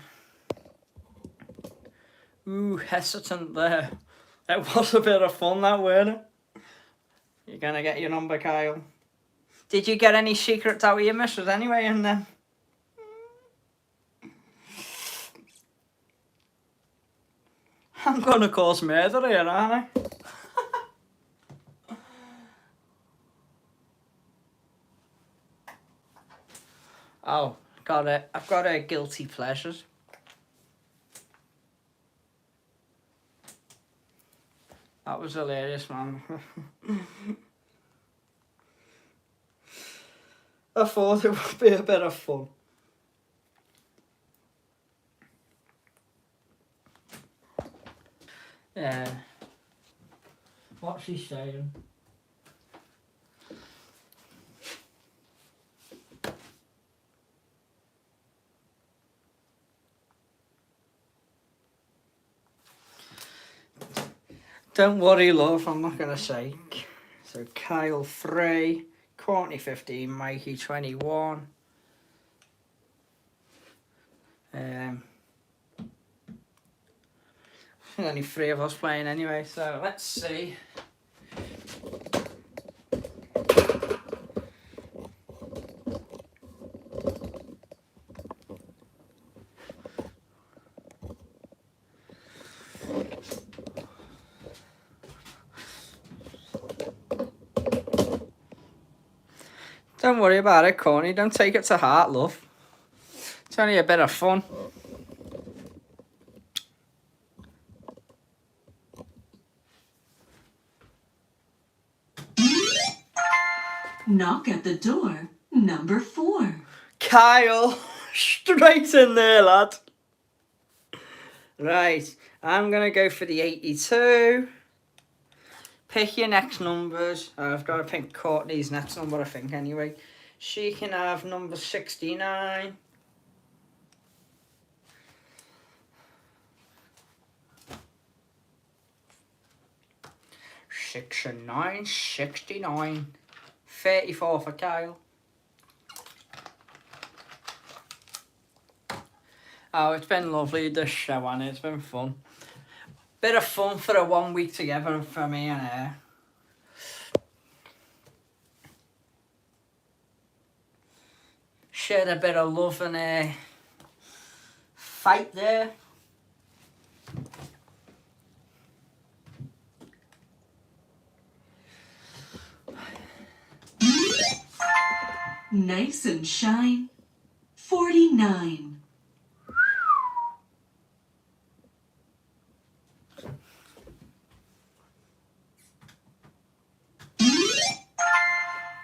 Ooh, hesitant there. It was a bit of fun, that, weren't it? You're gonna get your number, Kyle. Did you get any secrets out of your missus anyway in them? I'm gonna cause murder here, aren't I? Oh, got it. I've got a guilty pleasures. That was hilarious, man. I thought it would be a bit of fun. Yeah. What's he saying? Don't worry, love, I'm not going to say. So Kyle 3, Courtney 15, Mikey 21. Only 3 of us playing anyway, so let's see. Don't worry about it, Courtney. Don't take it to heart, love. It's only a bit of fun. Knock at the door. Number 4. Kyle, straight in there, lad. Right, I'm going to go for the 82. Pick your next numbers. I've got to pick Courtney's next number, I think, anyway. She can have number 69. Sixty-nine, 69. 34 for Kyle. Oh, it's been lovely, this show, and it's been fun. Bit of fun for a 1 week together for me and her. Shared a bit of love and fight there. Nice and shine. 49.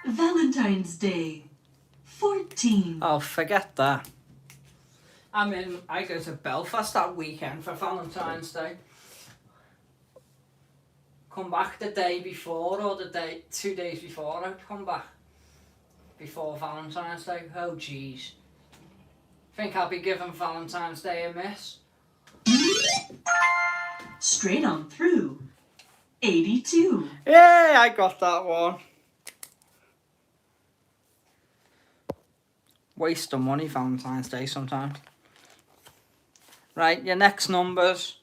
Valentine's Day. 14. Oh, forget that. I go to Belfast that weekend for Valentine's Day. Come back the day before or 2 days before I'd come back. Before Valentine's Day. Oh, jeez. Think I'll be giving Valentine's Day a miss. Straight on through. 82. Yeah, I got that one. Waste of money Valentine's Day sometimes. Right, your next numbers.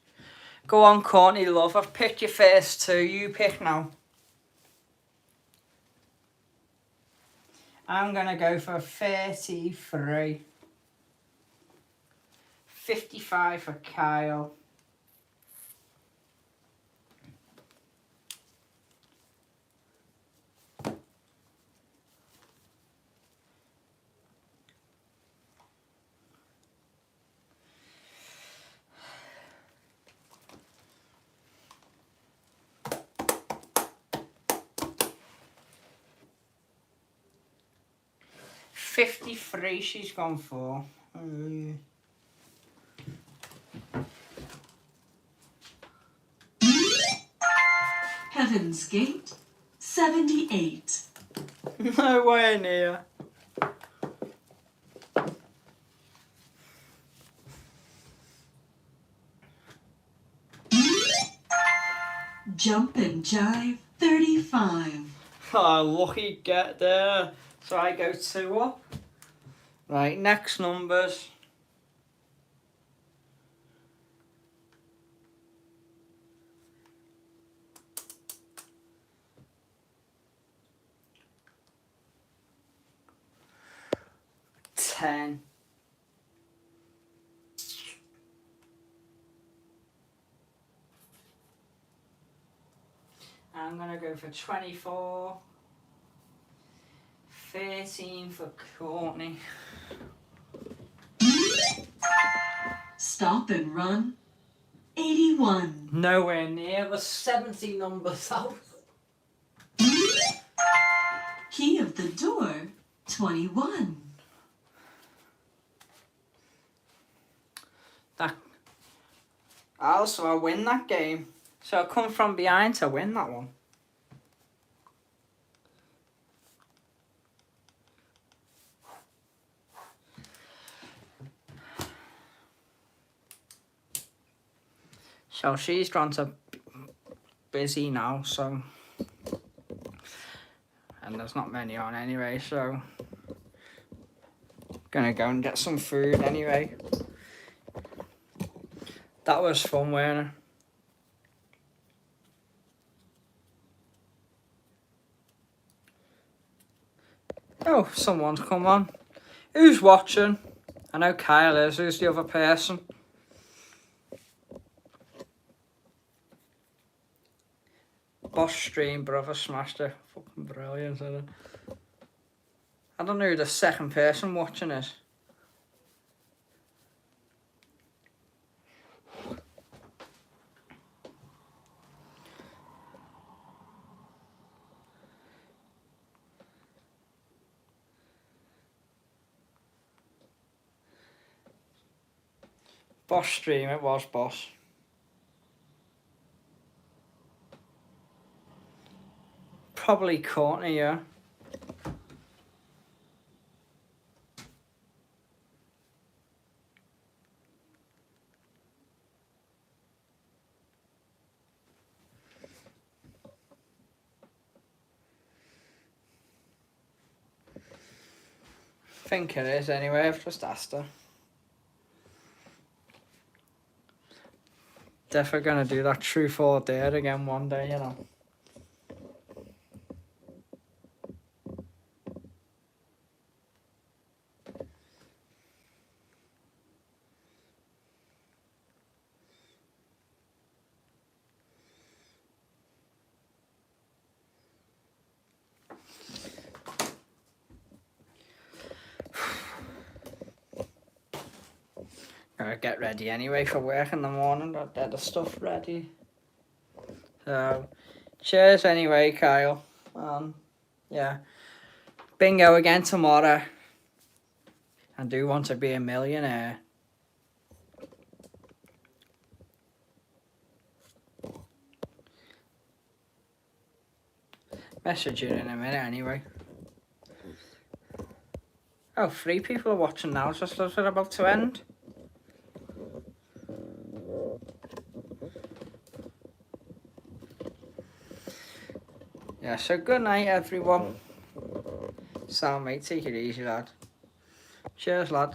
Go on, Courtney, love. I've picked your first 2. You pick now. I'm going to go for 33. 55 for Kyle. $53 she's gone for. Heaven's Gate. 78. Nowhere near. Jump and Jive. 35. Oh, lucky get there. So I go 2 up. Right, next numbers. $10. I'm gonna go for 24. 13 for Courtney. Stop and run. 81. Nowhere near the 70 numbers out. Key of the door, 21. Also, I win that game. So I come from behind to win that one. So she's gone to busy now, so. And there's not many on anyway, so. Gonna go and get some food anyway. That was fun, wasn't it? Oh, someone's come on. Who's watching? I know Kyle is. Who's the other person? Boss Stream Brother smashed it. Fucking brilliant, isn't it? I don't know who the second person watching is. Boss Stream, it was Boss. Probably Courtney, yeah. I think it is anyway, I've just asked her. Definitely gonna do that truth or dare again one day, you know. Gotta get ready anyway for work in the morning. Got the stuff ready. So, cheers anyway, Kyle. Yeah. Bingo again tomorrow. I do want to be a millionaire. Message you in a minute anyway. Oh, 3 people are watching now, just as we're about to end. Yeah, so good night everyone. Sam, mate, take it easy, lad. Cheers, lad.